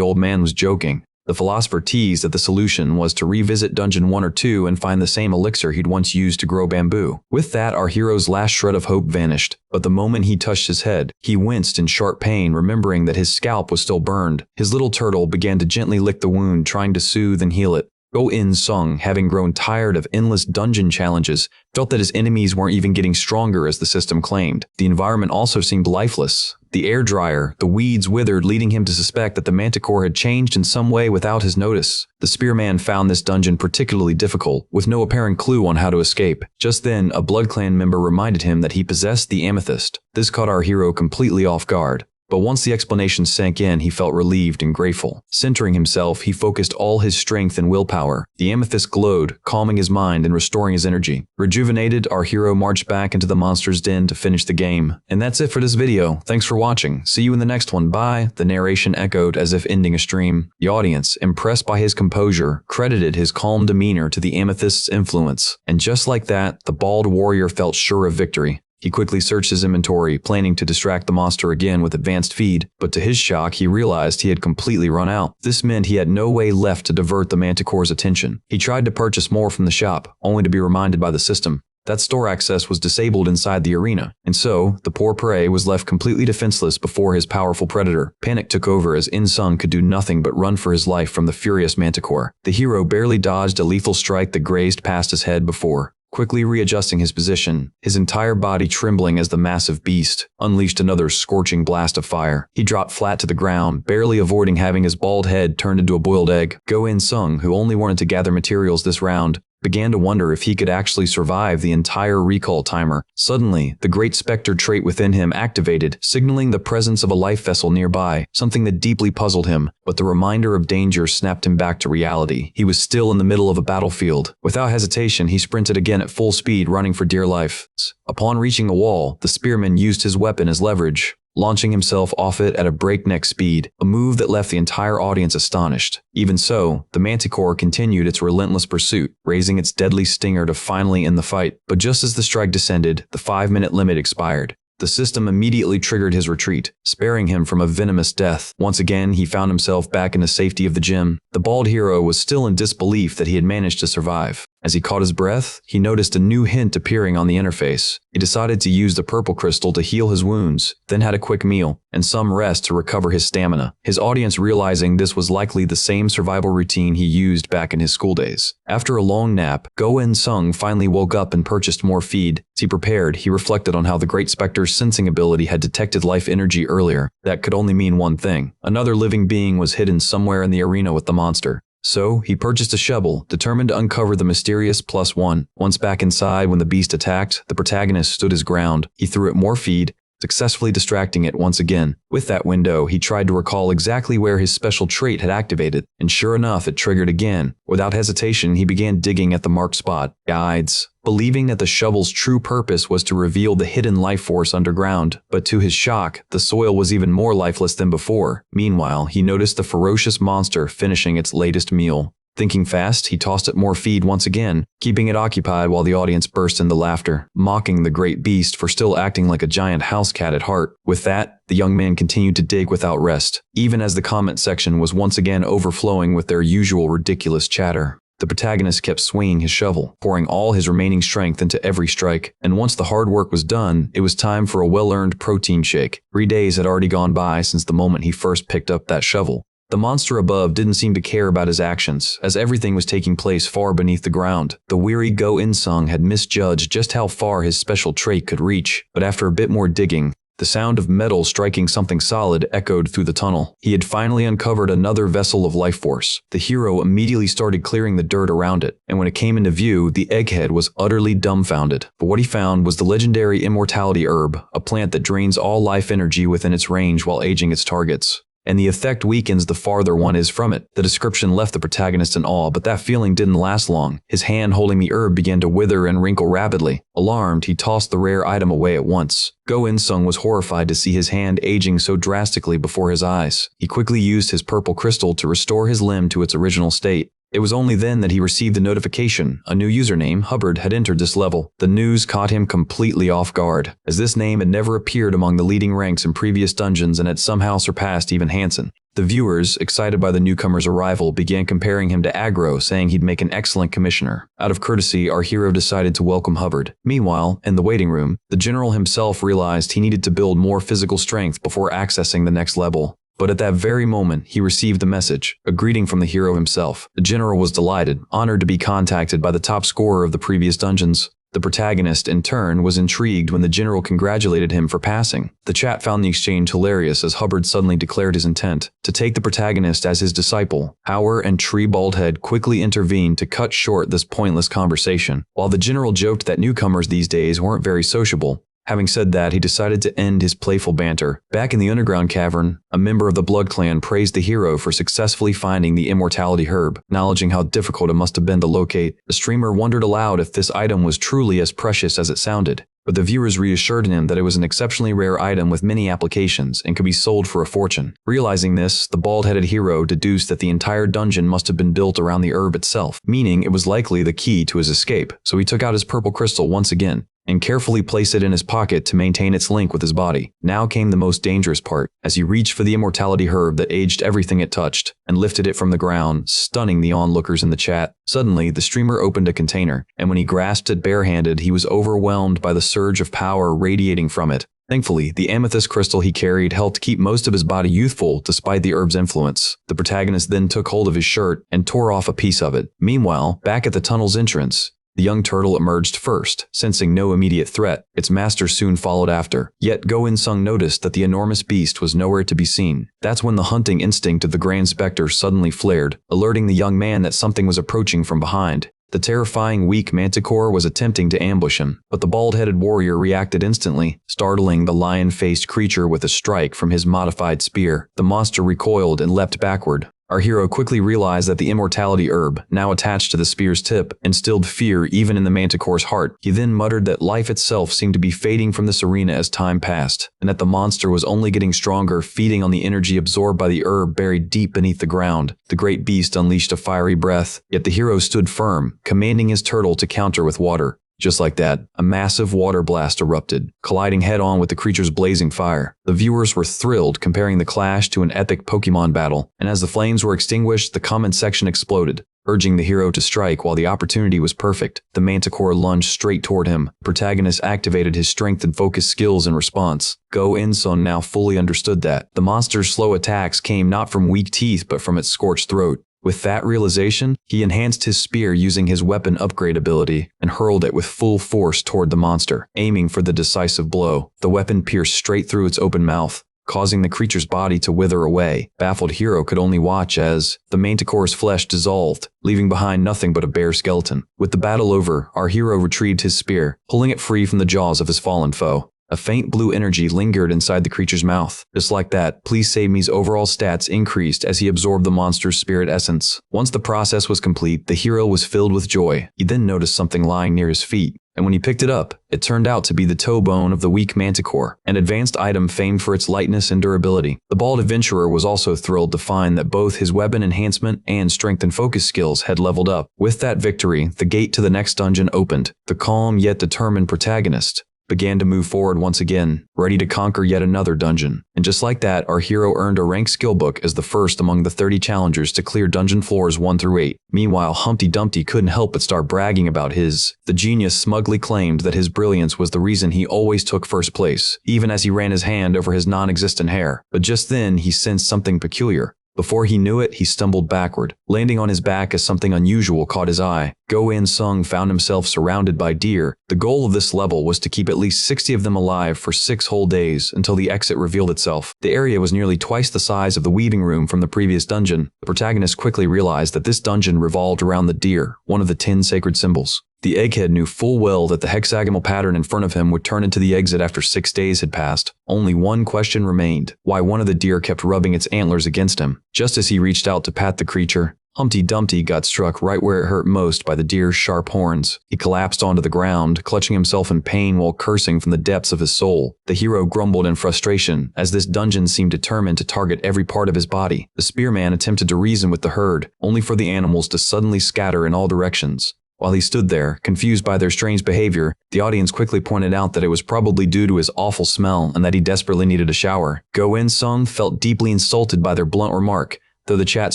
old man was joking. The philosopher teased that the solution was to revisit Dungeon 1 or 2 and find the same elixir he'd once used to grow bamboo. With that, our hero's last shred of hope vanished. But the moment he touched his head, he winced in sharp pain, remembering that his scalp was still burned. His little turtle began to gently lick the wound, trying to soothe and heal it. Go In Sung, having grown tired of endless dungeon challenges, felt that his enemies weren't even getting stronger as the system claimed. The environment also seemed lifeless. The air dryer, the weeds withered, leading him to suspect that the Manticore had changed in some way without his notice. The spearman found this dungeon particularly difficult, with no apparent clue on how to escape. Just then, a Blood Clan member reminded him that he possessed the amethyst. This caught our hero completely off guard. But once the explanation sank in, he felt relieved and grateful. Centering himself, he focused all his strength and willpower. The amethyst glowed, calming his mind and restoring his energy. Rejuvenated, our hero marched back into the monster's den to finish the game. And that's it for this video. Thanks for watching. See you in the next one. Bye. The narration echoed as if ending a stream. The audience, impressed by his composure, credited his calm demeanor to the amethyst's influence. And just like that, the bald warrior felt sure of victory. He quickly searched his inventory, planning to distract the monster again with advanced feed, but to his shock, he realized he had completely run out. This meant he had no way left to divert the manticore's attention. He tried to purchase more from the shop, only to be reminded by the system that store access was disabled inside the arena, and so the poor prey was left completely defenseless before his powerful predator. Panic took over as In-sung could do nothing but run for his life from the furious manticore. The hero barely dodged a lethal strike that grazed past his head before quickly readjusting his position, his entire body trembling as the massive beast unleashed another scorching blast of fire. He dropped flat to the ground, barely avoiding having his bald head turned into a boiled egg. Go In-sung, who only wanted to gather materials this round, began to wonder if he could actually survive the entire recall timer. Suddenly, the great specter trait within him activated, signaling the presence of a life vessel nearby, something that deeply puzzled him, but the reminder of danger snapped him back to reality. He was still in the middle of a battlefield. Without hesitation, he sprinted again at full speed, running for dear life. Upon reaching a wall, the spearman used his weapon as leverage, launching himself off it at a breakneck speed, a move that left the entire audience astonished. Even so, the manticore continued its relentless pursuit, raising its deadly stinger to finally end the fight. But just as the strike descended, the 5-minute limit expired. The system immediately triggered his retreat, sparing him from a venomous death. Once again, he found himself back in the safety of the gym. The bald hero was still in disbelief that he had managed to survive. As he caught his breath, he noticed a new hint appearing on the interface. He decided to use the purple crystal to heal his wounds, then had a quick meal and some rest to recover his stamina. His audience realizing this was likely the same survival routine he used back in his school days. After a long nap, Go In-sung finally woke up and purchased more feed. As he prepared, he reflected on how the Great Spectre's sensing ability had detected life energy earlier. That could only mean one thing. Another living being was hidden somewhere in the arena with the monster. So, he purchased a shovel, determined to uncover the mysterious +1. Once back inside when the beast attacked, the protagonist stood his ground. He threw it more feed, successfully distracting it once again. With that window, he tried to recall exactly where his special trait had activated, and sure enough, it triggered again. Without hesitation, he began digging at the marked spot. Guides, believing that the shovel's true purpose was to reveal the hidden life force underground, but to his shock, the soil was even more lifeless than before. Meanwhile, he noticed the ferocious monster finishing its latest meal. Thinking fast, he tossed it more feed once again, keeping it occupied while the audience burst into laughter, mocking the great beast for still acting like a giant house cat at heart. With that, the young man continued to dig without rest, even as the comment section was once again overflowing with their usual ridiculous chatter. The protagonist kept swinging his shovel, pouring all his remaining strength into every strike, and once the hard work was done, it was time for a well-earned protein shake. 3 days had already gone by since the moment he first picked up that shovel. The monster above didn't seem to care about his actions, as everything was taking place far beneath the ground. The weary Go In-sung had misjudged just how far his special trait could reach, but after a bit more digging, the sound of metal striking something solid echoed through the tunnel. He had finally uncovered another vessel of life force. The hero immediately started clearing the dirt around it, and when it came into view, the egghead was utterly dumbfounded. But what he found was the legendary immortality herb, a plant that drains all life energy within its range while aging its targets, and the effect weakens the farther one is from it. The description left the protagonist in awe, but that feeling didn't last long. His hand holding the herb began to wither and wrinkle rapidly. Alarmed, he tossed the rare item away at once. Go In-sung was horrified to see his hand aging so drastically before his eyes. He quickly used his purple crystal to restore his limb to its original state. It was only then that he received the notification. A new username, Hubbard, had entered this level. The news caught him completely off guard, as this name had never appeared among the leading ranks in previous dungeons and had somehow surpassed even Hansen. The viewers, excited by the newcomer's arrival, began comparing him to Agro, saying he'd make an excellent commissioner. Out of courtesy, our hero decided to welcome Hubbard. Meanwhile, in the waiting room, the general himself realized he needed to build more physical strength before accessing the next level. But at that very moment, he received a message, a greeting from the hero himself. The general was delighted, honored to be contacted by the top scorer of the previous dungeons. The protagonist, in turn, was intrigued when the general congratulated him for passing. The chat found the exchange hilarious as Hubbard suddenly declared his intent to take the protagonist as his disciple. Hauer and Tree Baldhead quickly intervened to cut short this pointless conversation. While the general joked that newcomers these days weren't very sociable, having said that, he decided to end his playful banter. Back in the underground cavern, a member of the Blood Clan praised the hero for successfully finding the immortality herb, acknowledging how difficult it must have been to locate. The streamer wondered aloud if this item was truly as precious as it sounded, but the viewers reassured him that it was an exceptionally rare item with many applications and could be sold for a fortune. Realizing this, the bald-headed hero deduced that the entire dungeon must have been built around the herb itself, meaning it was likely the key to his escape, so he took out his purple crystal once again and carefully place it in his pocket to maintain its link with his body. Now came the most dangerous part, as he reached for the immortality herb that aged everything it touched, and lifted it from the ground, stunning the onlookers in the chat. Suddenly, the streamer opened a container, and when he grasped it barehanded, he was overwhelmed by the surge of power radiating from it. Thankfully, the amethyst crystal he carried helped keep most of his body youthful despite the herb's influence. The protagonist then took hold of his shirt and tore off a piece of it. Meanwhile, back at the tunnel's entrance, the young turtle emerged first, sensing no immediate threat. Its master soon followed after. Yet Go-In-sung noticed that the enormous beast was nowhere to be seen. That's when the hunting instinct of the Grand Spectre suddenly flared, alerting the young man that something was approaching from behind. The terrifying weak manticore was attempting to ambush him, but the bald-headed warrior reacted instantly, startling the lion-faced creature with a strike from his modified spear. The monster recoiled and leapt backward. Our hero quickly realized that the immortality herb, now attached to the spear's tip, instilled fear even in the manticore's heart. He then muttered that life itself seemed to be fading from this arena as time passed, and that the monster was only getting stronger, feeding on the energy absorbed by the herb buried deep beneath the ground. The great beast unleashed a fiery breath, yet the hero stood firm, commanding his turtle to counter with water. Just like that, a massive water blast erupted, colliding head-on with the creature's blazing fire. The viewers were thrilled, comparing the clash to an epic Pokemon battle, and as the flames were extinguished, the comment section exploded, urging the hero to strike while the opportunity was perfect. The manticore lunged straight toward him. The protagonist activated his strength and focus skills in response. Go-In-sung now fully understood that. The monster's slow attacks came not from weak teeth but from its scorched throat. With that realization, he enhanced his spear using his weapon upgrade ability and hurled it with full force toward the monster, aiming for the decisive blow. The weapon pierced straight through its open mouth, causing the creature's body to wither away. Baffled hero could only watch as the manticore's flesh dissolved, leaving behind nothing but a bare skeleton. With the battle over, our hero retrieved his spear, pulling it free from the jaws of his fallen foe. A faint blue energy lingered inside the creature's mouth. Just like that, Please Save Me's overall stats increased as he absorbed the monster's spirit essence. Once the process was complete, the hero was filled with joy. He then noticed something lying near his feet, and when he picked it up, it turned out to be the toe bone of the weak manticore, an advanced item famed for its lightness and durability. The bald adventurer was also thrilled to find that both his weapon enhancement and strength and focus skills had leveled up. With that victory, the gate to the next dungeon opened. The calm yet determined protagonist began to move forward once again, ready to conquer yet another dungeon. And just like that, our hero earned a rank skill book as the first among the 30 challengers to clear dungeon floors 1 through 8. Meanwhile, Humpty Dumpty couldn't help but start bragging about his. The genius smugly claimed that his brilliance was the reason he always took first place, even as he ran his hand over his non-existent hair. But just then, he sensed something peculiar. Before he knew it, he stumbled backward, landing on his back as something unusual caught his eye. Go-In-sung found himself surrounded by deer. The goal of this level was to keep at least 60 of them alive for 6 whole days until the exit revealed itself. The area was nearly twice the size of the weaving room from the previous dungeon. The protagonist quickly realized that this dungeon revolved around the deer, one of the 10 sacred symbols. The egghead knew full well that the hexagonal pattern in front of him would turn into the exit after 6 days had passed. Only one question remained: why one of the deer kept rubbing its antlers against him. Just as he reached out to pat the creature, Humpty Dumpty got struck right where it hurt most by the deer's sharp horns. He collapsed onto the ground, clutching himself in pain while cursing from the depths of his soul. The hero grumbled in frustration, as this dungeon seemed determined to target every part of his body. The spearman attempted to reason with the herd, only for the animals to suddenly scatter in all directions. While he stood there, confused by their strange behavior, the audience quickly pointed out that it was probably due to his awful smell and that he desperately needed a shower. Go-In-sung felt deeply insulted by their blunt remark, though the chat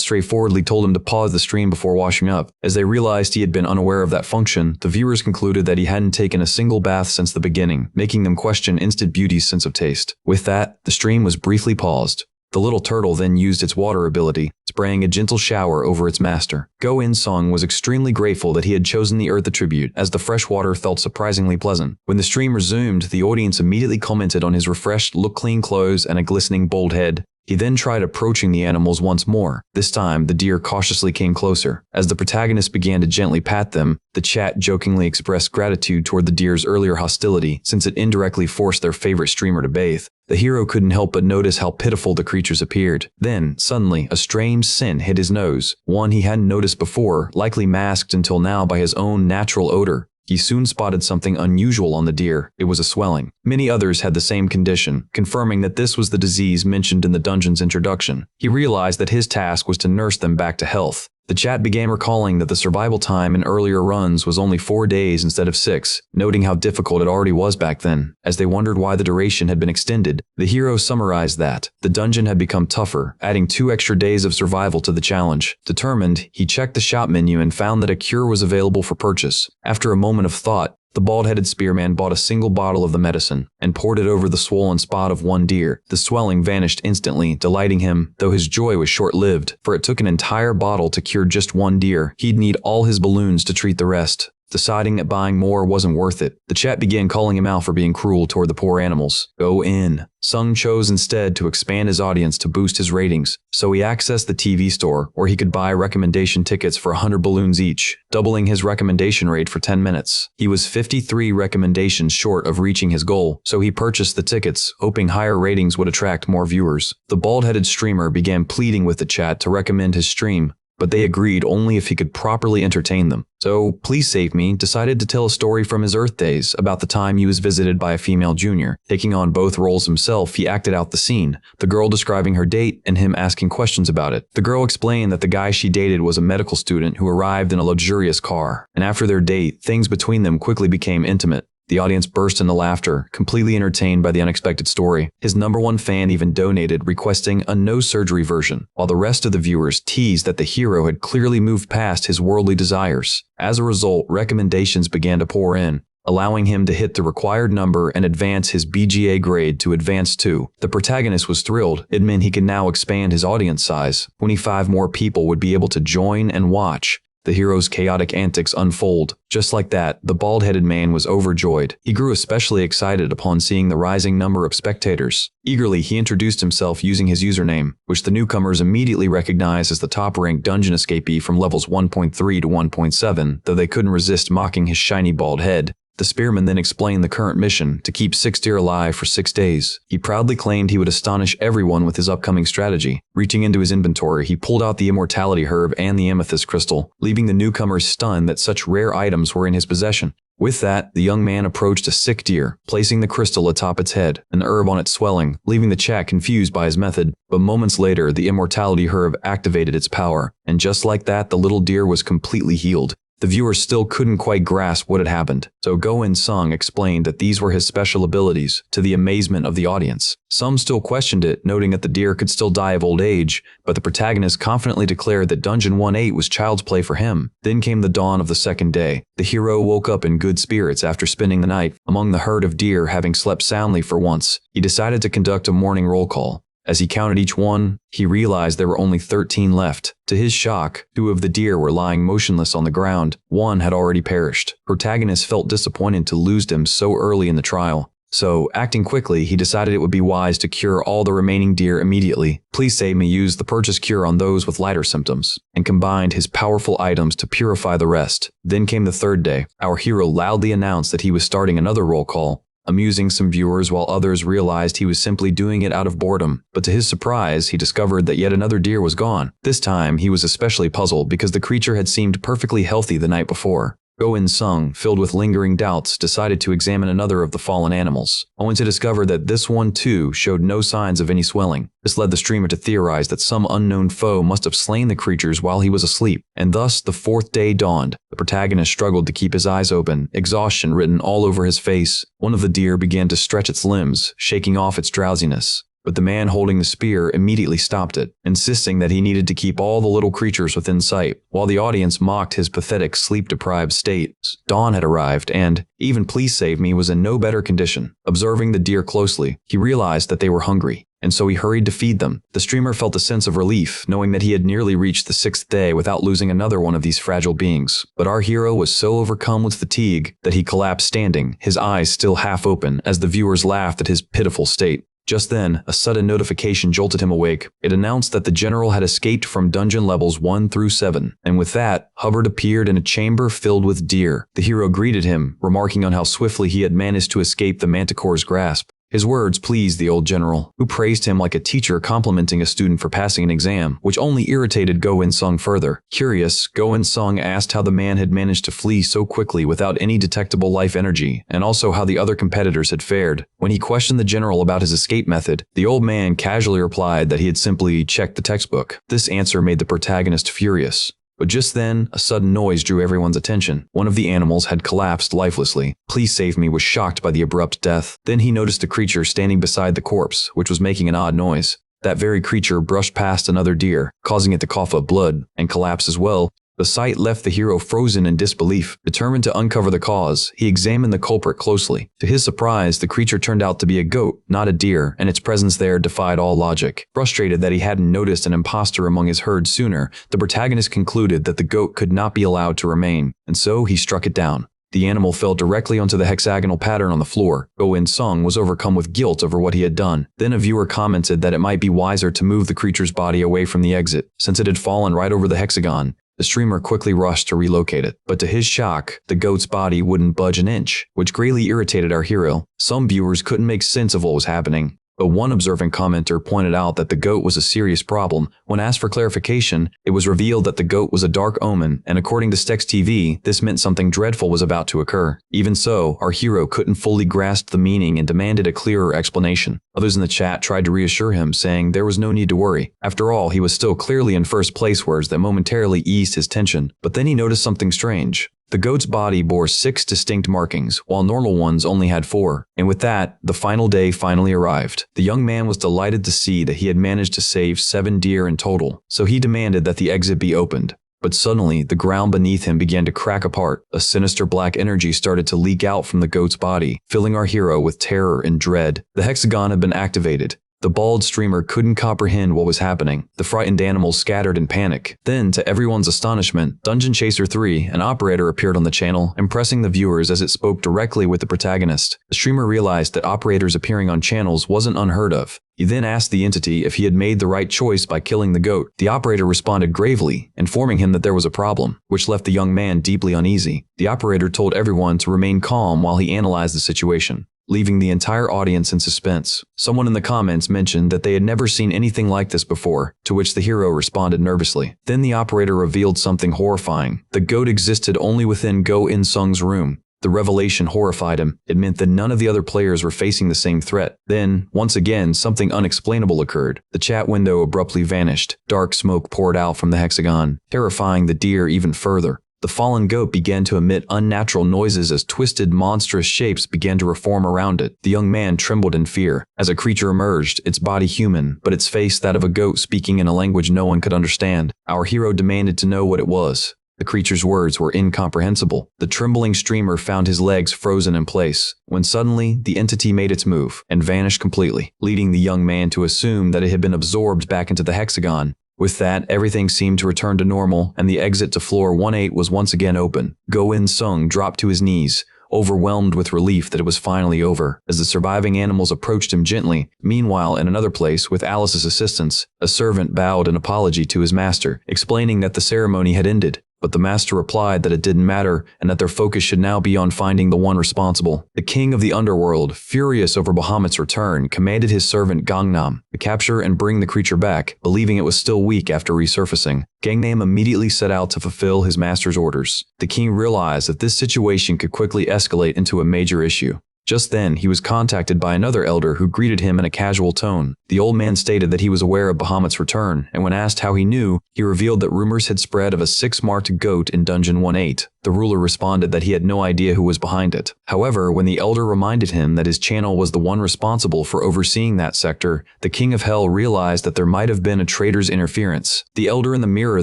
straightforwardly told him to pause the stream before washing up. As they realized he had been unaware of that function, the viewers concluded that he hadn't taken a single bath since the beginning, making them question Instant Beauty's sense of taste. With that, the stream was briefly paused. The little turtle then used its water ability, spraying a gentle shower over its master. Go-In-sung was extremely grateful that he had chosen the earth attribute, as the fresh water felt surprisingly pleasant. When the stream resumed, the audience immediately commented on his refreshed, look-clean clothes and a glistening bald head. He then tried approaching the animals once more. This time, the deer cautiously came closer. As the protagonist began to gently pat them, the chat jokingly expressed gratitude toward the deer's earlier hostility, since it indirectly forced their favorite streamer to bathe. The hero couldn't help but notice how pitiful the creatures appeared. Then, suddenly, a strange scent hit his nose, one he hadn't noticed before, likely masked until now by his own natural odor. He soon spotted something unusual on the deer. It was a swelling. Many others had the same condition, confirming that this was the disease mentioned in the dungeon's introduction. He realized that his task was to nurse them back to health. The chat began recalling that the survival time in earlier runs was only 4 days instead of 6, noting how difficult it already was back then. As they wondered why the duration had been extended, the hero summarized that the dungeon had become tougher, adding 2 extra days of survival to the challenge. Determined, he checked the shop menu and found that a cure was available for purchase. After a moment of thought, the bald-headed spearman bought a single bottle of the medicine and poured it over the swollen spot of one deer. The swelling vanished instantly, delighting him, though his joy was short-lived, for it took an entire bottle to cure just one deer. He'd need all his balloons to treat the rest. Deciding that buying more wasn't worth it, the chat began calling him out for being cruel toward the poor animals. Go in. Sung chose instead to expand his audience to boost his ratings, so he accessed the TV store, where he could buy recommendation tickets for 100 balloons each, doubling his recommendation rate for 10 minutes. He was 53 recommendations short of reaching his goal, so he purchased the tickets, hoping higher ratings would attract more viewers. The bald-headed streamer began pleading with the chat to recommend his stream, but they agreed only if he could properly entertain them. So, Please Save Me decided to tell a story from his Earth days about the time he was visited by a female junior. Taking on both roles himself, he acted out the scene, the girl describing her date and him asking questions about it. The girl explained that the guy she dated was a medical student who arrived in a luxurious car, and after their date, things between them quickly became intimate. The audience burst into laughter, completely entertained by the unexpected story. His #1 fan even donated, requesting a no-surgery version, while the rest of the viewers teased that the hero had clearly moved past his worldly desires. As a result, recommendations began to pour in, allowing him to hit the required number and advance his BGA grade to Advanced 2. The protagonist was thrilled. It meant he could now expand his audience size. 25 more people would be able to join and watch the hero's chaotic antics unfold. Just like that, the bald-headed man was overjoyed. He grew especially excited upon seeing the rising number of spectators. Eagerly, he introduced himself using his username, which the newcomers immediately recognized as the top-ranked dungeon escapee from levels 1.3 to 1.7, though they couldn't resist mocking his shiny bald head. The spearman then explained the current mission, to keep 6 deer alive for 6 days. He proudly claimed he would astonish everyone with his upcoming strategy. Reaching into his inventory, he pulled out the immortality herb and the amethyst crystal, leaving the newcomers stunned that such rare items were in his possession. With that, the young man approached a sick deer, placing the crystal atop its head, an herb on its swelling, leaving the chat confused by his method. But moments later, the immortality herb activated its power, and just like that, the little deer was completely healed. The viewers still couldn't quite grasp what had happened, so Go-In Sung explained that these were his special abilities, to the amazement of the audience. Some still questioned it, noting that the deer could still die of old age, but the protagonist confidently declared that Dungeon 1-8 was child's play for him. Then came the dawn of the second day. The hero woke up in good spirits after spending the night. Among the herd of deer having slept soundly for once, he decided to conduct a morning roll call. As he counted each one, he realized there were only 13 left. To his shock, 2 of the deer were lying motionless on the ground. 1 had already perished. Protagonist felt disappointed to lose them so early in the trial. So, acting quickly, he decided it would be wise to cure all the remaining deer immediately. Please Save Me used the purchase cure on those with lighter symptoms, and combined his powerful items to purify the rest. Then came the third day. Our hero loudly announced that he was starting another roll call, amusing some viewers while others realized he was simply doing it out of boredom. But to his surprise, he discovered that yet another deer was gone. This time, he was especially puzzled because the creature had seemed perfectly healthy the night before. Go-In Sung, filled with lingering doubts, decided to examine another of the fallen animals, only to discover that this one too showed no signs of any swelling. This led the streamer to theorize that some unknown foe must have slain the creatures while he was asleep, and thus the 4th day dawned. The protagonist struggled to keep his eyes open, exhaustion written all over his face. One of the deer began to stretch its limbs, shaking off its drowsiness. But the man holding the spear immediately stopped it, insisting that he needed to keep all the little creatures within sight, while the audience mocked his pathetic sleep-deprived state. Dawn had arrived, and even Please Save Me was in no better condition. Observing the deer closely, he realized that they were hungry, and so he hurried to feed them. The streamer felt a sense of relief, knowing that he had nearly reached the 6th day without losing another one of these fragile beings. But our hero was so overcome with fatigue that he collapsed standing, his eyes still half open, as the viewers laughed at his pitiful state. Just then, a sudden notification jolted him awake. It announced that the general had escaped from dungeon levels 1 through 7, and with that, Hubbard appeared in a chamber filled with deer. The hero greeted him, remarking on how swiftly he had managed to escape the manticore's grasp. His words pleased the old general, who praised him like a teacher complimenting a student for passing an exam, which only irritated Go-In Sung further. Curious, Go-In Sung asked how the man had managed to flee so quickly without any detectable life energy, and also how the other competitors had fared. When he questioned the general about his escape method, the old man casually replied that he had simply checked the textbook. This answer made the protagonist furious. But just then, a sudden noise drew everyone's attention. One of the animals had collapsed lifelessly. "Please save me," was shocked by the abrupt death. Then he noticed a creature standing beside the corpse, which was making an odd noise. That very creature brushed past another deer, causing it to cough up blood and collapse as well. The sight left the hero frozen in disbelief. Determined to uncover the cause, he examined the culprit closely. To his surprise, the creature turned out to be a goat, not a deer, and its presence there defied all logic. Frustrated that he hadn't noticed an imposter among his herd sooner, the protagonist concluded that the goat could not be allowed to remain, and so he struck it down. The animal fell directly onto the hexagonal pattern on the floor. Go In-sung was overcome with guilt over what he had done. Then a viewer commented that it might be wiser to move the creature's body away from the exit, since it had fallen right over the hexagon. The streamer quickly rushed to relocate it, but to his shock, the goat's body wouldn't budge an inch, which greatly irritated our hero. Some viewers couldn't make sense of what was happening, but one observant commenter pointed out that the goat was a serious problem. When asked for clarification, it was revealed that the goat was a dark omen, and according to Stex TV, this meant something dreadful was about to occur. Even so, our hero couldn't fully grasp the meaning and demanded a clearer explanation. Others in the chat tried to reassure him, saying there was no need to worry. After all, he was still clearly in first place, words that momentarily eased his tension. But then he noticed something strange. The goat's body bore 6 distinct markings, while normal ones only had 4. And with that, the final day finally arrived. The young man was delighted to see that he had managed to save 7 deer in total, so he demanded that the exit be opened. But suddenly, the ground beneath him began to crack apart. A sinister black energy started to leak out from the goat's body, filling our hero with terror and dread. The hexagon had been activated. The bald streamer couldn't comprehend what was happening. The frightened animals scattered in panic. Then, to everyone's astonishment, Dungeon Chaser 3, an operator, appeared on the channel, impressing the viewers as it spoke directly with the protagonist. The streamer realized that operators appearing on channels wasn't unheard of. He then asked the entity if he had made the right choice by killing the goat. The operator responded gravely, informing him that there was a problem, which left the young man deeply uneasy. The operator told everyone to remain calm while he analyzed the situation, leaving the entire audience in suspense. Someone in the comments mentioned that they had never seen anything like this before, to which the hero responded nervously. Then the operator revealed something horrifying. The goat existed only within Go In-sung's room. The revelation horrified him. It meant that none of the other players were facing the same threat. Then, once again, something unexplainable occurred. The chat window abruptly vanished. Dark smoke poured out from the hexagon, terrifying the deer even further. The fallen goat began to emit unnatural noises as twisted, monstrous shapes began to reform around it. The young man trembled in fear. As a creature emerged, its body human, but its face that of a goat speaking in a language no one could understand. Our hero demanded to know what it was. The creature's words were incomprehensible. The trembling streamer found his legs frozen in place, when suddenly the entity made its move and vanished completely, leading the young man to assume that it had been absorbed back into the hexagon. With that, everything seemed to return to normal, and the exit to floor 18 was once again open. Go In-sung dropped to his knees, overwhelmed with relief that it was finally over, as the surviving animals approached him gently. Meanwhile, in another place, with Alice's assistance, a servant bowed an apology to his master, explaining that the ceremony had ended. But the master replied that it didn't matter, and that their focus should now be on finding the one responsible. The king of the underworld, furious over Bahamut's return, commanded his servant Gangnam to capture and bring the creature back, believing it was still weak after resurfacing. Gangnam immediately set out to fulfill his master's orders. The king realized that this situation could quickly escalate into a major issue. Just then, he was contacted by another elder who greeted him in a casual tone. The old man stated that he was aware of Bahamut's return, and when asked how he knew, he revealed that rumors had spread of a 6-marked goat in Dungeon 18. The ruler responded that he had no idea who was behind it. However, when the elder reminded him that his channel was the one responsible for overseeing that sector, the king of hell realized that there might have been a traitor's interference. The elder in the mirror,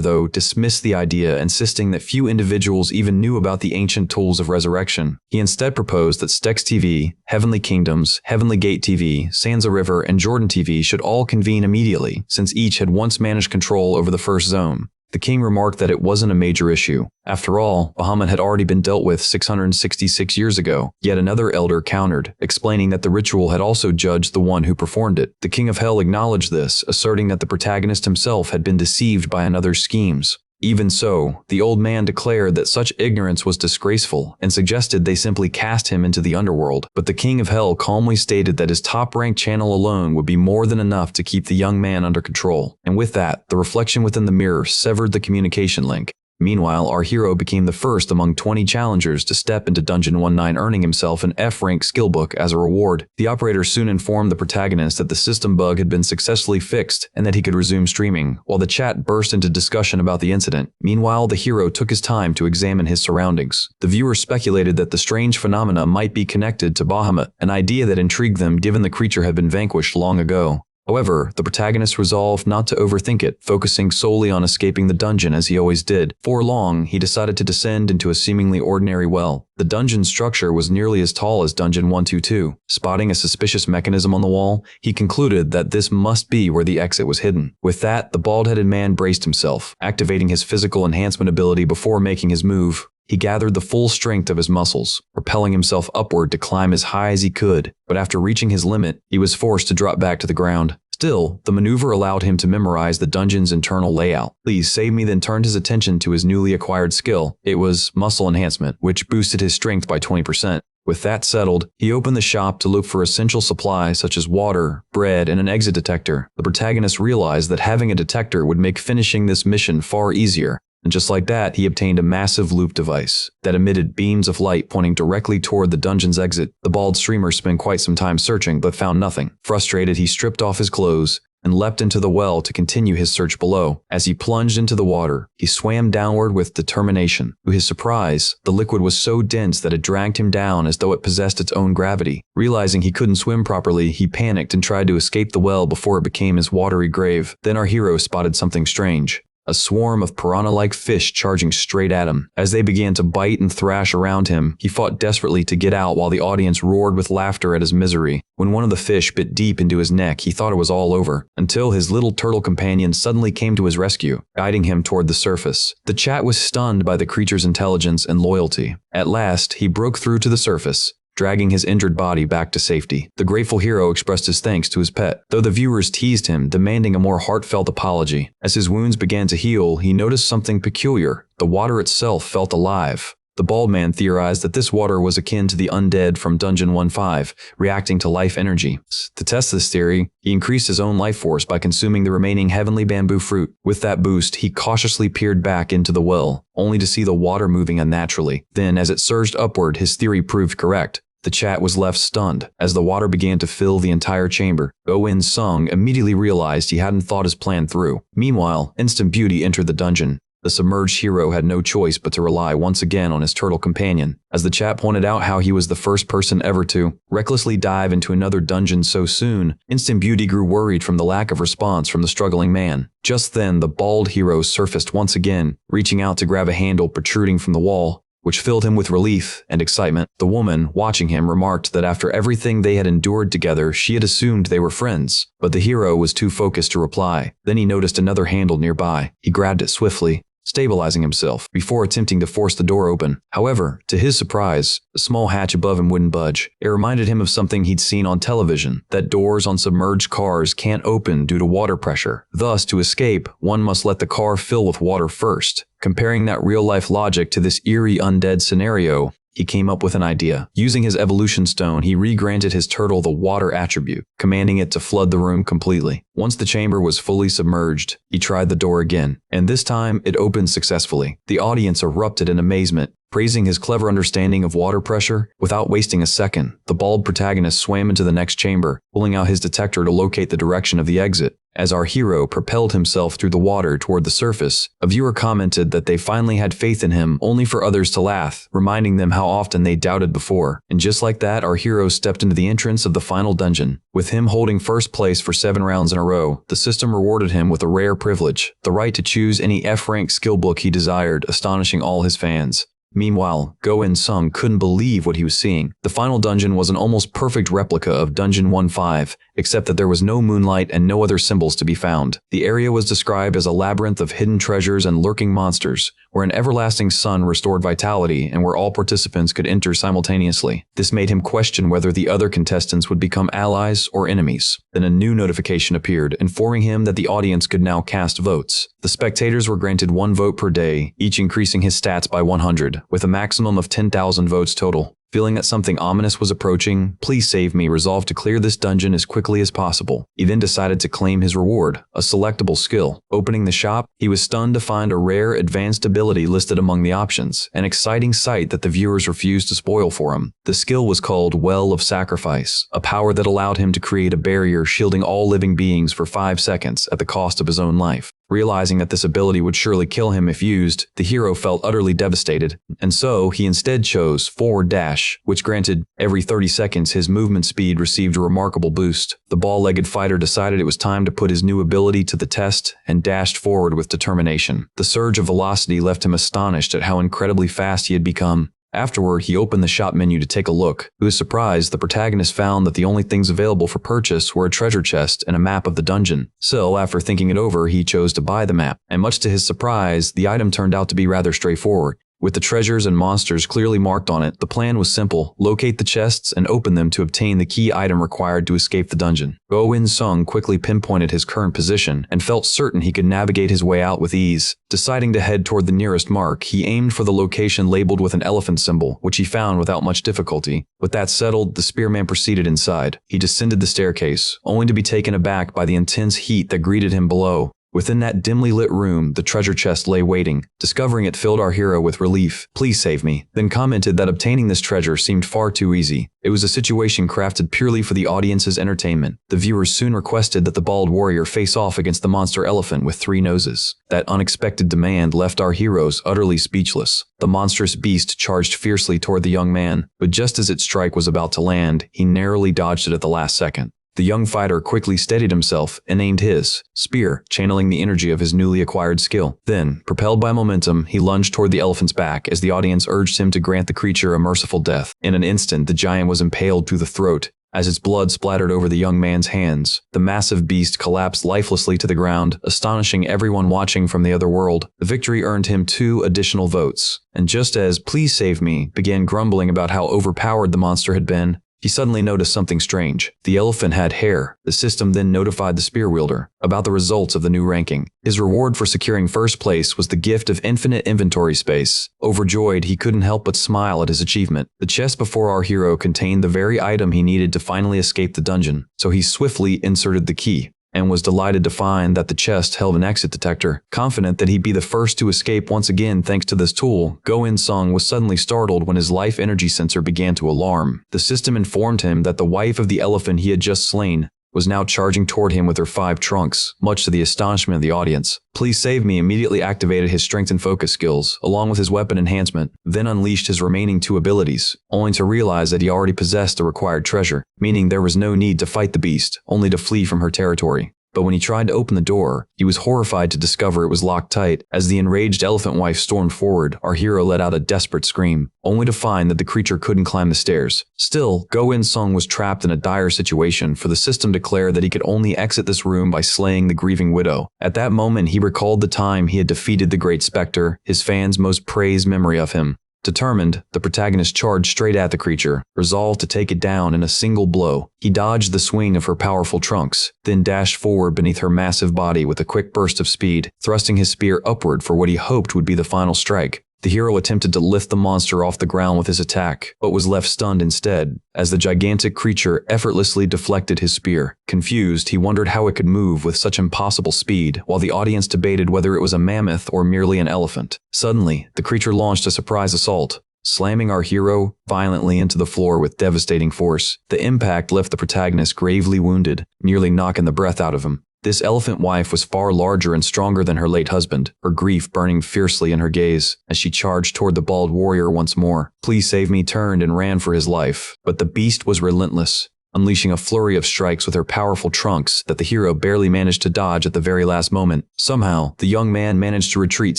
though, dismissed the idea, insisting that few individuals even knew about the ancient tools of resurrection. He instead proposed that Stex TV, Heavenly Kingdoms, Heavenly Gate TV, Sansa River, and Jordan TV should all convene immediately, since each had once managed control over the first zone. The king remarked that it wasn't a major issue. After all, Bahamut had already been dealt with 666 years ago. Yet another elder countered, explaining that the ritual had also judged the one who performed it. The king of hell acknowledged this, asserting that the protagonist himself had been deceived by another's schemes. Even so, the old man declared that such ignorance was disgraceful and suggested they simply cast him into the underworld. But the king of hell calmly stated that his top-ranked channel alone would be more than enough to keep the young man under control. And with that, the reflection within the mirror severed the communication link. Meanwhile, our hero became the first among 20 challengers to step into Dungeon 19, earning himself an F-rank skill book as a reward. The operator soon informed the protagonist that the system bug had been successfully fixed and that he could resume streaming, while the chat burst into discussion about the incident. Meanwhile, the hero took his time to examine his surroundings. The viewers speculated that the strange phenomena might be connected to Bahamut, an idea that intrigued them given the creature had been vanquished long ago. However, the protagonist resolved not to overthink it, focusing solely on escaping the dungeon as he always did. For long, he decided to descend into a seemingly ordinary well. The dungeon structure was nearly as tall as Dungeon 122. Spotting a suspicious mechanism on the wall, he concluded that this must be where the exit was hidden. With that, the bald-headed man braced himself, activating his physical enhancement ability before making his move. He gathered the full strength of his muscles, propelling himself upward to climb as high as he could, but after reaching his limit, he was forced to drop back to the ground. Still, the maneuver allowed him to memorize the dungeon's internal layout. Please save me then turned his attention to his newly acquired skill. It was muscle enhancement, which boosted his strength by 20%. With that settled, he opened the shop to look for essential supplies such as water, bread, and an exit detector. The protagonist realized that having a detector would make finishing this mission far easier. And just like that, he obtained a massive loop device that emitted beams of light pointing directly toward the dungeon's exit. The bald streamer spent quite some time searching but found nothing. Frustrated, he stripped off his clothes and leapt into the well to continue his search below. As he plunged into the water, he swam downward with determination. To his surprise, the liquid was so dense that it dragged him down as though it possessed its own gravity. Realizing he couldn't swim properly, he panicked and tried to escape the well before it became his watery grave. Then our hero spotted something strange. A swarm of piranha-like fish charging straight at him. As they began to bite and thrash around him, he fought desperately to get out while the audience roared with laughter at his misery. When one of the fish bit deep into his neck, he thought it was all over, until his little turtle companion suddenly came to his rescue, guiding him toward the surface. The chat was stunned by the creature's intelligence and loyalty. At last, he broke through to the surface, dragging his injured body back to safety. The grateful hero expressed his thanks to his pet, though the viewers teased him, demanding a more heartfelt apology. As his wounds began to heal, he noticed something peculiar. The water itself felt alive. The bald man theorized that this water was akin to the undead from Dungeon 15, reacting to life energy. To test this theory, he increased his own life force by consuming the remaining heavenly bamboo fruit. With that boost, he cautiously peered back into the well, only to see the water moving unnaturally. Then, as it surged upward, his theory proved correct. The chat was left stunned as the water began to fill the entire chamber. Go-In Sung immediately realized he hadn't thought his plan through. Meanwhile, Instant Beauty entered the dungeon. The submerged hero had no choice but to rely once again on his turtle companion, as the chat pointed out how he was the first person ever to recklessly dive into another dungeon so soon. Instant Beauty grew worried from the lack of response from the struggling man. Just then, the bald hero surfaced once again, reaching out to grab a handle protruding from the wall, which filled him with relief and excitement. The woman, watching him, remarked that after everything they had endured together, she had assumed they were friends, but the hero was too focused to reply. Then he noticed another handle nearby. He grabbed it swiftly, stabilizing himself before attempting to force the door open. However, to his surprise, the small hatch above him wouldn't budge. It reminded him of something he'd seen on television, that doors on submerged cars can't open due to water pressure. Thus, to escape, one must let the car fill with water first. Comparing that real-life logic to this eerie undead scenario, he came up with an idea. Using his evolution stone, he re-granted his turtle the water attribute, commanding it to flood the room completely. Once the chamber was fully submerged, he tried the door again, and this time it opened successfully. The audience erupted in amazement, praising his clever understanding of water pressure. Without wasting a second, the bald protagonist swam into the next chamber, pulling out his detector to locate the direction of the exit. As our hero propelled himself through the water toward the surface, a viewer commented that they finally had faith in him, only for others to laugh, reminding them how often they doubted before. And just like that, our hero stepped into the entrance of the final dungeon. With him holding first place for 7 rounds in a row, the system rewarded him with a rare privilege, the right to choose any F-rank skill book he desired, astonishing all his fans. Meanwhile, Go-In Sung couldn't believe what he was seeing. The final dungeon was an almost perfect replica of Dungeon 15, except that there was no moonlight and no other symbols to be found. The area was described as a labyrinth of hidden treasures and lurking monsters, where an everlasting sun restored vitality and where all participants could enter simultaneously. This made him question whether the other contestants would become allies or enemies. Then a new notification appeared, informing him that the audience could now cast votes. The spectators were granted 1 vote per day, each increasing his stats by 100. voted, with a maximum of 10,000 votes total. Feeling that something ominous was approaching, Please Save Me resolved to clear this dungeon as quickly as possible. He then decided to claim his reward, a selectable skill. Opening the shop, he was stunned to find a rare advanced ability listed among the options, an exciting sight that the viewers refused to spoil for him. The skill was called Well of Sacrifice, a power that allowed him to create a barrier shielding all living beings for 5 seconds at the cost of his own life. Realizing that this ability would surely kill him if used, the hero felt utterly devastated, and so he instead chose Forward Dash, which granted every 30 seconds his movement speed received a remarkable boost. The ball-legged fighter decided it was time to put his new ability to the test and dashed forward with determination. The surge of velocity left him astonished at how incredibly fast he had become. Afterward, he opened the shop menu to take a look. To his surprise, the protagonist found that the only things available for purchase were a treasure chest and a map of the dungeon. So, after thinking it over, he chose to buy the map. And much to his surprise, the item turned out to be rather straightforward. With the treasures and monsters clearly marked on it, the plan was simple: locate the chests and open them to obtain the key item required to escape the dungeon. Go In-sung quickly pinpointed his current position and felt certain he could navigate his way out with ease. Deciding to head toward the nearest mark, he aimed for the location labeled with an elephant symbol, which he found without much difficulty. With that settled, the spearman proceeded inside. He descended the staircase, only to be taken aback by the intense heat that greeted him below. Within that dimly lit room, the treasure chest lay waiting. Discovering it filled our hero with relief. Please save me. Then commented that obtaining this treasure seemed far too easy. It was a situation crafted purely for the audience's entertainment. The viewers soon requested that the bald warrior face off against the monster elephant with 3 noses. That unexpected demand left our heroes utterly speechless. The monstrous beast charged fiercely toward the young man, but just as its strike was about to land, he narrowly dodged it at the last second. The young fighter quickly steadied himself and aimed his spear, channeling the energy of his newly acquired skill. Then, propelled by momentum, he lunged toward the elephant's back as the audience urged him to grant the creature a merciful death. In an instant, the giant was impaled through the throat. As its blood splattered over the young man's hands, the massive beast collapsed lifelessly to the ground, astonishing everyone watching from the other world. The victory earned him 2 additional votes. And just as Please Save Me began grumbling about how overpowered the monster had been, he suddenly noticed something strange. The elephant had hair. The system then notified the spear wielder about the results of the new ranking. His reward for securing first place was the gift of infinite inventory space. Overjoyed, he couldn't help but smile at his achievement. The chest before our hero contained the very item he needed to finally escape the dungeon, so he swiftly inserted the key, and was delighted to find that the chest held an exit detector. Confident that he'd be the first to escape once again thanks to this tool, Go In-sung was suddenly startled when his life energy sensor began to alarm. The system informed him that the wife of the elephant he had just slain was now charging toward him with her 5 trunks, much to the astonishment of the audience. Please Save Me immediately activated his strength and focus skills, along with his weapon enhancement, then unleashed his remaining 2 abilities, only to realize that he already possessed the required treasure, meaning there was no need to fight the beast, only to flee from her territory. But when he tried to open the door, he was horrified to discover it was locked tight. As the enraged elephant wife stormed forward, our hero let out a desperate scream, only to find that the creature couldn't climb the stairs. Still, Go In-sung was trapped in a dire situation, for the system declared that he could only exit this room by slaying the grieving widow. At that moment, he recalled the time he had defeated the Great Spectre, his fans' most praised memory of him. Determined, the protagonist charged straight at the creature, resolved to take it down in a single blow. He dodged the swing of her powerful trunks, then dashed forward beneath her massive body with a quick burst of speed, thrusting his spear upward for what he hoped would be the final strike. The hero attempted to lift the monster off the ground with his attack, but was left stunned instead, as the gigantic creature effortlessly deflected his spear. Confused, he wondered how it could move with such impossible speed, while the audience debated whether it was a mammoth or merely an elephant. Suddenly, the creature launched a surprise assault, slamming our hero violently into the floor with devastating force. The impact left the protagonist gravely wounded, nearly knocking the breath out of him. This elephant wife was far larger and stronger than her late husband, her grief burning fiercely in her gaze as she charged toward the bald warrior once more. Please Save Me turned and ran for his life, but the beast was relentless, unleashing a flurry of strikes with her powerful trunks that the hero barely managed to dodge at the very last moment. Somehow, the young man managed to retreat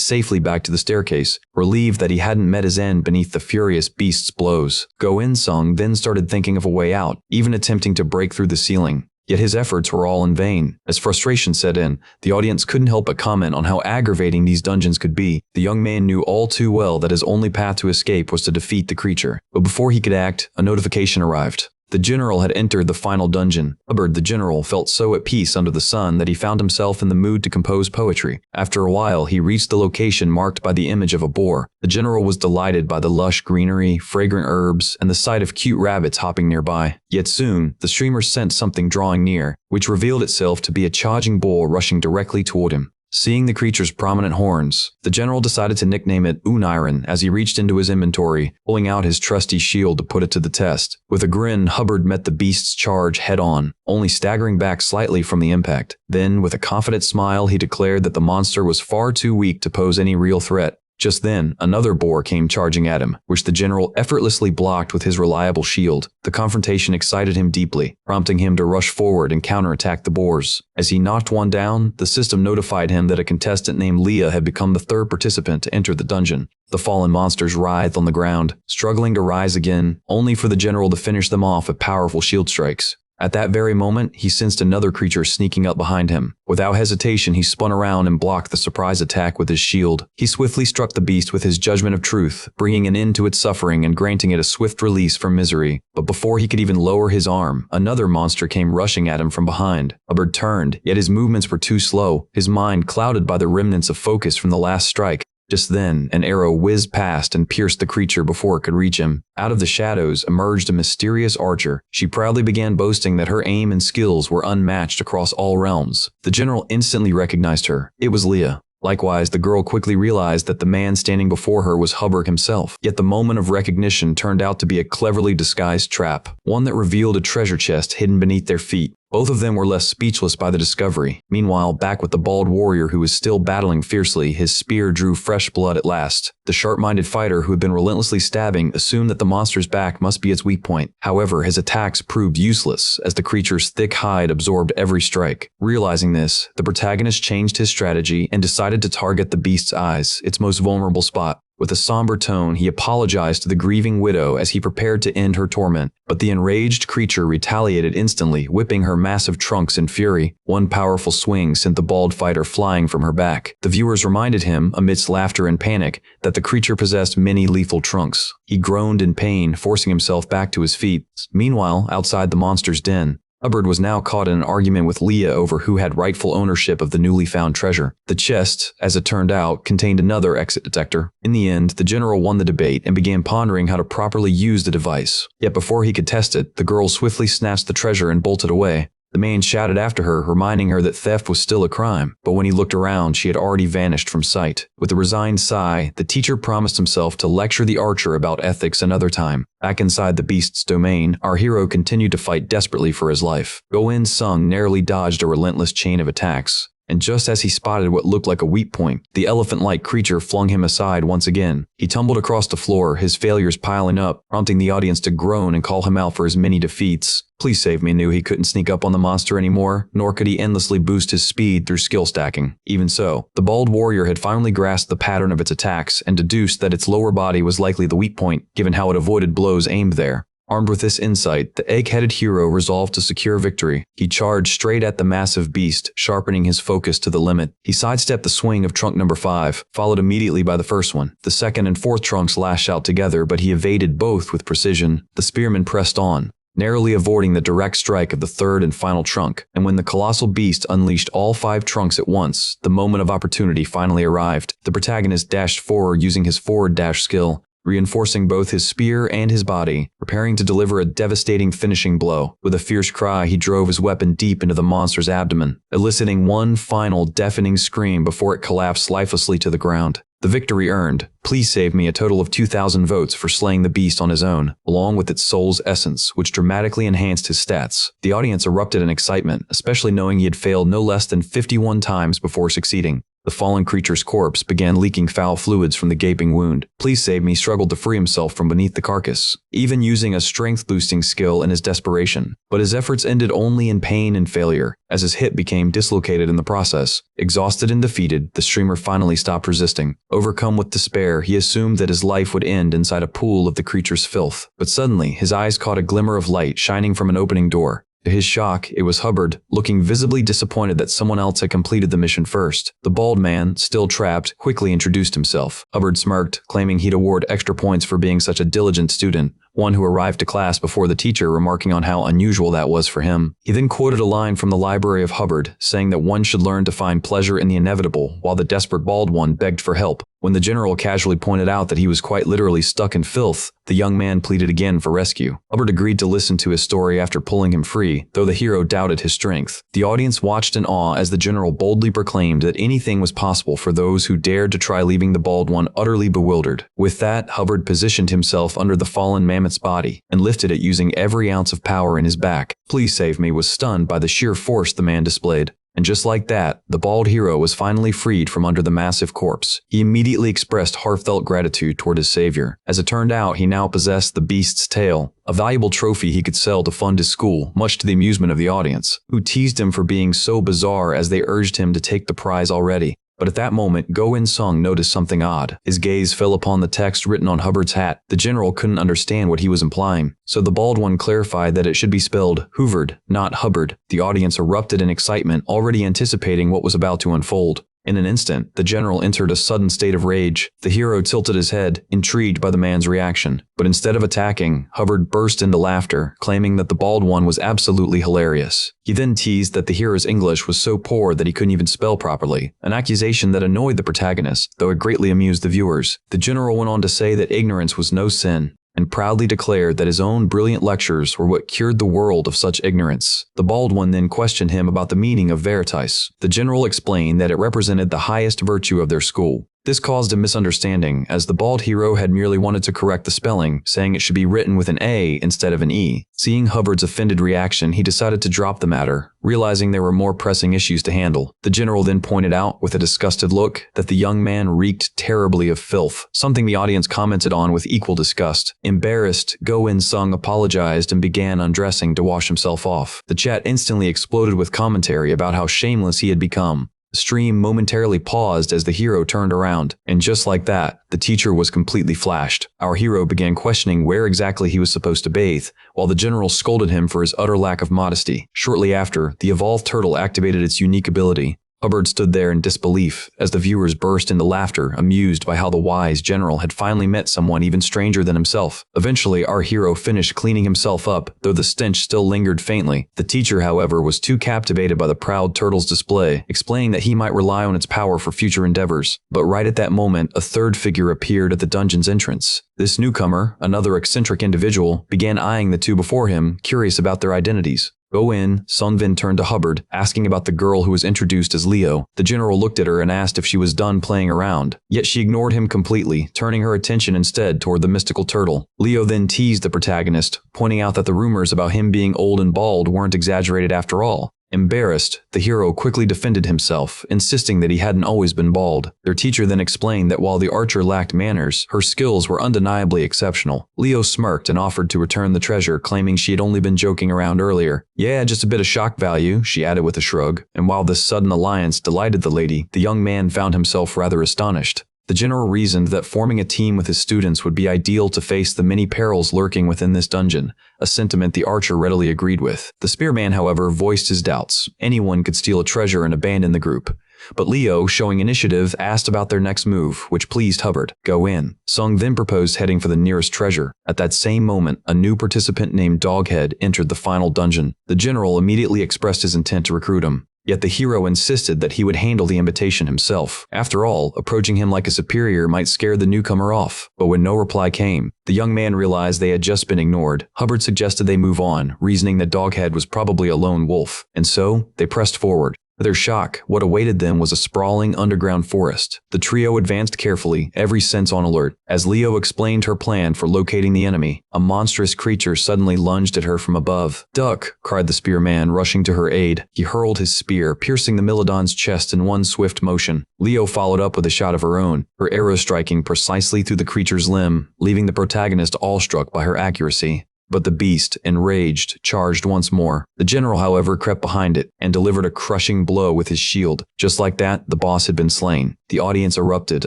safely back to the staircase, relieved that he hadn't met his end beneath the furious beast's blows. Go In-sung then started thinking of a way out, even attempting to break through the ceiling. Yet his efforts were all in vain. As frustration set in, the audience couldn't help but comment on how aggravating these dungeons could be. The young man knew all too well that his only path to escape was to defeat the creature. But before he could act, a notification arrived. The general had entered the final dungeon. Hubbard the general felt so at peace under the sun that he found himself in the mood to compose poetry. After a while, he reached the location marked by the image of a boar. The general was delighted by the lush greenery, fragrant herbs, and the sight of cute rabbits hopping nearby. Yet soon, the streamer sensed something drawing near, which revealed itself to be a charging bull rushing directly toward him. Seeing the creature's prominent horns, the general decided to nickname it Uniron as he reached into his inventory, pulling out his trusty shield to put it to the test. With a grin, Hubbard met the beast's charge head-on, only staggering back slightly from the impact. Then, with a confident smile, he declared that the monster was far too weak to pose any real threat. Just then, another boar came charging at him, which the general effortlessly blocked with his reliable shield. The confrontation excited him deeply, prompting him to rush forward and counterattack the boars. As he knocked one down, the system notified him that a contestant named Leah had become the third participant to enter the dungeon. The fallen monsters writhed on the ground, struggling to rise again, only for the general to finish them off with powerful shield strikes. At that very moment, he sensed another creature sneaking up behind him. Without hesitation, he spun around and blocked the surprise attack with his shield. He swiftly struck the beast with his judgment of truth, bringing an end to its suffering and granting it a swift release from misery. But before he could even lower his arm, another monster came rushing at him from behind. Hubbard turned, yet his movements were too slow, his mind clouded by the remnants of focus from the last strike. Just then, an arrow whizzed past and pierced the creature before it could reach him. Out of the shadows emerged a mysterious archer. She proudly began boasting that her aim and skills were unmatched across all realms. The general instantly recognized her. It was Leah. Likewise, the girl quickly realized that the man standing before her was Hubbard himself. Yet the moment of recognition turned out to be a cleverly disguised trap, one that revealed a treasure chest hidden beneath their feet. Both of them were left speechless by the discovery. Meanwhile, back with the bald warrior who was still battling fiercely, his spear drew fresh blood at last. The sharp-minded fighter who had been relentlessly stabbing assumed that the monster's back must be its weak point. However, his attacks proved useless as the creature's thick hide absorbed every strike. Realizing this, the protagonist changed his strategy and decided to target the beast's eyes, its most vulnerable spot. With a somber tone, he apologized to the grieving widow as he prepared to end her torment. But the enraged creature retaliated instantly, whipping her massive trunks in fury. One powerful swing sent the bald fighter flying from her back. The viewers reminded him, amidst laughter and panic, that the creature possessed many lethal trunks. He groaned in pain, forcing himself back to his feet. Meanwhile, outside the monster's den, Hubbard was now caught in an argument with Leah over who had rightful ownership of the newly found treasure. The chest, as it turned out, contained another exit detector. In the end, the general won the debate and began pondering how to properly use the device. Yet before he could test it, the girl swiftly snatched the treasure and bolted away. The man shouted after her, reminding her that theft was still a crime, but when he looked around, she had already vanished from sight. With a resigned sigh, the teacher promised himself to lecture the archer about ethics another time. Back inside the beast's domain, our hero continued to fight desperately for his life. Go-In Sung narrowly dodged a relentless chain of attacks. And just as he spotted what looked like a weak point, the elephant-like creature flung him aside once again. He tumbled across the floor, his failures piling up, prompting the audience to groan and call him out for his many defeats. Please Save Me knew he couldn't sneak up on the monster anymore, nor could he endlessly boost his speed through skill stacking. Even so, the bald warrior had finally grasped the pattern of its attacks and deduced that its lower body was likely the weak point, given how it avoided blows aimed there. Armed with this insight, the egg-headed hero resolved to secure victory. He charged straight at the massive beast, sharpening his focus to the limit. He sidestepped the swing of trunk number 5, followed immediately by the first one. The second and fourth trunks lashed out together, but he evaded both with precision. The spearman pressed on, narrowly avoiding the direct strike of the third and final trunk. And when the colossal beast unleashed all 5 trunks at once, the moment of opportunity finally arrived. The protagonist dashed forward using his forward dash skill, reinforcing both his spear and his body, preparing to deliver a devastating finishing blow. With a fierce cry, he drove his weapon deep into the monster's abdomen, eliciting one final deafening scream before it collapsed lifelessly to the ground. The victory earned Please Save Me a total of 2,000 votes for slaying the beast on his own, along with its soul's essence, which dramatically enhanced his stats. The audience erupted in excitement, especially knowing he had failed no less than 51 times before succeeding. The fallen creature's corpse began leaking foul fluids from the gaping wound. Please Save Me struggled to free himself from beneath the carcass, even using a strength-boosting skill in his desperation. But his efforts ended only in pain and failure, as his hip became dislocated in the process. Exhausted and defeated, the streamer finally stopped resisting. Overcome with despair, he assumed that his life would end inside a pool of the creature's filth. But suddenly, his eyes caught a glimmer of light shining from an opening door. To his shock, it was Hubbard, looking visibly disappointed that someone else had completed the mission first. The bald man, still trapped, quickly introduced himself. Hubbard smirked, claiming he'd award extra points for being such a diligent student, one who arrived to class before the teacher, remarking on how unusual that was for him. He then quoted a line from the library of Hubbard, saying that one should learn to find pleasure in the inevitable, while the desperate bald one begged for help. When the general casually pointed out that he was quite literally stuck in filth, the young man pleaded again for rescue. Hubbard agreed to listen to his story after pulling him free, though the hero doubted his strength. The audience watched in awe as the general boldly proclaimed that anything was possible for those who dared to try, leaving the bald one utterly bewildered. With that, Hubbard positioned himself under the fallen mammoth's body and lifted it using every ounce of power in his back. "Please save me," was stunned by the sheer force the man displayed. And just like that, the bald hero was finally freed from under the massive corpse. He immediately expressed heartfelt gratitude toward his savior. As it turned out, he now possessed the beast's tail, a valuable trophy he could sell to fund his school, much to the amusement of the audience, who teased him for being so bizarre as they urged him to take the prize already. But at that moment, Go-In-sung noticed something odd. His gaze fell upon the text written on Hubbard's hat. The general couldn't understand what he was implying, so the bald one clarified that it should be spelled Hoovard, not Hubbard. The audience erupted in excitement, already anticipating what was about to unfold. In an instant, the general entered a sudden state of rage. The hero tilted his head, intrigued by the man's reaction. But instead of attacking, Hubbard burst into laughter, claiming that the bald one was absolutely hilarious. He then teased that the hero's English was so poor that he couldn't even spell properly, an accusation that annoyed the protagonist, though it greatly amused the viewers. The general went on to say that ignorance was no sin, and proudly declared that his own brilliant lectures were what cured the world of such ignorance. The bald one then questioned him about the meaning of veritas. The general explained that it represented the highest virtue of their school. This caused a misunderstanding, as the bald hero had merely wanted to correct the spelling, saying it should be written with an A instead of an E. Seeing Hubbard's offended reaction, he decided to drop the matter, realizing there were more pressing issues to handle. The general then pointed out, with a disgusted look, that the young man reeked terribly of filth, something the audience commented on with equal disgust. Embarrassed, Go-In-sung apologized and began undressing to wash himself off. The chat instantly exploded with commentary about how shameless he had become. The stream momentarily paused as the hero turned around, and just like that, the teacher was completely flashed. Our hero began questioning where exactly he was supposed to bathe, while the general scolded him for his utter lack of modesty. Shortly after, the evolved turtle activated its unique ability. Hubbard stood there in disbelief as the viewers burst into laughter, amused by how the wise general had finally met someone even stranger than himself. Eventually, our hero finished cleaning himself up, though the stench still lingered faintly. The teacher, however, was too captivated by the proud turtle's display, explaining that he might rely on its power for future endeavors. But right at that moment, a third figure appeared at the dungeon's entrance. This newcomer, another eccentric individual, began eyeing the two before him, curious about their identities. Go-In-sung then turned to Hubbard, asking about the girl who was introduced as Leo. The general looked at her and asked if she was done playing around, yet she ignored him completely, turning her attention instead toward the mystical turtle. Leo then teased the protagonist, pointing out that the rumors about him being old and bald weren't exaggerated after all. Embarrassed, the hero quickly defended himself, insisting that he hadn't always been bald. Their teacher then explained that while the archer lacked manners, her skills were undeniably exceptional. Leo smirked and offered to return the treasure, claiming she had only been joking around earlier. "Yeah, just a bit of shock value," she added with a shrug. And while this sudden alliance delighted the lady, the young man found himself rather astonished. The general reasoned that forming a team with his students would be ideal to face the many perils lurking within this dungeon, a sentiment the archer readily agreed with. The spearman, however, voiced his doubts. Anyone could steal a treasure and abandon the group. But Leo, showing initiative, asked about their next move, which pleased Hubbard. Go-In-sung then proposed heading for the nearest treasure. At that same moment, a new participant named Doghead entered the final dungeon. The general immediately expressed his intent to recruit him. Yet the hero insisted that he would handle the invitation himself. After all, approaching him like a superior might scare the newcomer off. But when no reply came, the young man realized they had just been ignored. Hubbard suggested they move on, reasoning that Doghead was probably a lone wolf. And so, they pressed forward. To their shock, what awaited them was a sprawling underground forest. The trio advanced carefully, every sense on alert. As Leo explained her plan for locating the enemy, a monstrous creature suddenly lunged at her from above. "Duck!" cried the spearman, rushing to her aid. He hurled his spear, piercing the Milodon's chest in one swift motion. Leo followed up with a shot of her own, her arrow striking precisely through the creature's limb, leaving the protagonist awestruck by her accuracy. But the beast, enraged, charged once more. The general, however, crept behind it and delivered a crushing blow with his shield. Just like that, the boss had been slain. The audience erupted,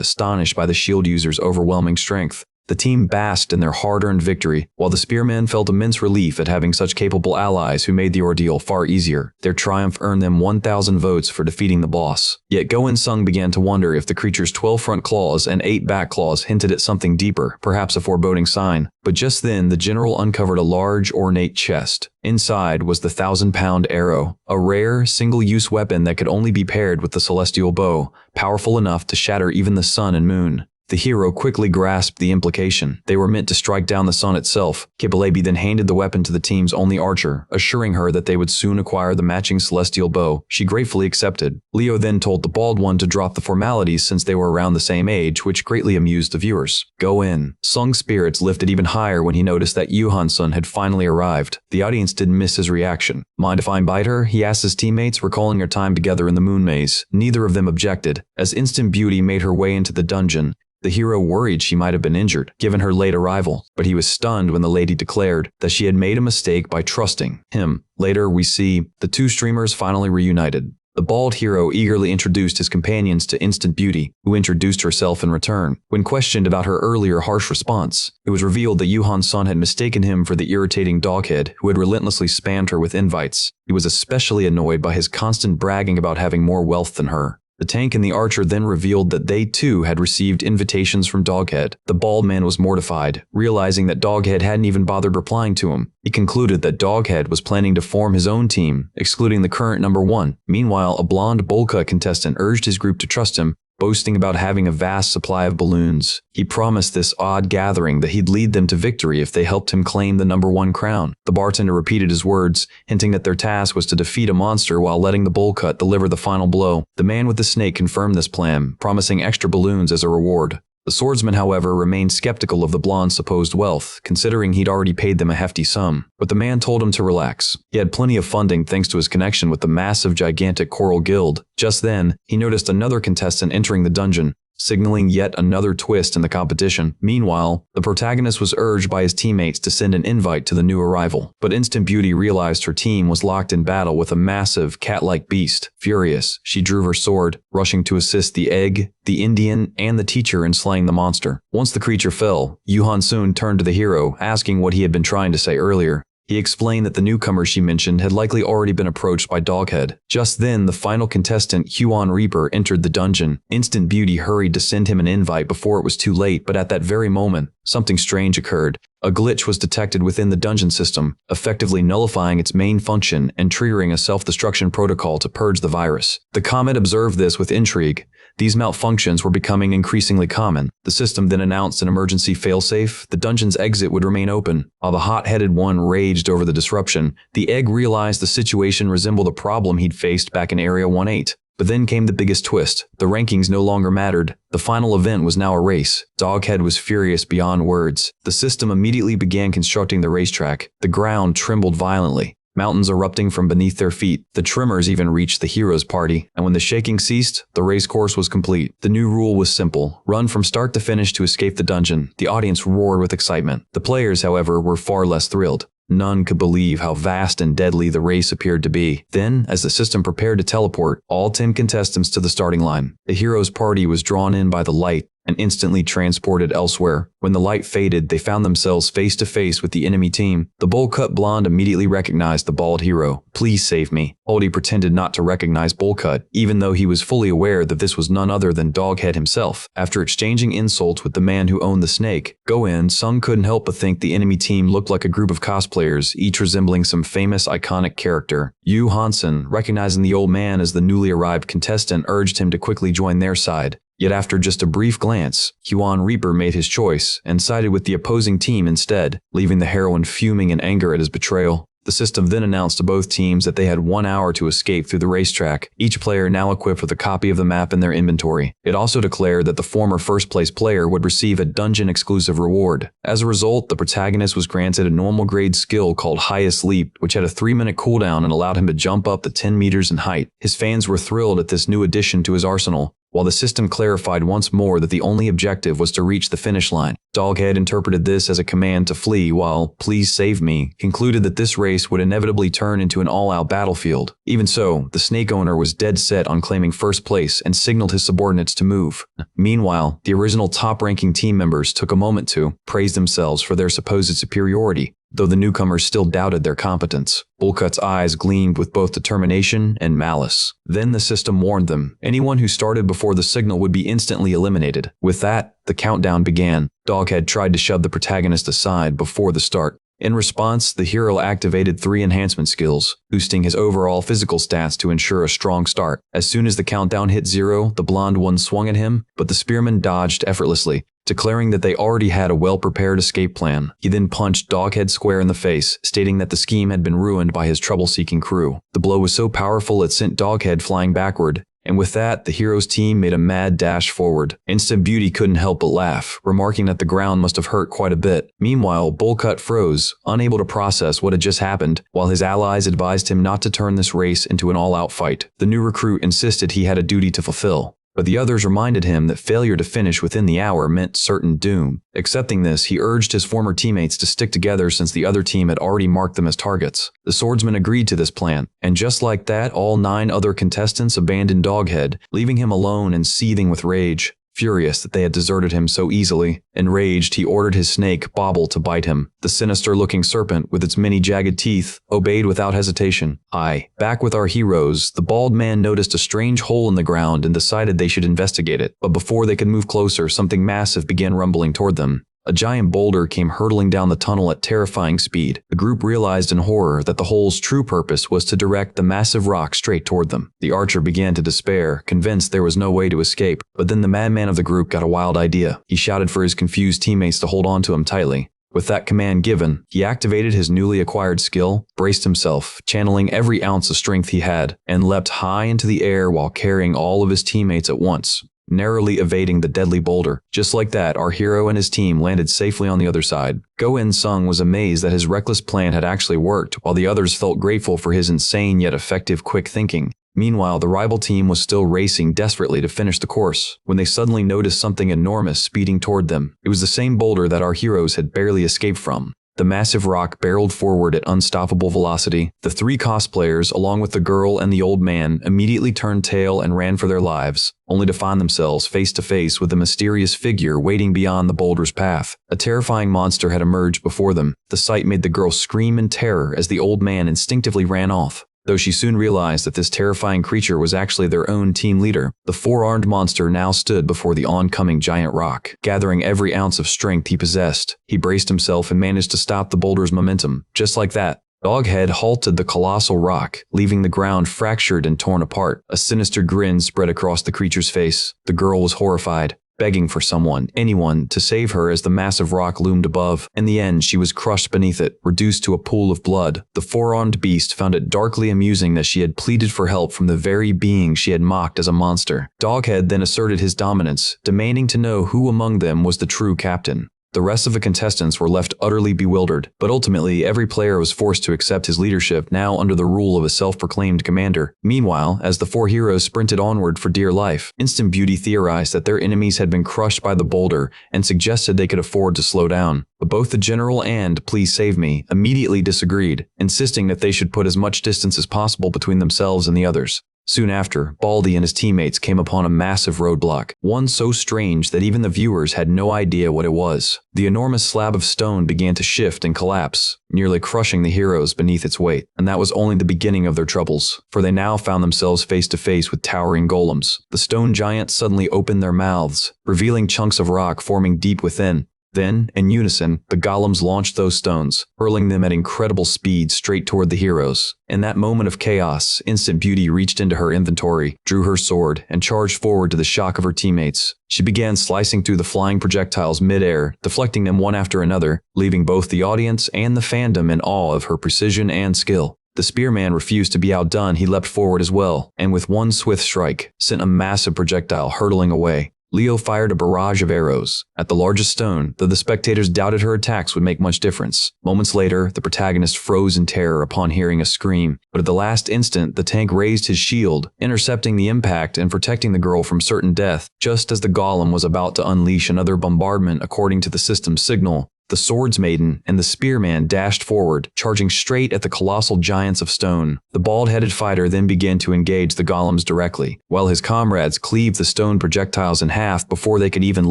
astonished by the shield user's overwhelming strength. The team basked in their hard-earned victory, while the spearmen felt immense relief at having such capable allies who made the ordeal far easier. Their triumph earned them 1,000 votes for defeating the boss. Yet Go and Sung began to wonder if the creature's 12 front claws and 8 back claws hinted at something deeper, perhaps a foreboding sign. But just then, the general uncovered a large, ornate chest. Inside was the 1,000-pound arrow, a rare, single-use weapon that could only be paired with the celestial bow, powerful enough to shatter even the sun and moon. The hero quickly grasped the implication. They were meant to strike down the sun itself. Kipalebi then handed the weapon to the team's only archer, assuring her that they would soon acquire the matching celestial bow. She gratefully accepted. Leo then told the bald one to drop the formalities since they were around the same age, which greatly amused the viewers. Go in. Sung's spirits lifted even higher when he noticed that Yu Han-sun had finally arrived. The audience didn't miss his reaction. Mind if I invite her? He asked his teammates, recalling their time together in the moon maze. Neither of them objected. As Instant Beauty made her way into the dungeon, the hero worried she might have been injured, given her late arrival, but he was stunned when the lady declared that she had made a mistake by trusting him. Later, we see the two streamers finally reunited. The bald hero eagerly introduced his companions to Instant Beauty, who introduced herself in return. When questioned about her earlier harsh response, it was revealed that Yu Han-sun had mistaken him for the irritating doghead who had relentlessly spammed her with invites. He was especially annoyed by his constant bragging about having more wealth than her. The tank and the archer then revealed that they too had received invitations from Doghead. The bald man was mortified, realizing that Doghead hadn't even bothered replying to him. He concluded that Doghead was planning to form his own team, excluding the current number 1. Meanwhile, a blonde bowl-cut contestant urged his group to trust him, boasting about having a vast supply of balloons. He promised this odd gathering that he'd lead them to victory if they helped him claim the number 1 crown. The bartender repeated his words, hinting that their task was to defeat a monster while letting the bowl cut deliver the final blow. The man with the snake confirmed this plan, promising extra balloons as a reward. The swordsman, however, remained skeptical of the blonde's supposed wealth, considering he'd already paid them a hefty sum. But the man told him to relax. He had plenty of funding thanks to his connection with the massive, gigantic Coral Guild. Just then, he noticed another contestant entering the dungeon, signaling yet another twist in the competition. Meanwhile, the protagonist was urged by his teammates to send an invite to the new arrival. But Instant Beauty realized her team was locked in battle with a massive, cat-like beast. Furious, she drew her sword, rushing to assist the egg, the Indian, and the teacher in slaying the monster. Once the creature fell, Yu Han-sun turned to the hero, asking what he had been trying to say earlier. He explained that the newcomer she mentioned had likely already been approached by Doghead. Just then, the final contestant, Huan Reaper, entered the dungeon. Instant Beauty hurried to send him an invite before it was too late, but at that very moment, something strange occurred. A glitch was detected within the dungeon system, effectively nullifying its main function and triggering a self-destruction protocol to purge the virus. The Comet observed this with intrigue. These malfunctions were becoming increasingly common. The system then announced an emergency failsafe. The dungeon's exit would remain open. While the hot-headed one raged over the disruption, the egg realized the situation resembled a problem he'd faced back in Area 1-8. But then came the biggest twist. The rankings no longer mattered. The final event was now a race. Doghead was furious beyond words. The system immediately began constructing the racetrack. The ground trembled violently, mountains erupting from beneath their feet. The tremors even reached the hero's party, and when the shaking ceased, the race course was complete. The new rule was simple: run from start to finish to escape the dungeon. The audience roared with excitement. The players, however, were far less thrilled. None could believe how vast and deadly the race appeared to be. Then, as the system prepared to teleport all 10 contestants to the starting line, the hero's party was drawn in by the light and instantly transported elsewhere. When the light faded, they found themselves face to face with the enemy team. The bowl-cut blonde immediately recognized the bald hero. "Please save me." Oldie pretended not to recognize bowl-cut, even though he was fully aware that this was none other than Doghead himself. After exchanging insults with the man who owned the snake, Go-In, Sung couldn't help but think the enemy team looked like a group of cosplayers, each resembling some famous iconic character. Yu Han-sun, recognizing the old man as the newly arrived contestant, urged him to quickly join their side. Yet after just a brief glance, Huan Reaper made his choice and sided with the opposing team instead, leaving the heroine fuming in anger at his betrayal. The system then announced to both teams that they had 1 hour to escape through the racetrack, each player now equipped with a copy of the map in their inventory. It also declared that the former first-place player would receive a dungeon-exclusive reward. As a result, the protagonist was granted a normal-grade skill called Highest Leap, which had a 3-minute cooldown and allowed him to jump up to 10 meters in height. His fans were thrilled at this new addition to his arsenal. while the system clarified once more that the only objective was to reach the finish line. Doghead interpreted this as a command to flee, while "Please save me" concluded that this race would inevitably turn into an all-out battlefield. Even so, the snake owner was dead set on claiming first place and signaled his subordinates to move. Meanwhile, the original top-ranking team members took a moment to praise themselves for their supposed superiority, though the newcomers still doubted their competence. Bullcut's eyes gleamed with both determination and malice. Then the system warned them. Anyone who started before the signal would be instantly eliminated. With that, the countdown began. Doghead tried to shove the protagonist aside before the start. In response, the hero activated 3 enhancement skills, boosting his overall physical stats to ensure a strong start. As soon as the countdown hit 0, the blonde one swung at him, but the spearman dodged effortlessly, declaring that they already had a well-prepared escape plan. He then punched Doghead square in the face, stating that the scheme had been ruined by his trouble-seeking crew. The blow was so powerful it sent Doghead flying backward, and with that, the hero's team made a mad dash forward. Instant Beauty couldn't help but laugh, remarking that the ground must have hurt quite a bit. Meanwhile, Bullcut froze, unable to process what had just happened, while his allies advised him not to turn this race into an all-out fight. The new recruit insisted he had a duty to fulfill, but the others reminded him that failure to finish within the hour meant certain doom. Accepting this, he urged his former teammates to stick together since the other team had already marked them as targets. The swordsman agreed to this plan, and just like that, all 9 other contestants abandoned Doghead, leaving him alone and seething with rage. Furious that they had deserted him so easily, enraged, he ordered his snake, Bobble, to bite him. The sinister-looking serpent, with its many jagged teeth, obeyed without hesitation. Back with our heroes, the bald man noticed a strange hole in the ground and decided they should investigate it. But before they could move closer, something massive began rumbling toward them. A giant boulder came hurtling down the tunnel at terrifying speed. The group realized in horror that the hole's true purpose was to direct the massive rock straight toward them. The archer began to despair, convinced there was no way to escape. But then the madman of the group got a wild idea. He shouted for his confused teammates to hold on to him tightly. With that command given, he activated his newly acquired skill, braced himself, channeling every ounce of strength he had, and leapt high into the air while carrying all of his teammates at once, narrowly evading the deadly boulder. Just like that, our hero and his team landed safely on the other side. Go-In Sung was amazed that his reckless plan had actually worked, while the others felt grateful for his insane yet effective quick thinking. Meanwhile, the rival team was still racing desperately to finish the course, when they suddenly noticed something enormous speeding toward them. It was the same boulder that our heroes had barely escaped from. The massive rock barreled forward at unstoppable velocity. The 3 cosplayers, along with the girl and the old man, immediately turned tail and ran for their lives, only to find themselves face to face with a mysterious figure waiting beyond the boulder's path. A terrifying monster had emerged before them. The sight made the girl scream in terror as the old man instinctively ran off, though she soon realized that this terrifying creature was actually their own team leader. The 4-armed monster now stood before the oncoming giant rock. Gathering every ounce of strength he possessed, he braced himself and managed to stop the boulder's momentum. Just like that, Doghead halted the colossal rock, leaving the ground fractured and torn apart. A sinister grin spread across the creature's face. The girl was horrified, begging for someone, anyone, to save her as the massive rock loomed above. In the end, she was crushed beneath it, reduced to a pool of blood. The 4-armed beast found it darkly amusing that she had pleaded for help from the very being she had mocked as a monster. Doghead then asserted his dominance, demanding to know who among them was the true captain. The rest of the contestants were left utterly bewildered, but ultimately every player was forced to accept his leadership, now under the rule of a self-proclaimed commander. Meanwhile, as the 4 heroes sprinted onward for dear life, Instant Beauty theorized that their enemies had been crushed by the boulder and suggested they could afford to slow down. But both the general and Please Save Me immediately disagreed, insisting that they should put as much distance as possible between themselves and the others. Soon after, Baldy and his teammates came upon a massive roadblock, one so strange that even the viewers had no idea what it was. The enormous slab of stone began to shift and collapse, nearly crushing the heroes beneath its weight. And that was only the beginning of their troubles, for they now found themselves face to face with towering golems. The stone giants suddenly opened their mouths, revealing chunks of rock forming deep within. Then, in unison, the golems launched those stones, hurling them at incredible speed straight toward the heroes. In that moment of chaos, Instant Beauty reached into her inventory, drew her sword, and charged forward to the shock of her teammates. She began slicing through the flying projectiles mid-air, deflecting them one after another, leaving both the audience and the fandom in awe of her precision and skill. The spearman refused to be outdone. He leapt forward as well, and with one swift strike, sent a massive projectile hurtling away. Leo fired a barrage of arrows at the largest stone, though the spectators doubted her attacks would make much difference. Moments later, the protagonist froze in terror upon hearing a scream, but at the last instant, the tank raised his shield, intercepting the impact and protecting the girl from certain death. Just as the golem was about to unleash another bombardment according to the system's signal, the Swords Maiden and the Spearman dashed forward, charging straight at the colossal giants of stone. The bald-headed fighter then began to engage the golems directly, while his comrades cleaved the stone projectiles in half before they could even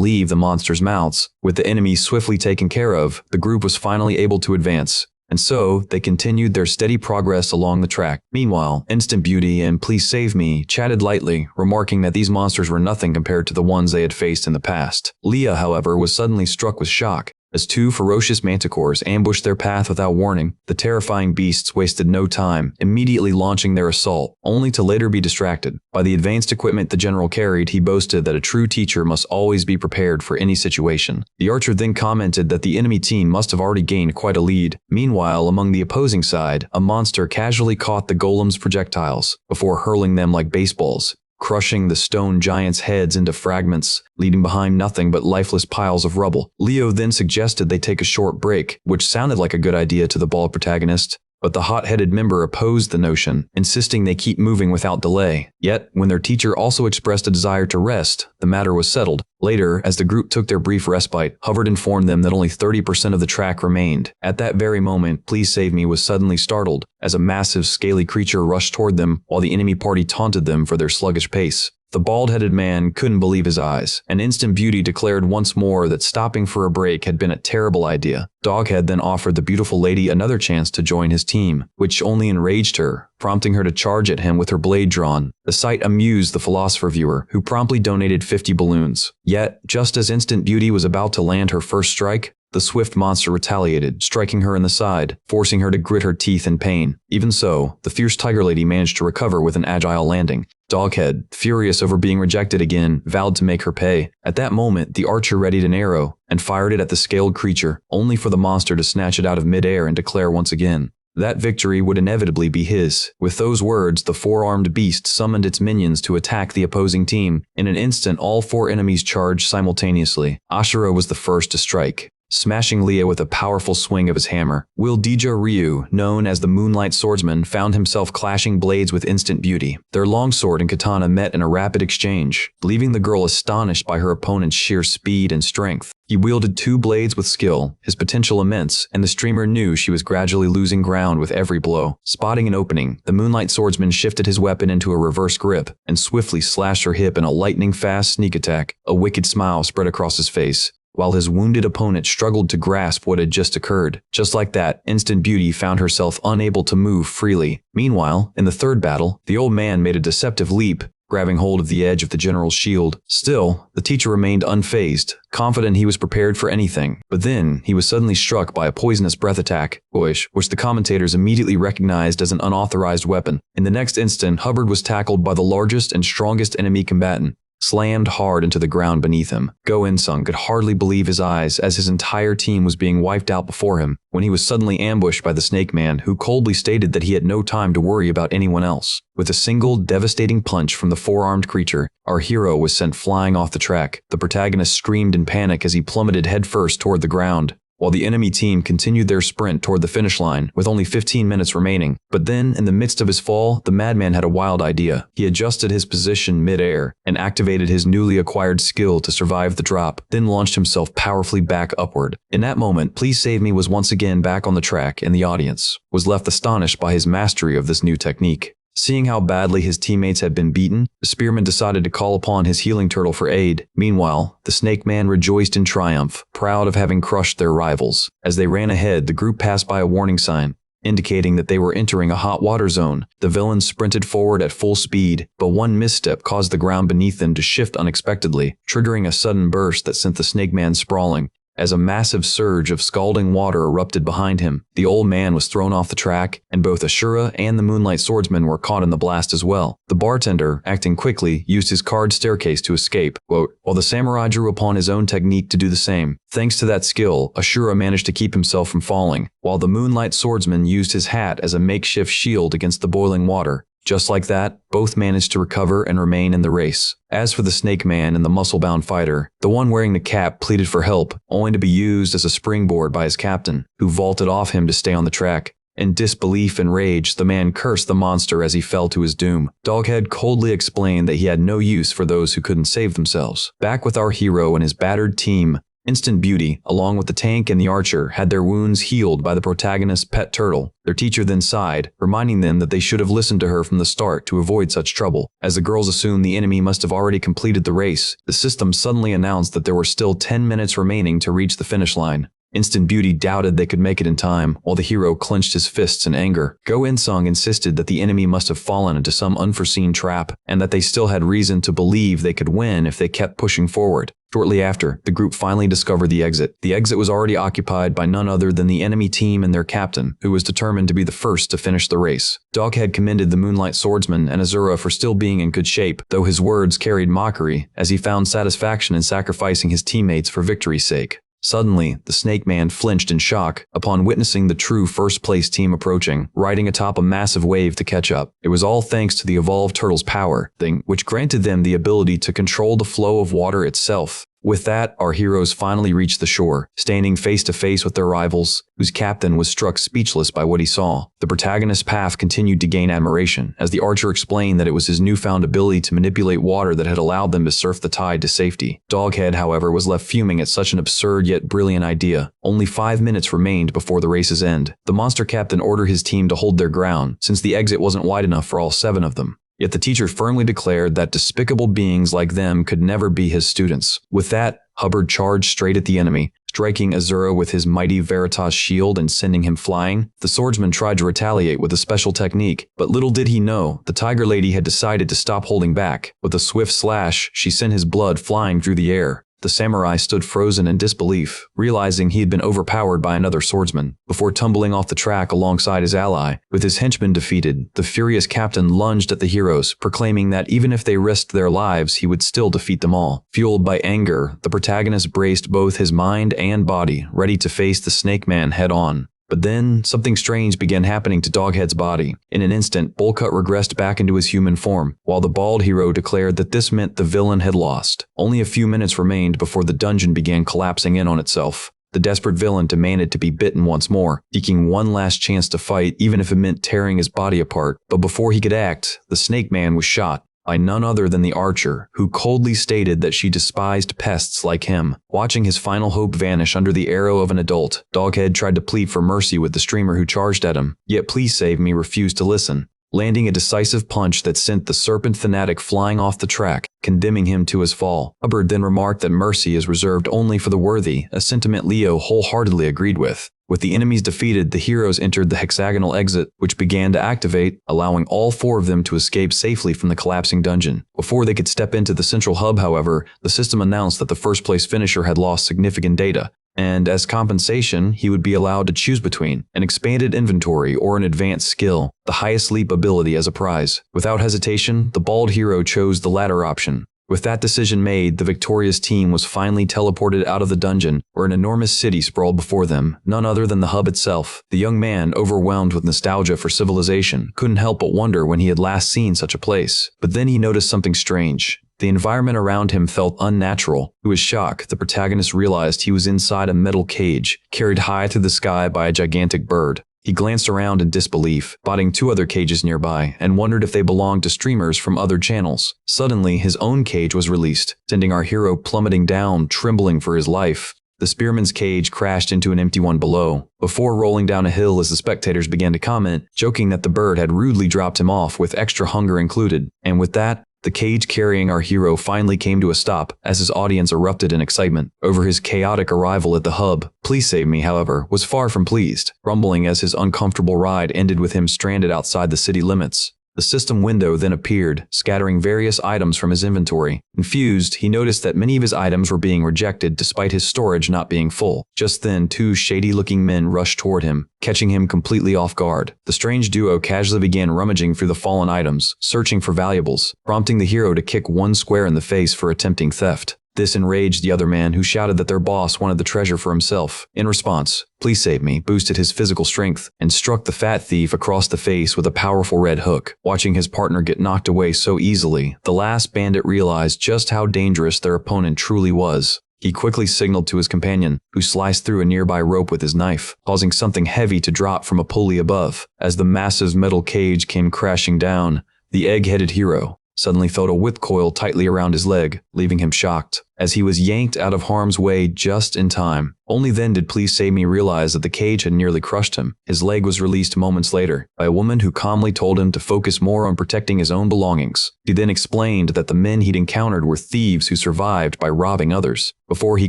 leave the monsters' mouths. With the enemy swiftly taken care of, the group was finally able to advance. And so, they continued their steady progress along the track. Meanwhile, Instant Beauty and Please Save Me chatted lightly, remarking that these monsters were nothing compared to the ones they had faced in the past. Leah, however, was suddenly struck with shock. As two ferocious manticores ambushed their path without warning, the terrifying beasts wasted no time, immediately launching their assault, only to later be distracted. By the advanced equipment the general carried, he boasted that a true teacher must always be prepared for any situation. The archer then commented that the enemy team must have already gained quite a lead. Meanwhile, among the opposing side, a monster casually caught the golem's projectiles, before hurling them like baseballs, crushing the stone giants' heads into fragments, leaving behind nothing but lifeless piles of rubble. Leo then suggested they take a short break, which sounded like a good idea to the bald protagonist, but the hot-headed member opposed the notion, insisting they keep moving without delay. Yet, when their teacher also expressed a desire to rest, the matter was settled. Later, as the group took their brief respite, Hubbard informed them that only 30% of the track remained. At that very moment, Please Save Me was suddenly startled, as a massive, scaly creature rushed toward them, while the enemy party taunted them for their sluggish pace. The bald-headed man couldn't believe his eyes, and Instant Beauty declared once more that stopping for a break had been a terrible idea. Doghead then offered the beautiful lady another chance to join his team, which only enraged her, prompting her to charge at him with her blade drawn. The sight amused the philosopher viewer, who promptly donated 50 balloons. Yet, just as Instant Beauty was about to land her first strike, the swift monster retaliated, striking her in the side, forcing her to grit her teeth in pain. Even so, the fierce tiger lady managed to recover with an agile landing. Doghead, furious over being rejected again, vowed to make her pay. At that moment, the archer readied an arrow and fired it at the scaled creature, only for the monster to snatch it out of midair and declare once again that victory would inevitably be his. With those words, the four-armed beast summoned its minions to attack the opposing team. In an instant, all four enemies charged simultaneously. Ashura was the first to strike, smashing Leah with a powerful swing of his hammer. Wildija Ryu, known as the Moonlight Swordsman, found himself clashing blades with Instant Beauty. Their longsword and katana met in a rapid exchange, leaving the girl astonished by her opponent's sheer speed and strength. He wielded two blades with skill, his potential immense, and the streamer knew she was gradually losing ground with every blow. Spotting an opening, the Moonlight Swordsman shifted his weapon into a reverse grip and swiftly slashed her hip in a lightning-fast sneak attack. A wicked smile spread across his face, while his wounded opponent struggled to grasp what had just occurred. Just like that, Instant Beauty found herself unable to move freely. Meanwhile, in the third battle, the old man made a deceptive leap, grabbing hold of the edge of the general's shield. Still, the teacher remained unfazed, confident he was prepared for anything. But then, he was suddenly struck by a poisonous breath attack, which the commentators immediately recognized as an unauthorized weapon. In the next instant, Hubbard was tackled by the largest and strongest enemy combatant, slammed hard into the ground beneath him. Go Insung could hardly believe his eyes as his entire team was being wiped out before him, when he was suddenly ambushed by the Snake Man, who coldly stated that he had no time to worry about anyone else. With a single devastating punch from the four-armed creature, our hero was sent flying off the track. The protagonist screamed in panic as he plummeted headfirst toward the ground, while the enemy team continued their sprint toward the finish line, with only 15 minutes remaining. But then, in the midst of his fall, the madman had a wild idea. He adjusted his position mid-air and activated his newly acquired skill to survive the drop, then launched himself powerfully back upward. In that moment, Please Save Me was once again back on the track, and the audience was left astonished by his mastery of this new technique. Seeing how badly his teammates had been beaten, the spearman decided to call upon his healing turtle for aid. Meanwhile, the Snake Man rejoiced in triumph, proud of having crushed their rivals. As they ran ahead, the group passed by a warning sign, indicating that they were entering a hot water zone. The villains sprinted forward at full speed, but one misstep caused the ground beneath them to shift unexpectedly, triggering a sudden burst that sent the Snake Man sprawling. As a massive surge of scalding water erupted behind him, the old man was thrown off the track, and both Ashura and the Moonlight Swordsman were caught in the blast as well. The bartender, acting quickly, used his card staircase to escape, while the samurai drew upon his own technique to do the same. Thanks to that skill, Ashura managed to keep himself from falling, while the Moonlight Swordsman used his hat as a makeshift shield against the boiling water. Just like that, both managed to recover and remain in the race. As for the Snake Man and the muscle-bound fighter, the one wearing the cap pleaded for help, only to be used as a springboard by his captain, who vaulted off him to stay on the track. In disbelief and rage, the man cursed the monster as he fell to his doom. Doghead coldly explained that he had no use for those who couldn't save themselves. Back with our hero and his battered team, Instant Beauty, along with the tank and the archer, had their wounds healed by the protagonist's pet turtle. Their teacher then sighed, reminding them that they should have listened to her from the start to avoid such trouble. As the girls assumed the enemy must have already completed the race, the system suddenly announced that there were still 10 minutes remaining to reach the finish line. Instant Beauty doubted they could make it in time, while the hero clenched his fists in anger. Go Insung insisted that the enemy must have fallen into some unforeseen trap, and that they still had reason to believe they could win if they kept pushing forward. Shortly after, the group finally discovered the exit. The exit was already occupied by none other than the enemy team and their captain, who was determined to be the first to finish the race. Doghead commended the Moonlight Swordsman and Azura for still being in good shape, though his words carried mockery, as he found satisfaction in sacrificing his teammates for victory's sake. Suddenly, the Snake Man flinched in shock upon witnessing the true first-place team approaching, riding atop a massive wave to catch up. It was all thanks to the evolved turtle's power thing, which granted them the ability to control the flow of water itself. With that, our heroes finally reached the shore, standing face to face with their rivals, whose captain was struck speechless by what he saw. The protagonist's path continued to gain admiration, as the archer explained that it was his newfound ability to manipulate water that had allowed them to surf the tide to safety. Doghead, however, was left fuming at such an absurd yet brilliant idea. Only 5 minutes remained before the race's end. The monster captain ordered his team to hold their ground, since the exit wasn't wide enough for all 7 of them. Yet the teacher firmly declared that despicable beings like them could never be his students. With that, Hubbard charged straight at the enemy, striking Azura with his mighty Veritas shield and sending him flying. The swordsman tried to retaliate with a special technique, but little did he know, the Tiger Lady had decided to stop holding back. With a swift slash, she sent his blood flying through the air. The samurai stood frozen in disbelief, realizing he had been overpowered by another swordsman, before tumbling off the track alongside his ally. With his henchmen defeated, the furious captain lunged at the heroes, proclaiming that even if they risked their lives, he would still defeat them all. Fueled by anger, the protagonist braced both his mind and body, ready to face the Snake Man head-on. But then, something strange began happening to Doghead's body. In an instant, Bullcut regressed back into his human form, while the bald hero declared that this meant the villain had lost. Only a few minutes remained before the dungeon began collapsing in on itself. The desperate villain demanded to be bitten once more, seeking one last chance to fight even if it meant tearing his body apart. But before he could act, the Snake Man was shot by none other than the archer, who coldly stated that she despised pests like him. Watching his final hope vanish under the arrow of an adult, Doghead tried to plead for mercy with the streamer who charged at him, yet Please Save Me refused to listen, landing a decisive punch that sent the serpent fanatic flying off the track, condemning him to his fall. Hubbard then remarked that mercy is reserved only for the worthy, a sentiment Leo wholeheartedly agreed with. With the enemies defeated, the heroes entered the hexagonal exit, which began to activate, allowing all 4 of them to escape safely from the collapsing dungeon. Before they could step into the central hub, however, the system announced that the first-place finisher had lost significant data, and as compensation, he would be allowed to choose between an expanded inventory or an advanced skill, the highest leap ability as a prize. Without hesitation, the bald hero chose the latter option. With that decision made, the victorious team was finally teleported out of the dungeon, where an enormous city sprawled before them, none other than the hub itself. The young man, overwhelmed with nostalgia for civilization, couldn't help but wonder when he had last seen such a place. But then he noticed something strange. The environment around him felt unnatural. To his shock, the protagonist realized he was inside a metal cage, carried high through the sky by a gigantic bird. He glanced around in disbelief, spotting 2 other cages nearby, and wondered if they belonged to streamers from other channels. Suddenly, his own cage was released, sending our hero plummeting down, trembling for his life. The spearman's cage crashed into an empty one below, before rolling down a hill as the spectators began to comment, joking that the bird had rudely dropped him off with extra hunger included. And with that, the cage carrying our hero finally came to a stop as his audience erupted in excitement over his chaotic arrival at the hub. Please Save Me, however, was far from pleased, rumbling as his uncomfortable ride ended with him stranded outside the city limits. The system window then appeared, scattering various items from his inventory. Confused, he noticed that many of his items were being rejected despite his storage not being full. Just then, 2 shady-looking men rushed toward him, catching him completely off guard. The strange duo casually began rummaging through the fallen items, searching for valuables, prompting the hero to kick one square in the face for attempting theft. This enraged the other man, who shouted that their boss wanted the treasure for himself. In response, "Please save me," boosted his physical strength and struck the fat thief across the face with a powerful red hook. Watching his partner get knocked away so easily, the last bandit realized just how dangerous their opponent truly was. He quickly signaled to his companion, who sliced through a nearby rope with his knife, causing something heavy to drop from a pulley above. As the massive metal cage came crashing down, the egg-headed hero suddenly felt a whip coil tightly around his leg, leaving him shocked, as he was yanked out of harm's way just in time. Only then did Please Save Me realize that the cage had nearly crushed him. His leg was released moments later by a woman who calmly told him to focus more on protecting his own belongings. She then explained that the men he'd encountered were thieves who survived by robbing others. Before he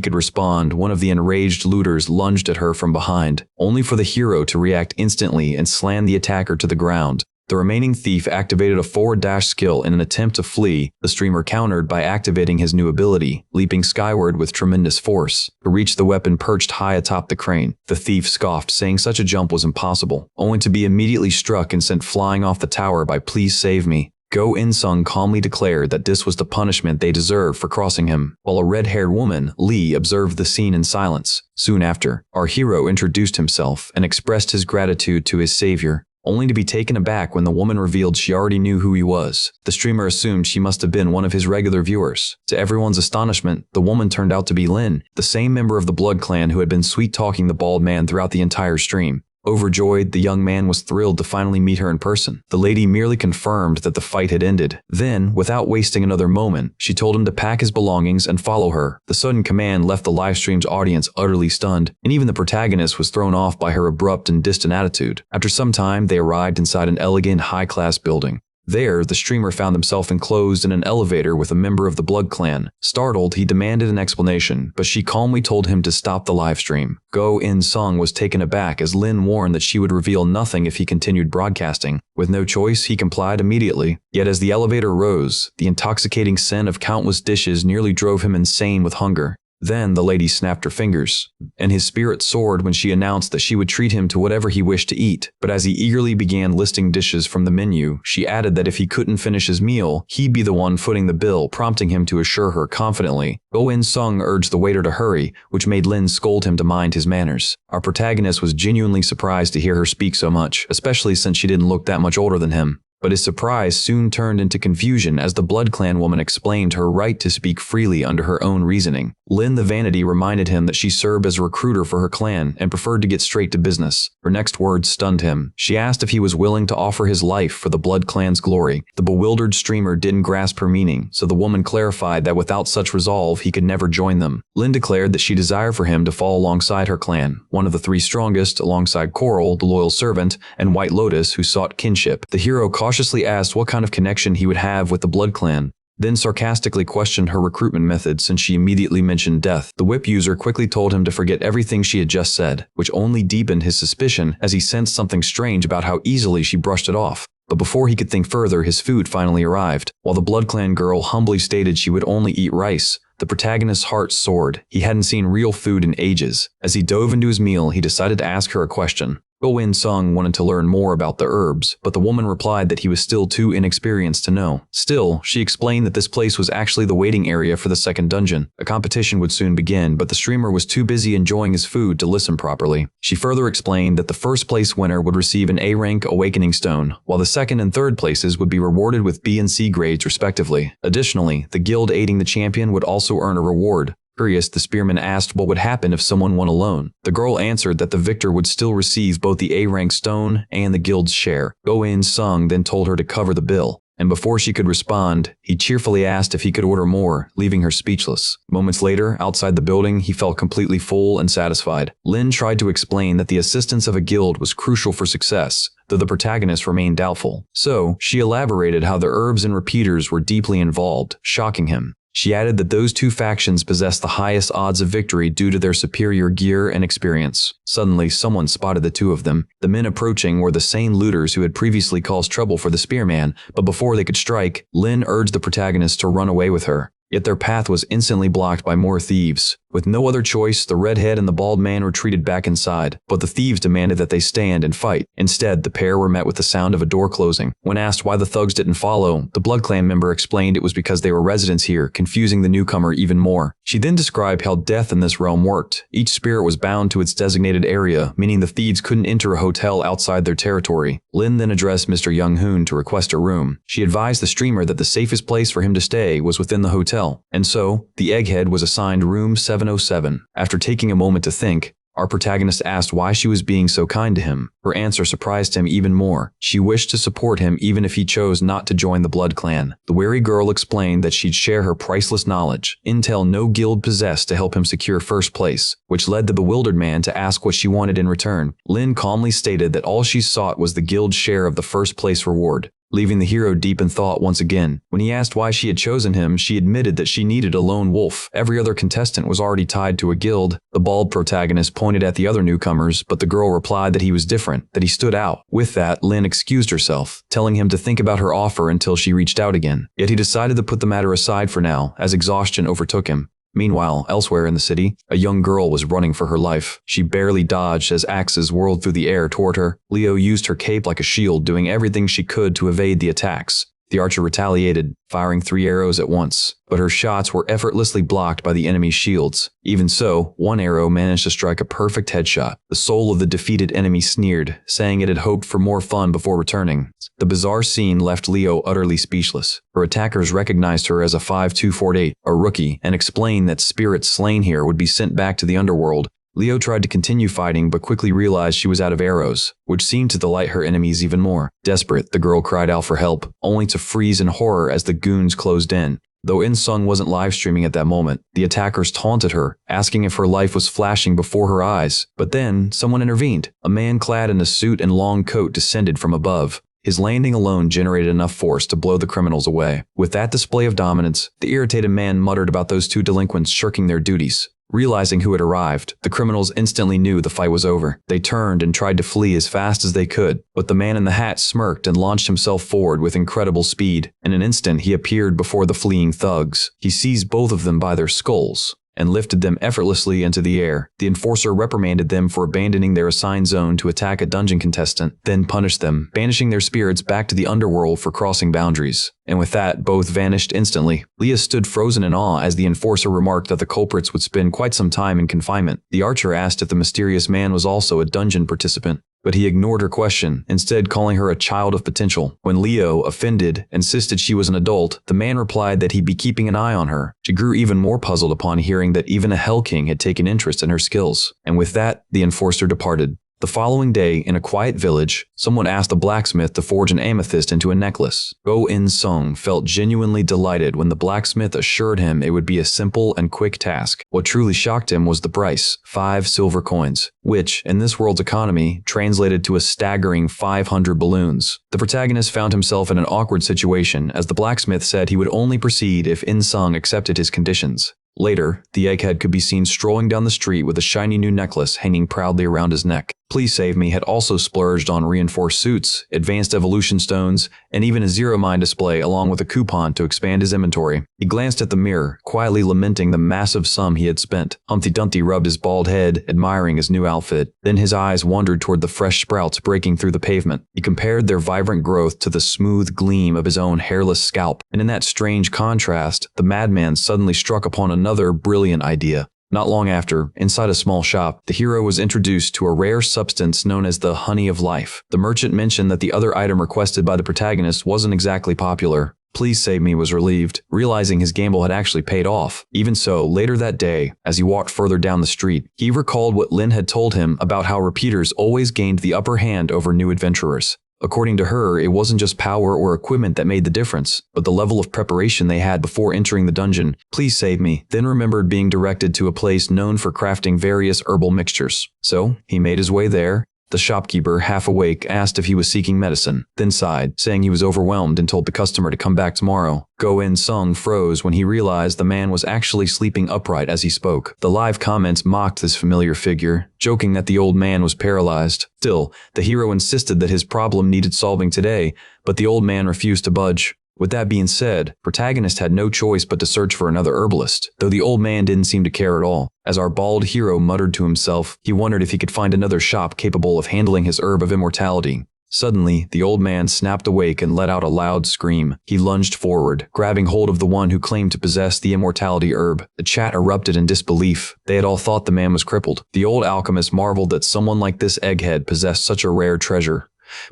could respond, one of the enraged looters lunged at her from behind, only for the hero to react instantly and slam the attacker to the ground. The remaining thief activated a forward dash skill in an attempt to flee. The streamer countered by activating his new ability, leaping skyward with tremendous force to reach the weapon perched high atop the crane. The thief scoffed, saying such a jump was impossible, only to be immediately struck and sent flying off the tower by Please Save Me. Go In-sung calmly declared that this was the punishment they deserved for crossing him, while a red-haired woman, Lee, observed the scene in silence. Soon after, our hero introduced himself and expressed his gratitude to his savior, only to be taken aback when the woman revealed she already knew who he was. The streamer assumed she must have been one of his regular viewers. To everyone's astonishment, the woman turned out to be Lin, the same member of the Blood Clan who had been sweet-talking the bald man throughout the entire stream. Overjoyed, the young man was thrilled to finally meet her in person. The lady merely confirmed that the fight had ended. Then, without wasting another moment, she told him to pack his belongings and follow her. The sudden command left the livestream's audience utterly stunned, and even the protagonist was thrown off by her abrupt and distant attitude. After some time, they arrived inside an elegant, high-class building. There, the streamer found himself enclosed in an elevator with a member of the Blood Clan. Startled, he demanded an explanation, but she calmly told him to stop the livestream. Go In-sung was taken aback as Lin warned that she would reveal nothing if he continued broadcasting. With no choice, he complied immediately. Yet as the elevator rose, the intoxicating scent of countless dishes nearly drove him insane with hunger. Then the lady snapped her fingers, and his spirit soared when she announced that she would treat him to whatever he wished to eat. But as he eagerly began listing dishes from the menu, she added that if he couldn't finish his meal, he'd be the one footing the bill, prompting him to assure her confidently. Go In-sung urged the waiter to hurry, which made Lin scold him to mind his manners. Our protagonist was genuinely surprised to hear her speak so much, especially since she didn't look that much older than him. But his surprise soon turned into confusion as the Blood Clan woman explained her right to speak freely under her own reasoning. Lin the Vanity reminded him that she served as a recruiter for her clan and preferred to get straight to business. Her next words stunned him. She asked if he was willing to offer his life for the Blood Clan's glory. The bewildered streamer didn't grasp her meaning, so the woman clarified that without such resolve he could never join them. Lin declared that she desired for him to fall alongside her clan, one of the three strongest, alongside Coral, the loyal servant, and White Lotus, who sought kinship. The hero cautiously asked what kind of connection he would have with the Blood Clan, then sarcastically questioned her recruitment method since she immediately mentioned death. The whip user quickly told him to forget everything she had just said, which only deepened his suspicion as he sensed something strange about how easily she brushed it off. But before he could think further, his food finally arrived. While the Blood Clan girl humbly stated she would only eat rice, the protagonist's heart soared. He hadn't seen real food in ages. As he dove into his meal, he decided to ask her a question. Go In-sung wanted to learn more about the herbs, but the woman replied that he was still too inexperienced to know. Still, she explained that this place was actually the waiting area for the second dungeon. A competition would soon begin, but the streamer was too busy enjoying his food to listen properly. She further explained that the first place winner would receive an A-rank Awakening Stone, while the second and third places would be rewarded with B and C grades respectively. Additionally, the guild aiding the champion would also earn a reward. Curious, the spearman asked what would happen if someone won alone. The girl answered that the victor would still receive both the A-rank stone and the guild's share. Go In-sung then told her to cover the bill, and before she could respond, he cheerfully asked if he could order more, leaving her speechless. Moments later, outside the building, he felt completely full and satisfied. Lin tried to explain that the assistance of a guild was crucial for success, though the protagonist remained doubtful. So, she elaborated how the herbs and repeaters were deeply involved, shocking him. She added that those two factions possessed the highest odds of victory due to their superior gear and experience. Suddenly, someone spotted the two of them. The men approaching were the same looters who had previously caused trouble for the spearman, but before they could strike, Lin urged the protagonist to run away with her. Yet their path was instantly blocked by more thieves. With no other choice, the redhead and the bald man retreated back inside, but the thieves demanded that they stand and fight. Instead, the pair were met with the sound of a door closing. When asked why the thugs didn't follow, the Blood Clan member explained it was because they were residents here, confusing the newcomer even more. She then described how death in this realm worked. Each spirit was bound to its designated area, meaning the thieves couldn't enter a hotel outside their territory. Lin then addressed Mr. Young-hoon to request a room. She advised the streamer that the safest place for him to stay was within the hotel, and so, the Egghead was assigned room 707. After taking a moment to think, our protagonist asked why she was being so kind to him. Her answer surprised him even more. She wished to support him even if he chose not to join the Blood Clan. The wary girl explained that she'd share her priceless knowledge, intel no guild possessed, to help him secure first place, which led the bewildered man to ask what she wanted in return. Lin calmly stated that all she sought was the guild's share of the first place reward, leaving the hero deep in thought once again. When he asked why she had chosen him, she admitted that she needed a lone wolf. Every other contestant was already tied to a guild. The bald protagonist pointed at the other newcomers, but the girl replied that he was different, that he stood out. With that, Lin excused herself, telling him to think about her offer until she reached out again. Yet he decided to put the matter aside for now, as exhaustion overtook him. Meanwhile, elsewhere in the city, a young girl was running for her life. She barely dodged as axes whirled through the air toward her. Leo used her cape like a shield, doing everything she could to evade the attacks. The archer retaliated, firing 3 arrows at once, but her shots were effortlessly blocked by the enemy's shields. Even so, one arrow managed to strike a perfect headshot. The soul of the defeated enemy sneered, saying it had hoped for more fun before returning. The bizarre scene left Leo utterly speechless. Her attackers recognized her as a 5248, a rookie, and explained that spirits slain here would be sent back to the underworld. Leo tried to continue fighting but quickly realized she was out of arrows, which seemed to delight her enemies even more. Desperate, the girl cried out for help, only to freeze in horror as the goons closed in. Though Insung wasn't live streaming at that moment, the attackers taunted her, asking if her life was flashing before her eyes. But then, someone intervened. A man clad in a suit and long coat descended from above. His landing alone generated enough force to blow the criminals away. With that display of dominance, the irritated man muttered about those 2 delinquents shirking their duties. Realizing who had arrived, the criminals instantly knew the fight was over. They turned and tried to flee as fast as they could, but the man in the hat smirked and launched himself forward with incredible speed. In an instant, he appeared before the fleeing thugs. He seized both of them by their skulls and lifted them effortlessly into the air. The enforcer reprimanded them for abandoning their assigned zone to attack a dungeon contestant, then punished them, banishing their spirits back to the underworld for crossing boundaries. And with that, both vanished instantly. Leah stood frozen in awe as the enforcer remarked that the culprits would spend quite some time in confinement. The archer asked if the mysterious man was also a dungeon participant, but he ignored her question, instead calling her a child of potential. When Leo, offended, insisted she was an adult, the man replied that he'd be keeping an eye on her. She grew even more puzzled upon hearing that even a Hell King had taken interest in her skills. And with that, the enforcer departed. The following day, in a quiet village, someone asked a blacksmith to forge an amethyst into a necklace. Go In-sung felt genuinely delighted when the blacksmith assured him it would be a simple and quick task. What truly shocked him was the price, 5 silver coins, which, in this world's economy, translated to a staggering 500 balloons. The protagonist found himself in an awkward situation as the blacksmith said he would only proceed if In-sung accepted his conditions. Later, the egghead could be seen strolling down the street with a shiny new necklace hanging proudly around his neck. Please Save Me had also splurged on reinforced suits, advanced evolution stones, and even a zero mind display along with a coupon to expand his inventory. He glanced at the mirror, quietly lamenting the massive sum he had spent. Humpty Dumpty rubbed his bald head, admiring his new outfit. Then his eyes wandered toward the fresh sprouts breaking through the pavement. He compared their vibrant growth to the smooth gleam of his own hairless scalp, and in that strange contrast, the madman suddenly struck upon another brilliant idea. Not long after, inside a small shop, the hero was introduced to a rare substance known as the honey of life. The merchant mentioned that the other item requested by the protagonist wasn't exactly popular. Please Save Me was relieved, realizing his gamble had actually paid off. Even so, later that day, as he walked further down the street, he recalled what Lin had told him about how repeaters always gained the upper hand over new adventurers. According to her, it wasn't just power or equipment that made the difference, but the level of preparation they had before entering the dungeon. Please Save Me then remembered being directed to a place known for crafting various herbal mixtures. So, he made his way there. The shopkeeper, half awake, asked if he was seeking medicine, then sighed, saying he was overwhelmed and told the customer to come back tomorrow. Go In-sung froze when he realized the man was actually sleeping upright as he spoke. The live comments mocked this familiar figure, joking that the old man was paralyzed. Still, the hero insisted that his problem needed solving today, but the old man refused to budge. With that being said, protagonist had no choice but to search for another herbalist, though the old man didn't seem to care at all. As our bald hero muttered to himself, he wondered if he could find another shop capable of handling his herb of immortality. Suddenly, the old man snapped awake and let out a loud scream. He lunged forward, grabbing hold of the one who claimed to possess the immortality herb. The chat erupted in disbelief. They had all thought the man was crippled. The old alchemist marveled that someone like this egghead possessed such a rare treasure.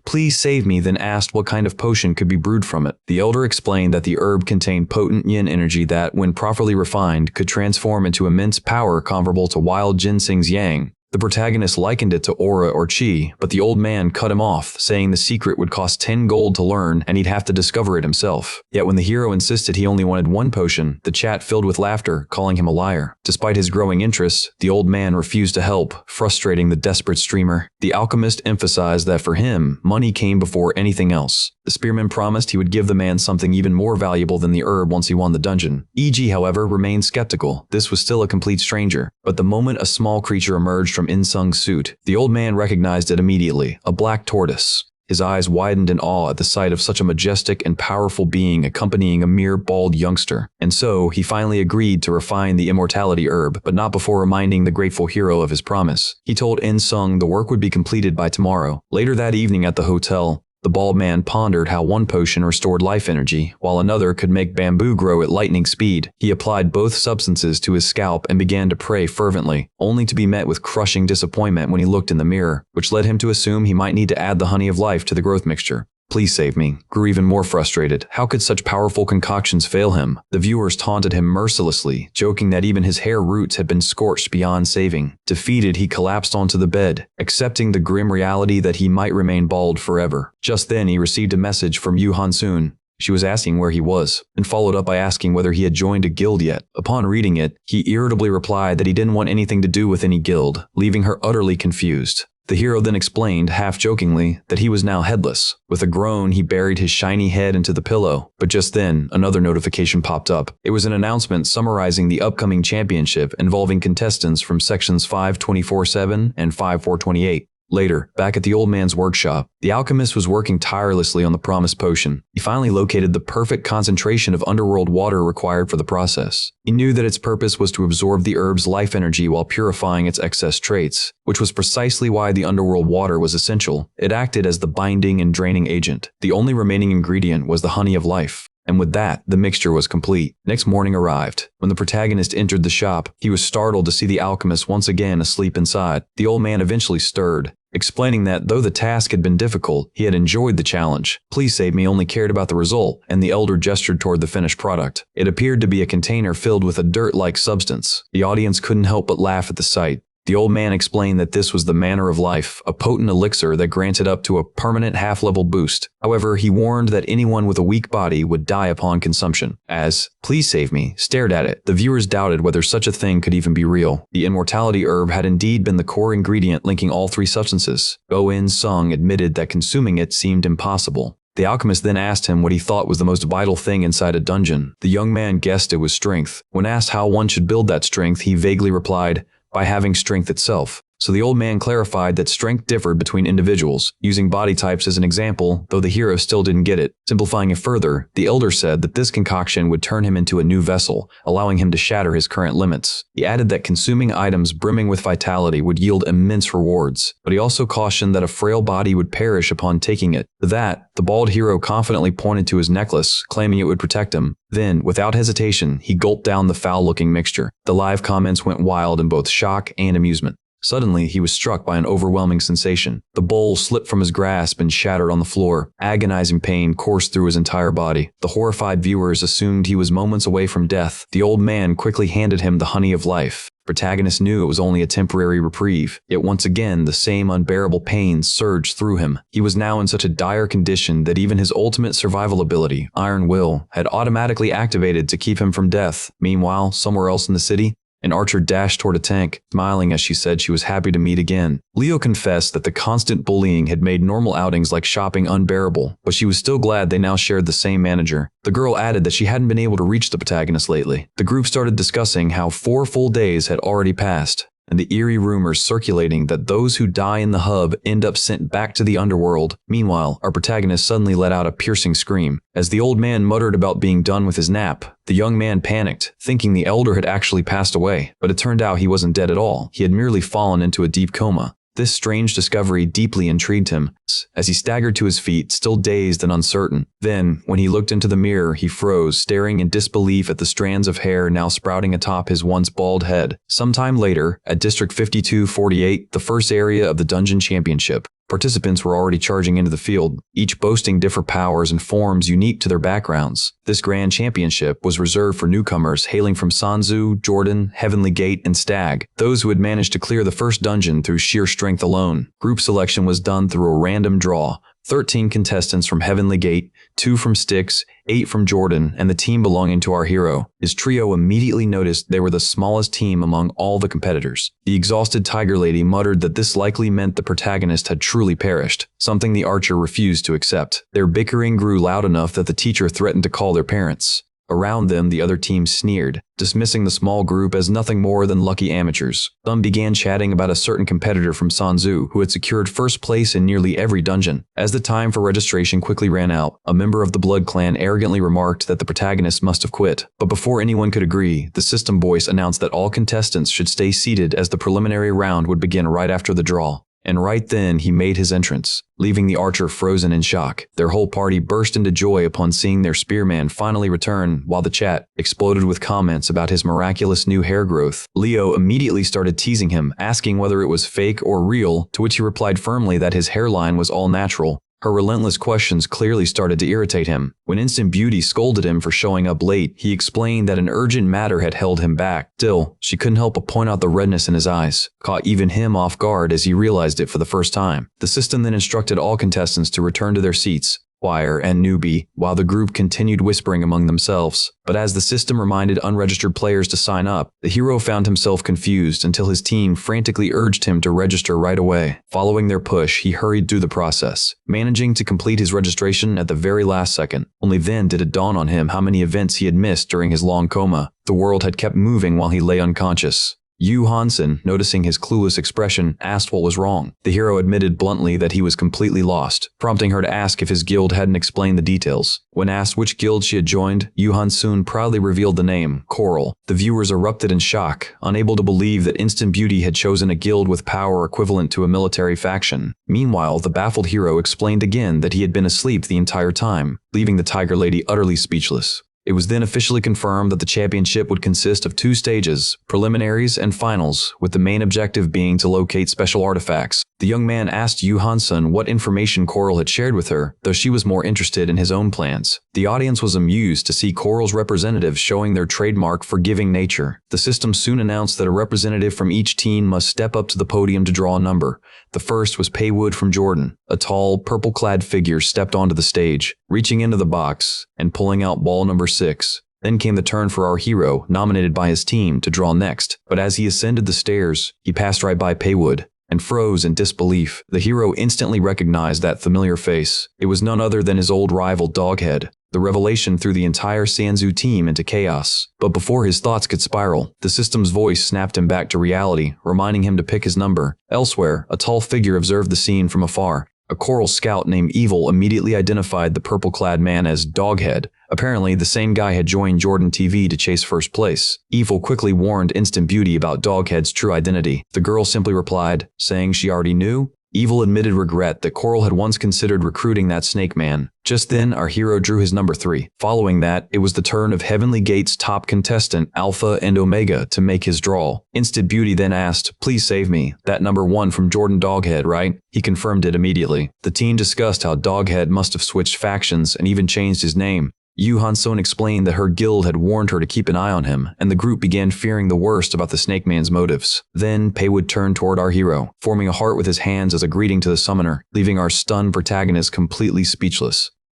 "Please save me," then asked what kind of potion could be brewed from it. The elder explained that the herb contained potent yin energy that, when properly refined, could transform into immense power comparable to wild ginseng's yang. The protagonist likened it to aura or chi, but the old man cut him off, saying the secret would cost 10 gold to learn and he'd have to discover it himself. Yet when the hero insisted he only wanted one potion, the chat filled with laughter, calling him a liar. Despite his growing interest, the old man refused to help, frustrating the desperate streamer. The alchemist emphasized that for him, money came before anything else. The spearman promised he would give the man something even more valuable than the herb once he won the dungeon. E.G., however, remained skeptical. This was still a complete stranger. But the moment a small creature emerged from In-sung's suit, the old man recognized it immediately, a black tortoise. His eyes widened in awe at the sight of such a majestic and powerful being accompanying a mere bald youngster. And so, he finally agreed to refine the immortality herb, but not before reminding the grateful hero of his promise. He told In-sung the work would be completed by tomorrow. Later that evening at the hotel, the bald man pondered how one potion restored life energy, while another could make bamboo grow at lightning speed. He applied both substances to his scalp and began to pray fervently, only to be met with crushing disappointment when he looked in the mirror, which led him to assume he might need to add the honey of life to the growth mixture. "Please save me," grew even more frustrated. How could such powerful concoctions fail him? The viewers taunted him mercilessly, joking that even his hair roots had been scorched beyond saving. Defeated, he collapsed onto the bed, accepting the grim reality that he might remain bald forever. Just then, he received a message from Yu Hansun. She was asking where he was, and followed up by asking whether he had joined a guild yet. Upon reading it, he irritably replied that he didn't want anything to do with any guild, leaving her utterly confused. The hero then explained, half-jokingly, that he was now headless. With a groan, he buried his shiny head into the pillow. But just then, another notification popped up. It was an announcement summarizing the upcoming championship involving contestants from sections 524-7 and 5428. Later, back at the old man's workshop, the alchemist was working tirelessly on the promised potion. He finally located the perfect concentration of underworld water required for the process. He knew that its purpose was to absorb the herb's life energy while purifying its excess traits, which was precisely why the underworld water was essential. It acted as the binding and draining agent. The only remaining ingredient was the honey of life. And with that, the mixture was complete. Next morning arrived. When the protagonist entered the shop, he was startled to see the alchemist once again asleep inside. The old man eventually stirred, explaining that though the task had been difficult, he had enjoyed the challenge. "Please save me" only cared about the result, and the elder gestured toward the finished product. It appeared to be a container filled with a dirt-like substance. The audience couldn't help but laugh at the sight. The old man explained that this was the manner of life, a potent elixir that granted up to a permanent half-level boost. However, he warned that anyone with a weak body would die upon consumption. As "Please save me" stared at it, the viewers doubted whether such a thing could even be real. The immortality herb had indeed been the core ingredient linking all three substances. In-sung admitted that consuming it seemed impossible. The alchemist then asked him what he thought was the most vital thing inside a dungeon. The young man guessed it was strength. When asked how one should build that strength, he vaguely replied, "By having strength itself." So the old man clarified that strength differed between individuals, using body types as an example, though the hero still didn't get it. Simplifying it further, the elder said that this concoction would turn him into a new vessel, allowing him to shatter his current limits. He added that consuming items brimming with vitality would yield immense rewards, but he also cautioned that a frail body would perish upon taking it. To that, the bald hero confidently pointed to his necklace, claiming it would protect him. Then, without hesitation, he gulped down the foul-looking mixture. The live comments went wild in both shock and amusement. Suddenly, he was struck by an overwhelming sensation. The bowl slipped from his grasp and shattered on the floor. Agonizing pain coursed through his entire body. The horrified viewers assumed he was moments away from death. The old man quickly handed him the honey of life. Protagonist knew it was only a temporary reprieve, yet once again the same unbearable pain surged through him. He was now in such a dire condition that even his ultimate survival ability, Iron Will, had automatically activated to keep him from death. Meanwhile, somewhere else in the city, an archer dashed toward a tank, smiling as she said she was happy to meet again. Leo confessed that the constant bullying had made normal outings like shopping unbearable, but she was still glad they now shared the same manager. The girl added that she hadn't been able to reach the protagonist lately. The group started discussing how 4 full days had already passed. and the eerie rumors circulating that those who die in the hub end up sent back to the underworld. Meanwhile, our protagonist suddenly let out a piercing scream. As the old man muttered about being done with his nap, the young man panicked, thinking the elder had actually passed away, but it turned out he wasn't dead at all. He had merely fallen into a deep coma. This strange discovery deeply intrigued him, as he staggered to his feet, still dazed and uncertain. Then, when he looked into the mirror, he froze, staring in disbelief at the strands of hair now sprouting atop his once bald head. Sometime later, at District 5248, the first area of the Dungeon Championship, participants were already charging into the field, each boasting different powers and forms unique to their backgrounds. This grand championship was reserved for newcomers hailing from Sanzu, Jordan, Heavenly Gate, and Stag, those who had managed to clear the first dungeon through sheer strength alone. Group selection was done through a random draw. 13 contestants from Heavenly Gate, 2 from Styx, 8 from Jordan, and the team belonging to our hero. His trio immediately noticed they were the smallest team among all the competitors. The exhausted Tiger Lady muttered that this likely meant the protagonist had truly perished, something the archer refused to accept. Their bickering grew loud enough that the teacher threatened to call their parents. Around them, the other team sneered, dismissing the small group as nothing more than lucky amateurs. Some began chatting about a certain competitor from Sanzu who had secured first place in nearly every dungeon. As the time for registration quickly ran out, a member of the Blood Clan arrogantly remarked that the protagonist must have quit. But before anyone could agree, the system voice announced that all contestants should stay seated as the preliminary round would begin right after the draw. And right then, he made his entrance, leaving the archer frozen in shock. Their whole party burst into joy upon seeing their spearman finally return, while the chat exploded with comments about his miraculous new hair growth. Leo immediately started teasing him, asking whether it was fake or real, to which he replied firmly that his hairline was all natural. Her relentless questions clearly started to irritate him. When Instant Beauty scolded him for showing up late, he explained that an urgent matter had held him back. Still, she couldn't help but point out the redness in his eyes, caught even him off guard as he realized it for the first time. The system then instructed all contestants to return to their seats, Squire and Newbie, while the group continued whispering among themselves. But as the system reminded unregistered players to sign up, the hero found himself confused until his team frantically urged him to register right away. Following their push, he hurried through the process, managing to complete his registration at the very last second. Only then did it dawn on him how many events he had missed during his long coma. The world had kept moving while he lay unconscious. Yu Hansen, noticing his clueless expression, asked what was wrong. The hero admitted bluntly that he was completely lost, prompting her to ask if his guild hadn't explained the details. When asked which guild she had joined, Yu Hansun proudly revealed the name, Coral. The viewers erupted in shock, unable to believe that Instant Beauty had chosen a guild with power equivalent to a military faction. Meanwhile, the baffled hero explained again that he had been asleep the entire time, leaving the Tiger Lady utterly speechless. It was then officially confirmed that the championship would consist of 2 stages, preliminaries and finals, with the main objective being to locate special artifacts. The young man asked Yu Hansun what information Coral had shared with her, though she was more interested in his own plans. The audience was amused to see Coral's representatives showing their trademark forgiving nature. The system soon announced that a representative from each team must step up to the podium to draw a number. The first was Paywood from Jordan. A tall, purple-clad figure stepped onto the stage, reaching into the box and pulling out ball number 6. Then came the turn for our hero, nominated by his team, to draw next. But as he ascended the stairs, he passed right by Paywood and froze in disbelief. The hero instantly recognized that familiar face. It was none other than his old rival Doghead. The revelation threw the entire Sanzu team into chaos. But before his thoughts could spiral, the system's voice snapped him back to reality, reminding him to pick his number. Elsewhere, a tall figure observed the scene from afar. A Coral scout named Evil immediately identified the purple-clad man as Doghead. Apparently, the same guy had joined Jordan TV to chase first place. Evil quickly warned Instant Beauty about Doghead's true identity. The girl simply replied, saying she already knew. Evil admitted regret that Coral had once considered recruiting that snake man. Just then, our hero drew his number 3. Following that, it was the turn of Heavenly Gate's top contestant, Alpha and Omega, to make his draw. Instant Beauty then asked, "Please save me. That number 1 from Jordan Doghead, right?" He confirmed it immediately. The team discussed how Doghead must have switched factions and even changed his name. Yu Hanson explained that her guild had warned her to keep an eye on him, and the group began fearing the worst about the Snake Man's motives. Then, Paywood turned toward our hero, forming a heart with his hands as a greeting to the summoner, leaving our stunned protagonist completely speechless.